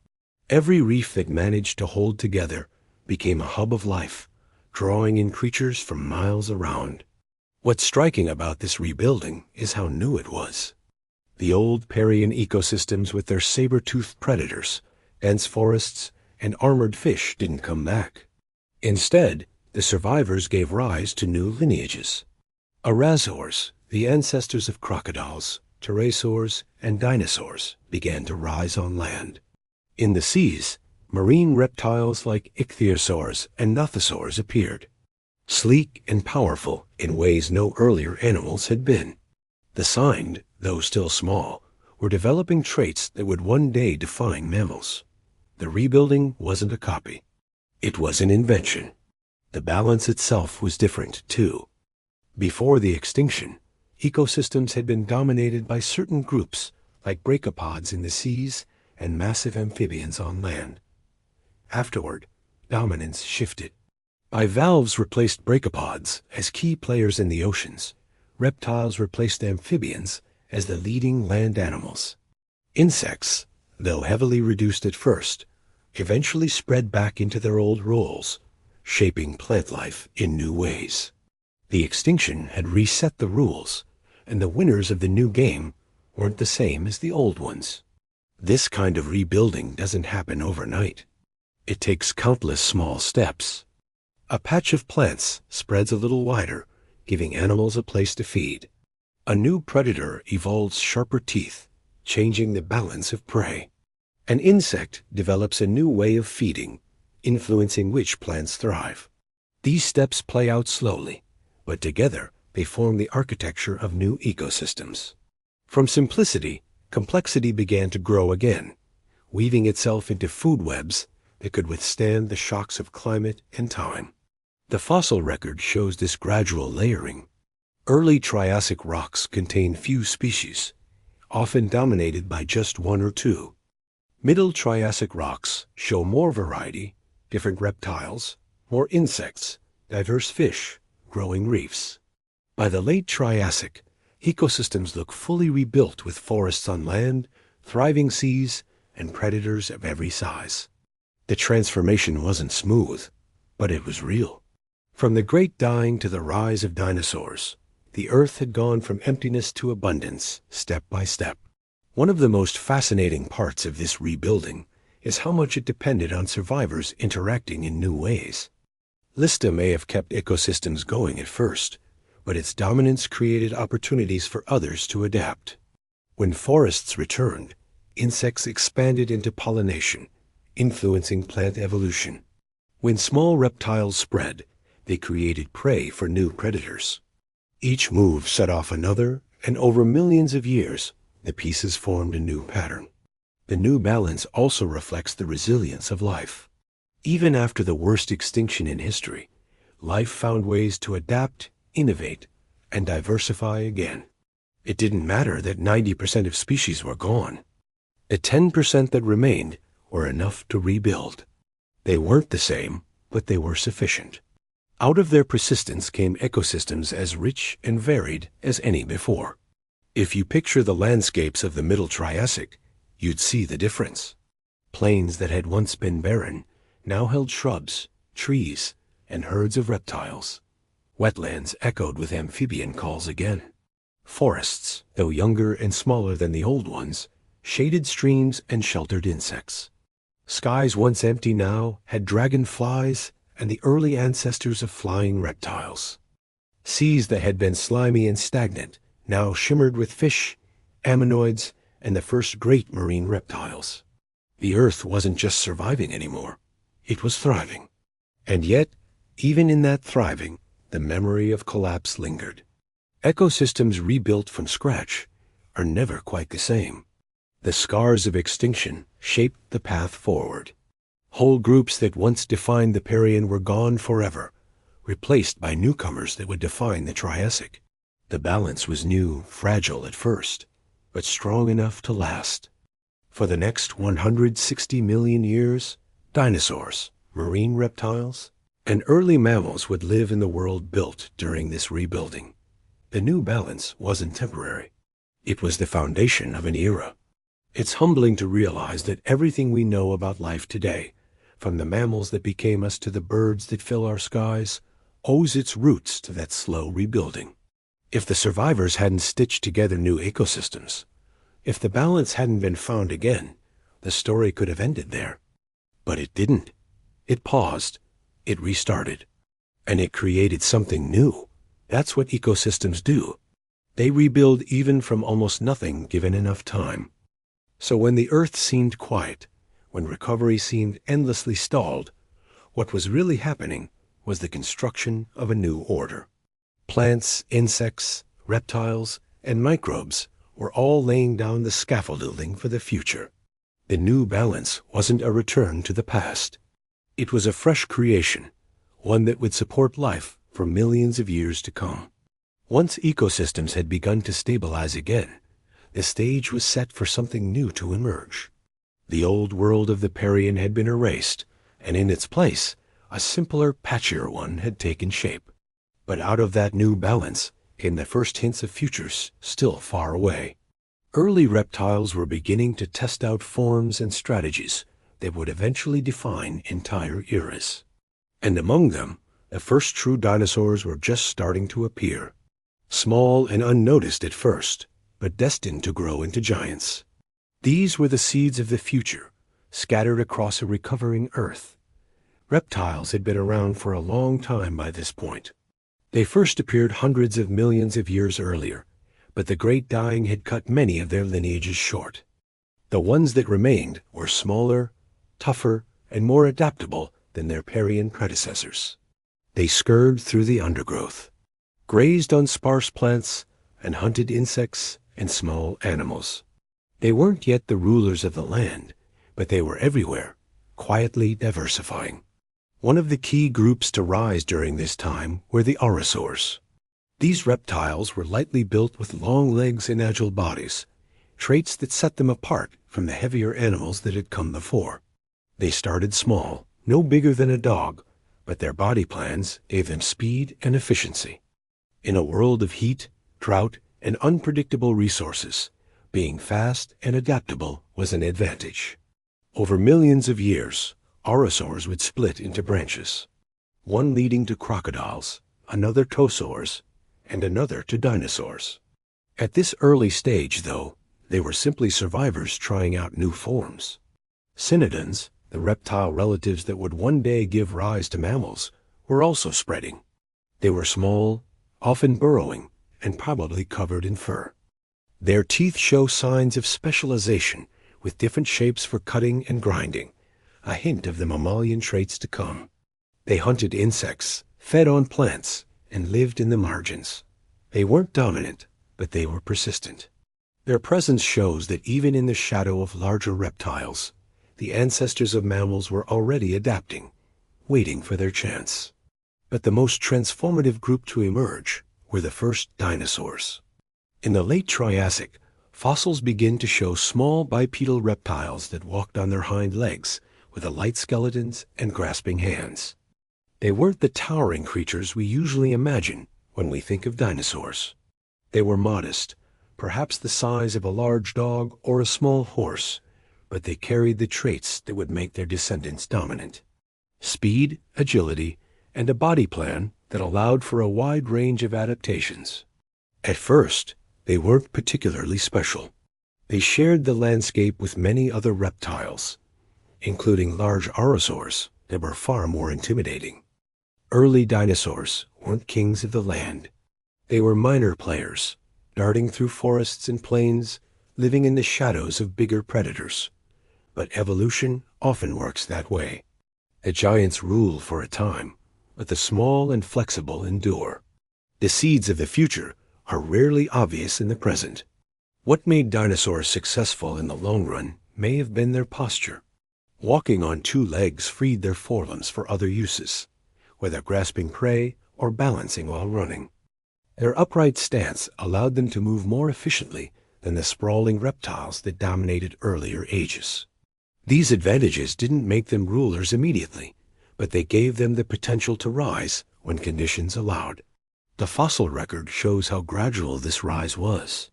Every reef that managed to hold together became a hub of life, drawing in creatures from miles around. What's striking about this rebuilding is how new it was. The old Parian ecosystems with their saber-toothed predators, dense forests, and armored fish didn't come back. Instead, the survivors gave rise to new lineages. Arazosaurs, the ancestors of crocodiles, pterosaurs, and dinosaurs, began to rise on land. In the seas, marine reptiles like ichthyosaurs and nothosaurs appeared, sleek and powerful in ways no earlier animals had been. The signed, though still small, were developing traits that would one day define mammals. The rebuilding wasn't a copy. It was an invention. The balance itself was different, too. Before the extinction, ecosystems had been dominated by certain groups, like brachipods in the seas and massive amphibians on land. Afterward, dominance shifted. Bivalves replaced brachipods as key players in the oceans. Reptiles replaced amphibians as the leading land animals. Insects, though heavily reduced at first, eventually spread back into their old roles, shaping plant life in new ways. The extinction had reset the rules, and the winners of the new game weren't the same as the old ones. This kind of rebuilding doesn't happen overnight. It takes countless small steps. A patch of plants spreads a little wider, giving animals a place to feed. A new predator evolves sharper teeth, changing the balance of prey. An insect develops a new way of feeding, influencing which plants thrive. These steps play out slowly, but together they form the architecture of new ecosystems. From simplicity, complexity began to grow again, weaving itself into food webs that could withstand the shocks of climate and time. The fossil record shows this gradual layering. Early Triassic rocks contain few species, often dominated by just one or two. Middle Triassic rocks show more variety, different reptiles, more insects, diverse fish, growing reefs. By the late Triassic, ecosystems look fully rebuilt with forests on land, thriving seas, and predators of every size. The transformation wasn't smooth, but it was real. From the great dying to the rise of dinosaurs, the Earth had gone from emptiness to abundance, step by step. One of the most fascinating parts of this rebuilding is how much it depended on survivors interacting in new ways. Lister may have kept ecosystems going at first, but its dominance created opportunities for others to adapt. When forests returned, insects expanded into pollination, influencing plant evolution. When small reptiles spread, they created prey for new predators. Each move set off another, and over millions of years, the pieces formed a new pattern. The new balance also reflects the resilience of life. Even after the worst extinction in history, life found ways to adapt, innovate, and diversify again. It didn't matter that 90% of species were gone. The 10% that remained were enough to rebuild. They weren't the same, but they were sufficient. Out of their persistence came ecosystems as rich and varied as any before. If you picture the landscapes of the Middle Triassic, you'd see the difference. Plains that had once been barren now held shrubs, trees, and herds of reptiles. Wetlands echoed with amphibian calls again. Forests, though younger and smaller than the old ones, shaded streams and sheltered insects. Skies once empty now had dragonflies and the early ancestors of flying reptiles. Seas that had been slimy and stagnant now shimmered with fish, ammonoids, and the first great marine reptiles. The Earth wasn't just surviving anymore. It was thriving. And yet, even in that thriving, the memory of collapse lingered. Ecosystems rebuilt from scratch are never quite the same. The scars of extinction shaped the path forward. Whole groups that once defined the Permian were gone forever, replaced by newcomers that would define the Triassic. The balance was new, fragile at first, but strong enough to last. For the next 160 million years, dinosaurs, marine reptiles, and early mammals would live in the world built during this rebuilding. The new balance wasn't temporary. It was the foundation of an era. It's humbling to realize that everything we know about life today, from the mammals that became us to the birds that fill our skies, owes its roots to that slow rebuilding. If the survivors hadn't stitched together new ecosystems, if the balance hadn't been found again, the story could have ended there. But it didn't. It paused, it restarted, and it created something new. That's what ecosystems do. They rebuild even from almost nothing given enough time. So when the Earth seemed quiet, when recovery seemed endlessly stalled, what was really happening was the construction of a new order. Plants, insects, reptiles, and microbes were all laying down the scaffolding for the future. The new balance wasn't a return to the past. It was a fresh creation, one that would support life for millions of years to come. Once ecosystems had begun to stabilize again, the stage was set for something new to emerge. The old world of the Permian had been erased, and in its place, a simpler, patchier one had taken shape. But out of that new balance came the first hints of futures still far away. Early reptiles were beginning to test out forms and strategies that would eventually define entire eras. And among them, the first true dinosaurs were just starting to appear. Small and unnoticed at first, but destined to grow into giants. These were the seeds of the future, scattered across a recovering Earth. Reptiles had been around for a long time by this point. They first appeared hundreds of millions of years earlier, but the great dying had cut many of their lineages short. The ones that remained were smaller, tougher, and more adaptable than their Permian predecessors. They scurried through the undergrowth, grazed on sparse plants, and hunted insects and small animals. They weren't yet the rulers of the land, but they were everywhere, quietly diversifying. One of the key groups to rise during this time were the orosaurs. These reptiles were lightly built with long legs and agile bodies, traits that set them apart from the heavier animals that had come before. They started small, no bigger than a dog, but their body plans gave them speed and efficiency. In a world of heat, drought, and unpredictable resources, being fast and adaptable was an advantage. Over millions of years, orosaurs would split into branches. one leading to crocodiles, another ptosaurs, and another to dinosaurs. At this early stage, though, they were simply survivors trying out new forms. Cynodonts, the reptile relatives that would one day give rise to mammals, were also spreading. They were small, often burrowing, and probably covered in fur. Their teeth show signs of specialization, with different shapes for cutting and grinding, a hint of the mammalian traits to come. They hunted insects, fed on plants, and lived in the margins. They weren't dominant, but they were persistent. Their presence shows that even in the shadow of larger reptiles, the ancestors of mammals were already adapting, waiting for their chance. But the most transformative group to emerge were the first dinosaurs. In the late Triassic, fossils begin to show small bipedal reptiles that walked on their hind legs, with light skeletons and grasping hands. They weren't the towering creatures we usually imagine when we think of dinosaurs. They were modest, perhaps the size of a large dog or a small horse, but they carried the traits that would make their descendants dominant. Speed, agility, and a body plan that allowed for a wide range of adaptations. At first, they weren't particularly special. They shared the landscape with many other reptiles, including large aurosaurs that were far more intimidating. Early dinosaurs weren't kings of the land. They were minor players, darting through forests and plains, living in the shadows of bigger predators. But evolution often works that way. The giants rule for a time, but the small and flexible endure. The seeds of the future are rarely obvious in the present. What made dinosaurs successful in the long run may have been their posture. Walking on two legs freed their forelimbs for other uses, whether grasping prey or balancing while running. Their upright stance allowed them to move more efficiently than the sprawling reptiles that dominated earlier ages. These advantages didn't make them rulers immediately, but they gave them the potential to rise when conditions allowed. The fossil record shows how gradual this rise was.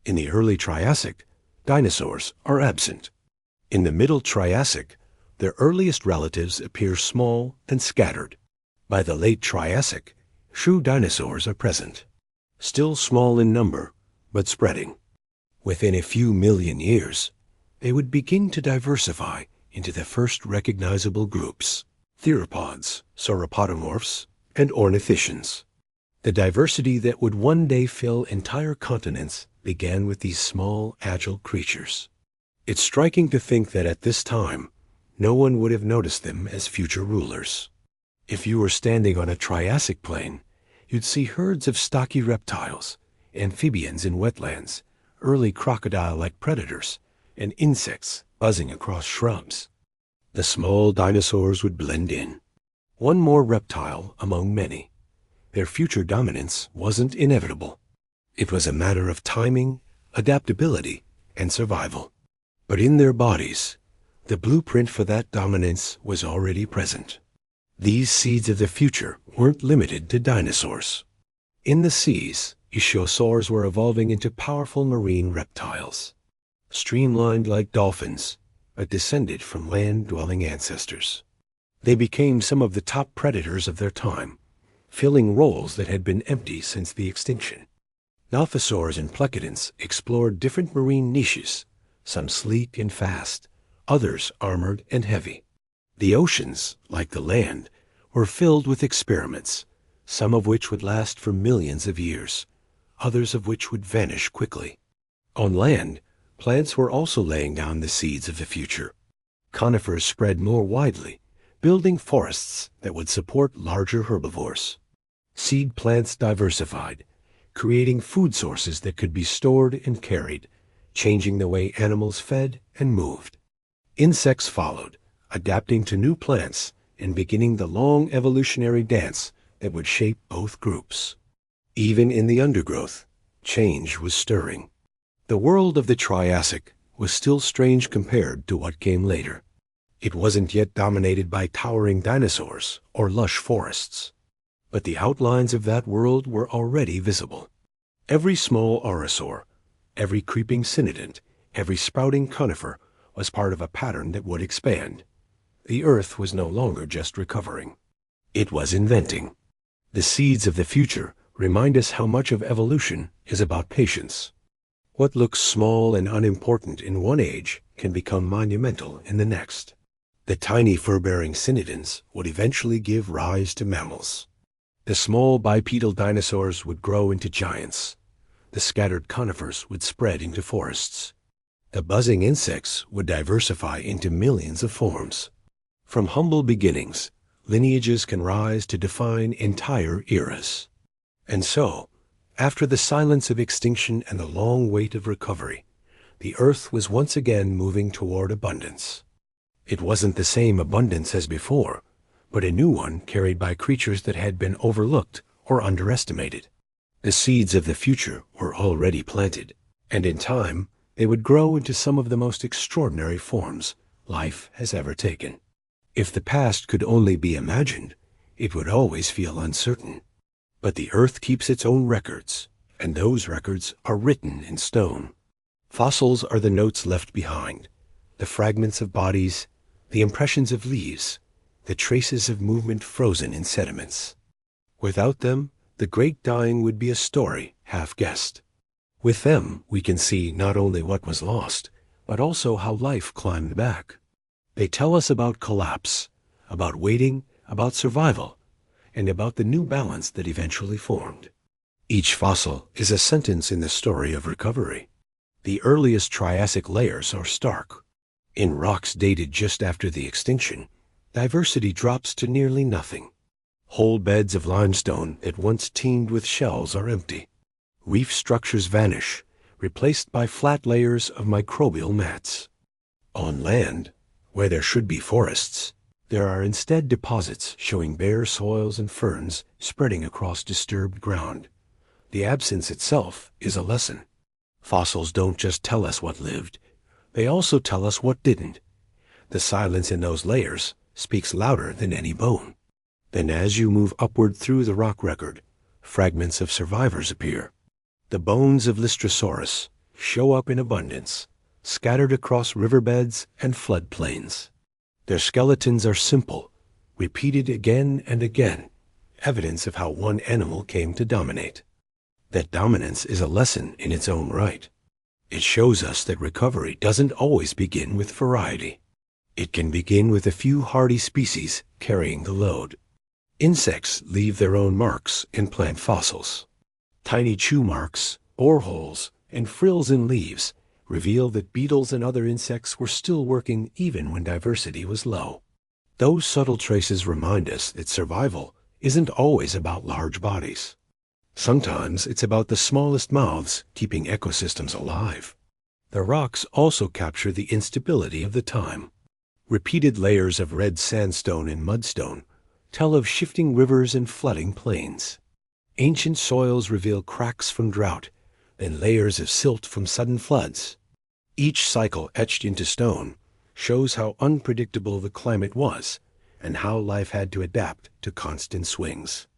In the early Triassic, dinosaurs are absent. In the middle Triassic, their earliest relatives appear small and scattered. By the late Triassic, true dinosaurs are present, still small in number, but spreading. Within a few million years, they would begin to diversify into the first recognizable groups: theropods, sauropodomorphs, and ornithischians. The diversity that would one day fill entire continents began with these small, agile creatures. It's striking to think that at this time, no one would have noticed them as future rulers. If you were standing on a Triassic plain, you'd see herds of stocky reptiles, amphibians in wetlands, early crocodile-like predators, and insects buzzing across shrubs. The small dinosaurs would blend in, one more reptile among many. Their future dominance wasn't inevitable. It was a matter of timing, adaptability, and survival. But in their bodies, the blueprint for that dominance was already present. These seeds of the future weren't limited to dinosaurs. In the seas, ichthyosaurs were evolving into powerful marine reptiles, streamlined like dolphins, but descended from land-dwelling ancestors. They became some of the top predators of their time, filling roles that had been empty since the extinction. Nothosaurs and plecodonts explored different marine niches, some sleek and fast, others armored and heavy. The oceans, like the land, were filled with experiments, some of which would last for millions of years, others of which would vanish quickly. On land, plants were also laying down the seeds of the future. Conifers spread more widely, building forests that would support larger herbivores. Seed plants diversified, creating food sources that could be stored and carried, changing the way animals fed and moved. Insects followed, adapting to new plants and beginning the long evolutionary dance that would shape both groups. Even in the undergrowth, change was stirring. The world of the Triassic was still strange compared to what came later. It wasn't yet dominated by towering dinosaurs or lush forests. But the outlines of that world were already visible. Every small aurosaur, every creeping cynodont, every sprouting conifer was part of a pattern that would expand. The Earth was no longer just recovering. It was inventing. The seeds of the future remind us how much of evolution is about patience. What looks small and unimportant in one age can become monumental in the next. The tiny fur-bearing cynodonts would eventually give rise to mammals. The small bipedal dinosaurs would grow into giants. The scattered conifers would spread into forests. The buzzing insects would diversify into millions of forms. From humble beginnings, lineages can rise to define entire eras. And so, after the silence of extinction and the long wait of recovery, the Earth was once again moving toward abundance. It wasn't the same abundance as before, but a new one carried by creatures that had been overlooked or underestimated. The seeds of the future were already planted, and in time they would grow into some of the most extraordinary forms life has ever taken. If the past could only be imagined, it would always feel uncertain. But the Earth keeps its own records, and those records are written in stone. Fossils are the notes left behind, the fragments of bodies, the impressions of leaves, the traces of movement frozen in sediments. Without them, the great dying would be a story half-guessed. With them, we can see not only what was lost, but also how life climbed back. They tell us about collapse, about waiting, about survival, and about the new balance that eventually formed. Each fossil is a sentence in the story of recovery. The earliest Triassic layers are stark. In rocks dated just after the extinction, diversity drops to nearly nothing. Whole beds of limestone that once teemed with shells are empty. Reef structures vanish, replaced by flat layers of microbial mats. On land, where there should be forests, there are instead deposits showing bare soils and ferns spreading across disturbed ground. The absence itself is a lesson. Fossils don't just tell us what lived, they also tell us what didn't. The silence in those layers speaks louder than any bone. Then as you move upward through the rock record, fragments of survivors appear. The bones of Lystrosaurus show up in abundance, scattered across riverbeds and floodplains. Their skeletons are simple, repeated again and again, evidence of how one animal came to dominate. That dominance is a lesson in its own right. It shows us that recovery doesn't always begin with variety. It can begin with a few hardy species carrying the load. Insects leave their own marks in plant fossils. Tiny chew marks, ore holes, and frills in leaves reveal that beetles and other insects were still working even when diversity was low. Those subtle traces remind us that survival isn't always about large bodies. Sometimes it's about the smallest mouths keeping ecosystems alive. The rocks also capture the instability of the time. Repeated layers of red sandstone and mudstone tell of shifting rivers and flooding plains. Ancient soils reveal cracks from drought, then layers of silt from sudden floods. Each cycle etched into stone shows how unpredictable the climate was and how life had to adapt to constant swings.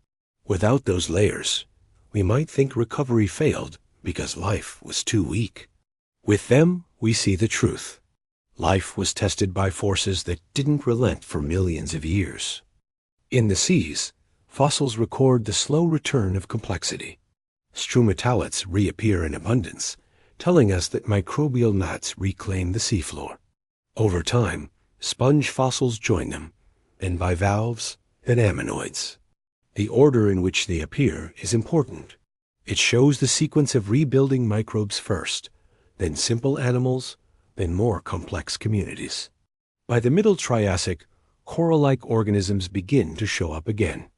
Without those layers, we might think recovery failed because life was too weak. With them, we see the truth. Life was tested by forces that didn't relent for millions of years. In the seas, fossils record the slow return of complexity. Stromatolites reappear in abundance, telling us that microbial mats reclaim the seafloor. Over time, sponge fossils join them, then bivalves, then ammonoids. The order in which they appear is important. It shows the sequence of rebuilding microbes first, then simple animals, then more complex communities. By the Middle Triassic, coral-like organisms begin to show up again,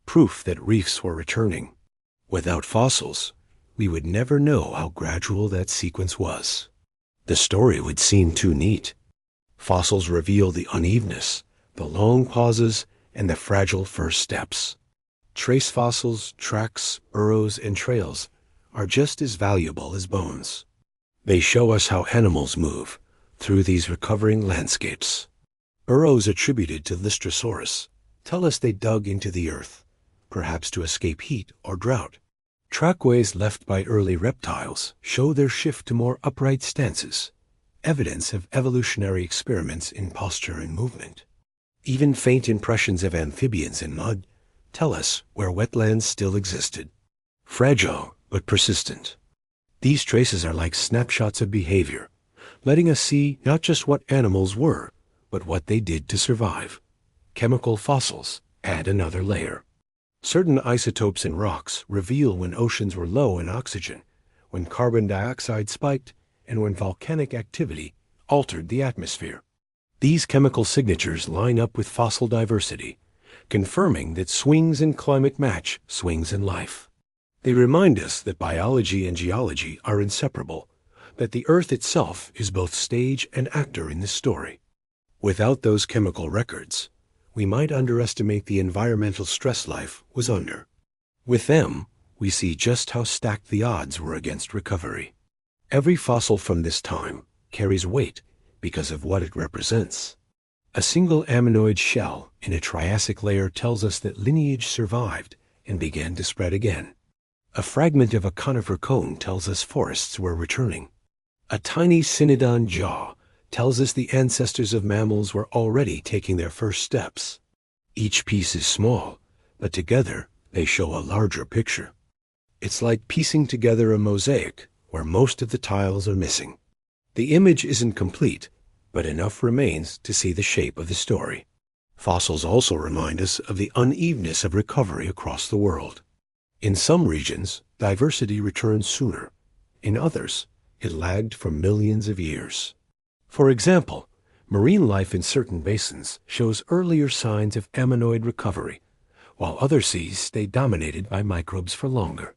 proof that reefs were returning. Without fossils, we would never know how gradual that sequence was. The story would seem too neat. Fossils reveal the unevenness, the long pauses, and the fragile first steps. Trace fossils, tracks, burrows, and trails are just as valuable as bones. They show us how animals move through these recovering landscapes. Burrows attributed to Lystrosaurus tell us they dug into the earth, perhaps to escape heat or drought. Trackways left by early reptiles show their shift to more upright stances, evidence of evolutionary experiments in posture and movement. Even faint impressions of amphibians in mud tell us where wetlands still existed. Fragile but persistent. These traces are like snapshots of behavior, letting us see not just what animals were, but what they did to survive. Chemical fossils add another layer. Certain isotopes in rocks reveal when oceans were low in oxygen, when carbon dioxide spiked, and when volcanic activity altered the atmosphere. These chemical signatures line up with fossil diversity, confirming that swings in climate match swings in life. They remind us that biology and geology are inseparable, that the Earth itself is both stage and actor in this story. Without those chemical records, we might underestimate the environmental stress life was under. With them, we see just how stacked the odds were against recovery. Every fossil from this time carries weight because of what it represents. A single ammonoid shell in a Triassic layer tells us that lineage survived and began to spread again. A fragment of a conifer cone tells us forests were returning. A tiny cynodon jaw tells us the ancestors of mammals were already taking their first steps. Each piece is small, but together they show a larger picture. It's like piecing together a mosaic where most of the tiles are missing. The image isn't complete, but enough remains to see the shape of the story. Fossils also remind us of the unevenness of recovery across the world. In some regions, diversity returns sooner. In others, it lagged for millions of years. For example, marine life in certain basins shows earlier signs of ammonoid recovery, while other seas stay dominated by microbes for longer.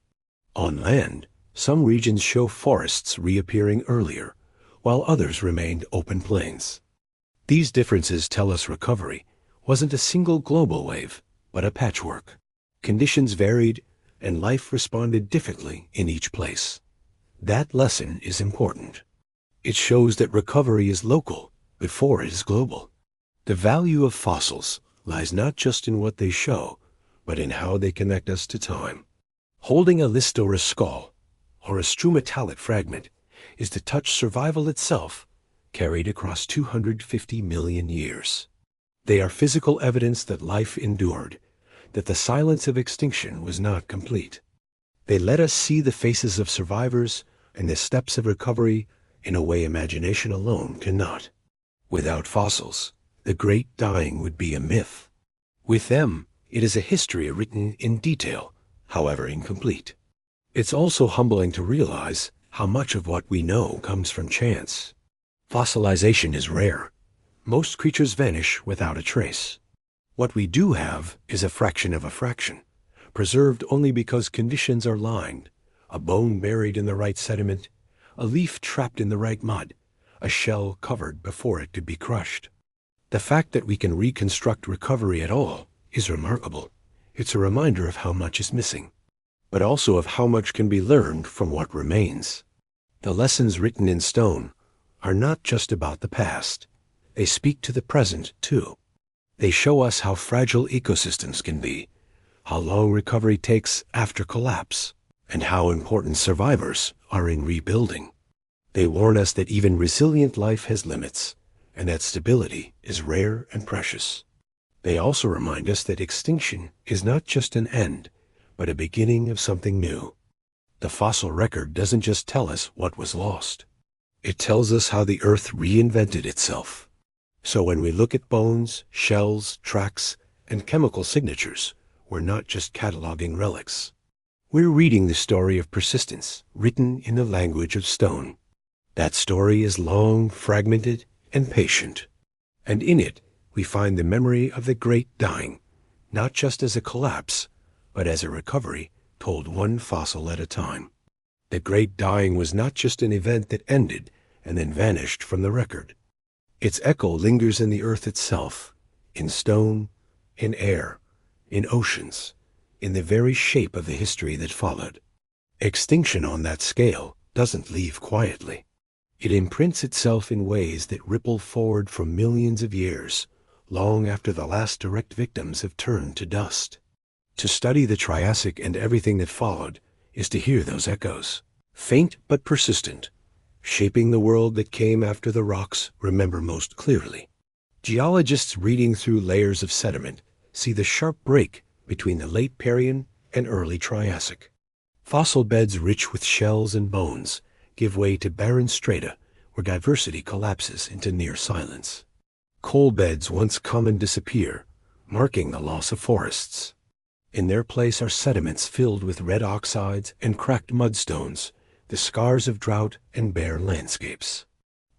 On land, some regions show forests reappearing earlier, while others remained open plains. These differences tell us recovery wasn't a single global wave, but a patchwork. Conditions varied, and life responded differently in each place. That lesson is important. It shows that recovery is local before it is global. The value of fossils lies not just in what they show, but in how they connect us to time. Holding a Listoris skull or a stromatolite fragment is to touch survival itself, carried across 250 million years. They are physical evidence that life endured, that the silence of extinction was not complete. They let us see the faces of survivors and the steps of recovery in a way imagination alone cannot. Without fossils, the great dying would be a myth. With them, it is a history written in detail, however incomplete. It's also humbling to realize how much of what we know comes from chance. Fossilization is rare. Most creatures vanish without a trace. What we do have is a fraction of a fraction, preserved only because conditions are lined, a bone buried in the right sediment, a leaf trapped in the right mud, a shell covered before it could be crushed. The fact that we can reconstruct recovery at all is remarkable. It's a reminder of how much is missing, but also of how much can be learned from what remains. The lessons written in stone are not just about the past. They speak to the present, too. They show us how fragile ecosystems can be, how long recovery takes after collapse, and how important survivors are in rebuilding. They warn us that even resilient life has limits, and that stability is rare and precious. They also remind us that extinction is not just an end, but a beginning of something new. The fossil record doesn't just tell us what was lost. It tells us how the Earth reinvented itself. So when we look at bones, shells, tracks, and chemical signatures, we're not just cataloging relics. We're reading the story of persistence, written in the language of stone. That story is long, fragmented, and patient. And in it, we find the memory of the great dying, not just as a collapse, but as a recovery told one fossil at a time. The great dying was not just an event that ended and then vanished from the record. Its echo lingers in the earth itself, in stone, in air, in oceans, in the very shape of the history that followed. Extinction on that scale doesn't leave quietly. It imprints itself in ways that ripple forward for millions of years, long after the last direct victims have turned to dust. To study the Triassic and everything that followed is to hear those echoes, faint but persistent, shaping the world that came after the rocks remember most clearly. Geologists reading through layers of sediment see the sharp break between the late Permian and early Triassic. Fossil beds rich with shells and bones give way to barren strata where diversity collapses into near silence. Coal beds once come and disappear, marking the loss of forests. In their place are sediments filled with red oxides and cracked mudstones, the scars of drought and bare landscapes.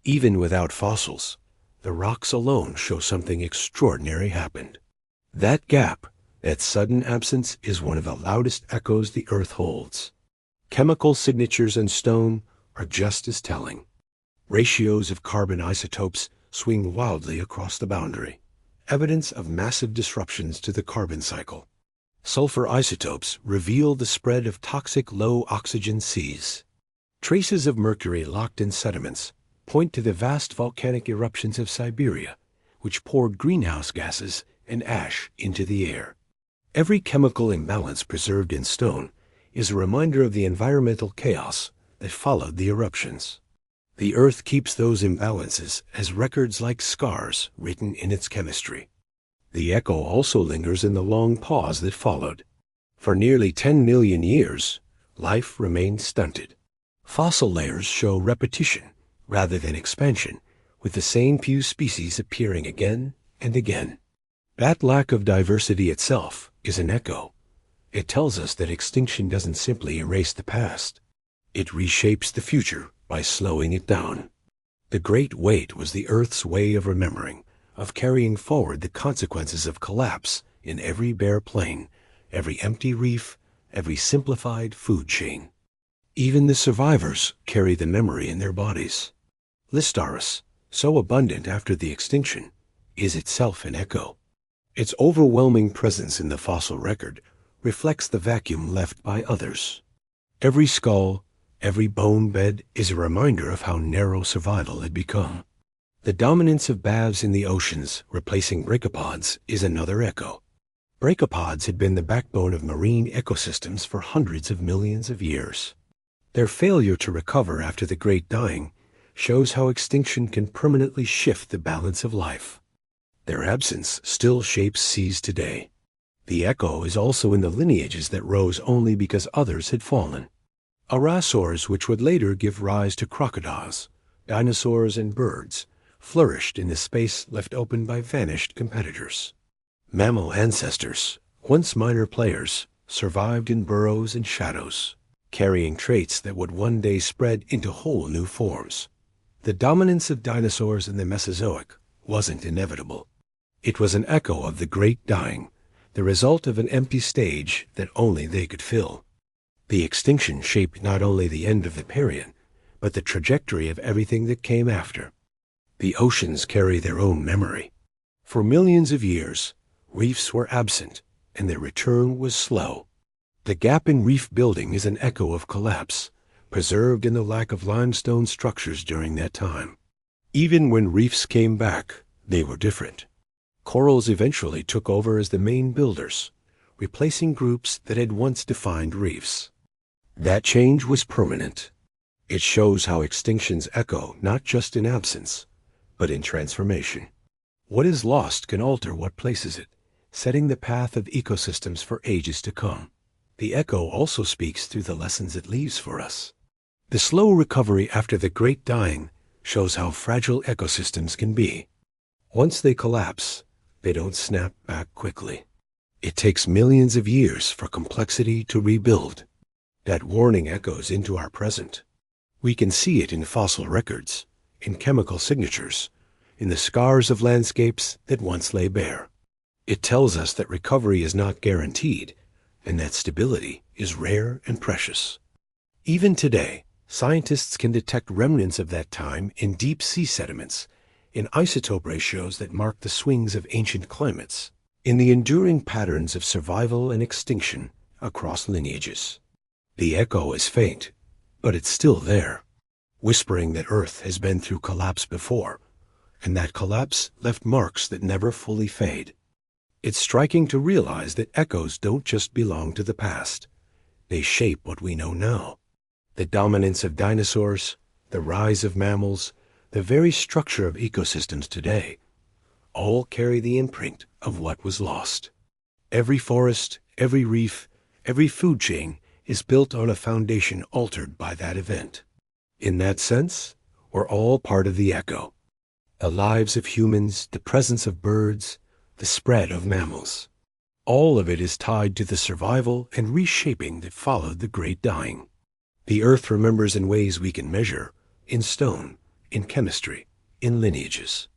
Even without fossils, the rocks alone show something extraordinary happened. That gap, that sudden absence, is one of the loudest echoes the earth holds. Chemical signatures in stone are just as telling. Ratios of carbon isotopes swing wildly across the boundary, evidence of massive disruptions to the carbon cycle. Sulfur isotopes reveal the spread of toxic low-oxygen seas. Traces of mercury locked in sediments point to the vast volcanic eruptions of Siberia, which poured greenhouse gases and ash into the air. Every chemical imbalance preserved in stone is a reminder of the environmental chaos that followed the eruptions. The Earth keeps those imbalances as records like scars written in its chemistry. The echo also lingers in the long pause that followed. For nearly 10 million years, life remained stunted. Fossil layers show repetition rather than expansion, with the same few species appearing again and again. That lack of diversity itself is an echo. It tells us that extinction doesn't simply erase the past. It reshapes the future by slowing it down. The Great Wait was the Earth's way of remembering, of carrying forward the consequences of collapse in every bare plain, every empty reef, every simplified food chain. Even the survivors carry the memory in their bodies. Listaurus, so abundant after the extinction, is itself an echo. Its overwhelming presence in the fossil record reflects the vacuum left by others. Every skull, every bone bed is a reminder of how narrow survival had become. The dominance of baths in the oceans replacing brachipods is another echo. Brachipods had been the backbone of marine ecosystems for hundreds of millions of years. Their failure to recover after the Great Dying shows how extinction can permanently shift the balance of life. Their absence still shapes seas today. The echo is also in the lineages that rose only because others had fallen. Arasaurs, which would later give rise to crocodiles, dinosaurs, and birds, flourished in the space left open by vanished competitors. Mammal ancestors, once minor players, survived in burrows and shadows, carrying traits that would one day spread into whole new forms. The dominance of dinosaurs in the Mesozoic wasn't inevitable. It was an echo of the Great Dying, the result of an empty stage that only they could fill. The extinction shaped not only the end of the Permian, but the trajectory of everything that came after. The oceans carry their own memory. For millions of years, reefs were absent, and their return was slow. The gap in reef building is an echo of collapse, preserved in the lack of limestone structures during that time. Even when reefs came back, they were different. Corals eventually took over as the main builders, replacing groups that had once defined reefs. That change was permanent. It shows how extinctions echo not just in absence, but in transformation. What is lost can alter what places it, setting the path of ecosystems for ages to come. The echo also speaks through the lessons it leaves for us. The slow recovery after the Great Dying shows how fragile ecosystems can be. Once they collapse, they don't snap back quickly. It takes millions of years for complexity to rebuild. That warning echoes into our present. We can see it in fossil records, in chemical signatures, in the scars of landscapes that once lay bare. It tells us that recovery is not guaranteed, and that stability is rare and precious. Even today, scientists can detect remnants of that time in deep sea sediments, in isotope ratios that mark the swings of ancient climates, in the enduring patterns of survival and extinction across lineages. The echo is faint, but it's still there, whispering that Earth has been through collapse before, and that collapse left marks that never fully fade. It's striking to realize that echoes don't just belong to the past. They shape what we know now. The dominance of dinosaurs, the rise of mammals, the very structure of ecosystems today, all carry the imprint of what was lost. Every forest, every reef, every food chain is built on a foundation altered by that event. In that sense, we're all part of the echo. The lives of humans, the presence of birds, the spread of mammals. All of it is tied to the survival and reshaping that followed the Great Dying. The Earth remembers in ways we can measure, in stone, in chemistry, in lineages.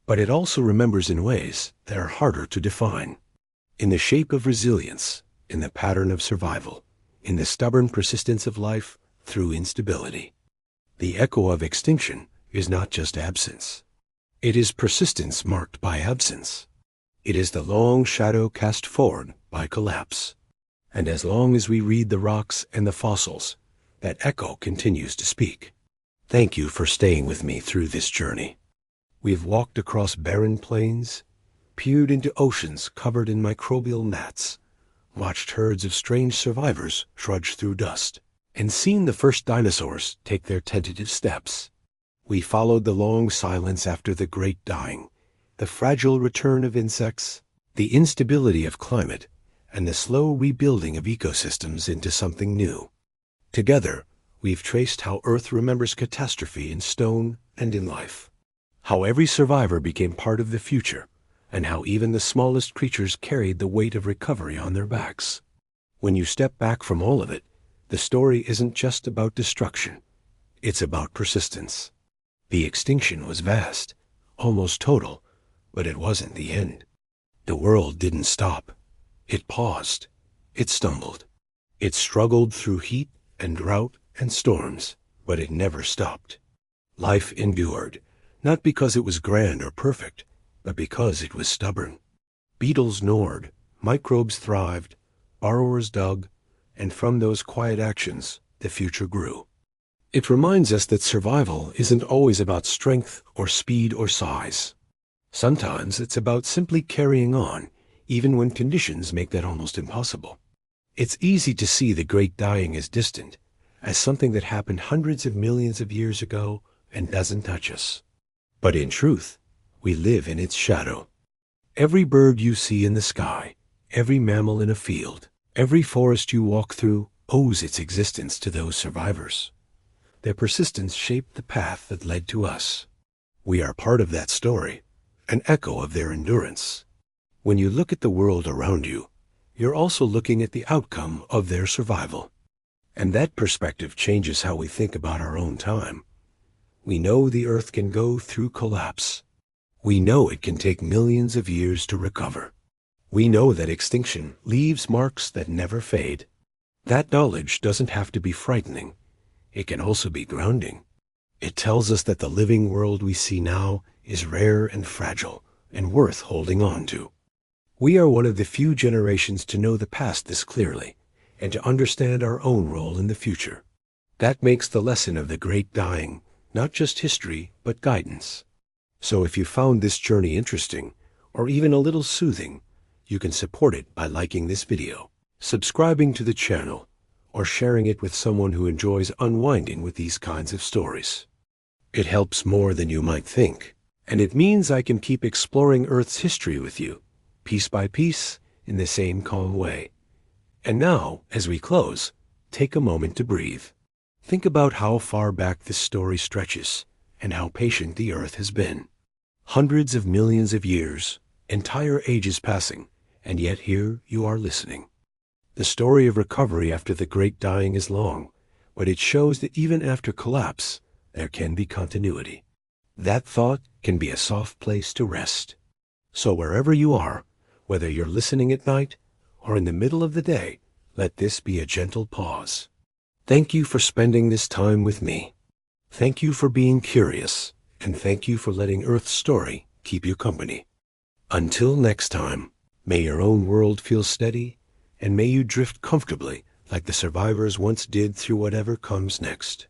But it also remembers in ways that are harder to define. In the shape of resilience, in the pattern of survival, in the stubborn persistence of life through instability. The echo of extinction is not just absence. It is persistence marked by absence. It is the long shadow cast forward by collapse. And as long as we read the rocks and the fossils, that echo continues to speak. Thank you for staying with me through this journey. We've walked across barren plains, peered into oceans covered in microbial gnats, watched herds of strange survivors trudge through dust, and seen the first dinosaurs take their tentative steps. We followed the long silence after the Great Dying, the fragile return of insects, the instability of climate, and the slow rebuilding of ecosystems into something new. Together, we've traced how Earth remembers catastrophe in stone and in life, how every survivor became part of the future, and how even the smallest creatures carried the weight of recovery on their backs. When you step back from all of it, the story isn't just about destruction. It's about persistence. The extinction was vast, almost total, but it wasn't the end. The world didn't stop. It paused. It stumbled. It struggled through heat and drought and storms, but it never stopped. Life endured, not because it was grand or perfect, but because it was stubborn. Beetles gnawed, microbes thrived, borrowers dug, and from those quiet actions, the future grew. It reminds us that survival isn't always about strength or speed or size. Sometimes it's about simply carrying on, even when conditions make that almost impossible. It's easy to see the Great Dying as distant, as something that happened hundreds of millions of years ago and doesn't touch us. But in truth, we live in its shadow. Every bird you see in the sky, every mammal in a field, every forest you walk through owes its existence to those survivors. Their persistence shaped the path that led to us. We are part of that story, an echo of their endurance. When you look at the world around you, you're also looking at the outcome of their survival. And that perspective changes how we think about our own time. We know the Earth can go through collapse. We know it can take millions of years to recover. We know that extinction leaves marks that never fade. That knowledge doesn't have to be frightening. It can also be grounding. It tells us that the living world we see now is rare and fragile and worth holding on to. We are one of the few generations to know the past this clearly and to understand our own role in the future. That makes the lesson of the Great Dying not just history, but guidance. So if you found this journey interesting, or even a little soothing, you can support it by liking this video, subscribing to the channel, or sharing it with someone who enjoys unwinding with these kinds of stories. It helps more than you might think, and it means I can keep exploring Earth's history with you, piece by piece, in the same calm way. And now, as we close, take a moment to breathe. Think about how far back this story stretches, and how patient the Earth has been. Hundreds of millions of years, entire ages passing, and yet here you are listening. The story of recovery after the Great Dying is long, but it shows that even after collapse, there can be continuity. That thought can be a soft place to rest. So wherever you are, whether you're listening at night or in the middle of the day, let this be a gentle pause. Thank you for spending this time with me. Thank you for being curious, and thank you for letting Earth's story keep you company. Until next time, may your own world feel steady, and may you drift comfortably like the survivors once did through whatever comes next.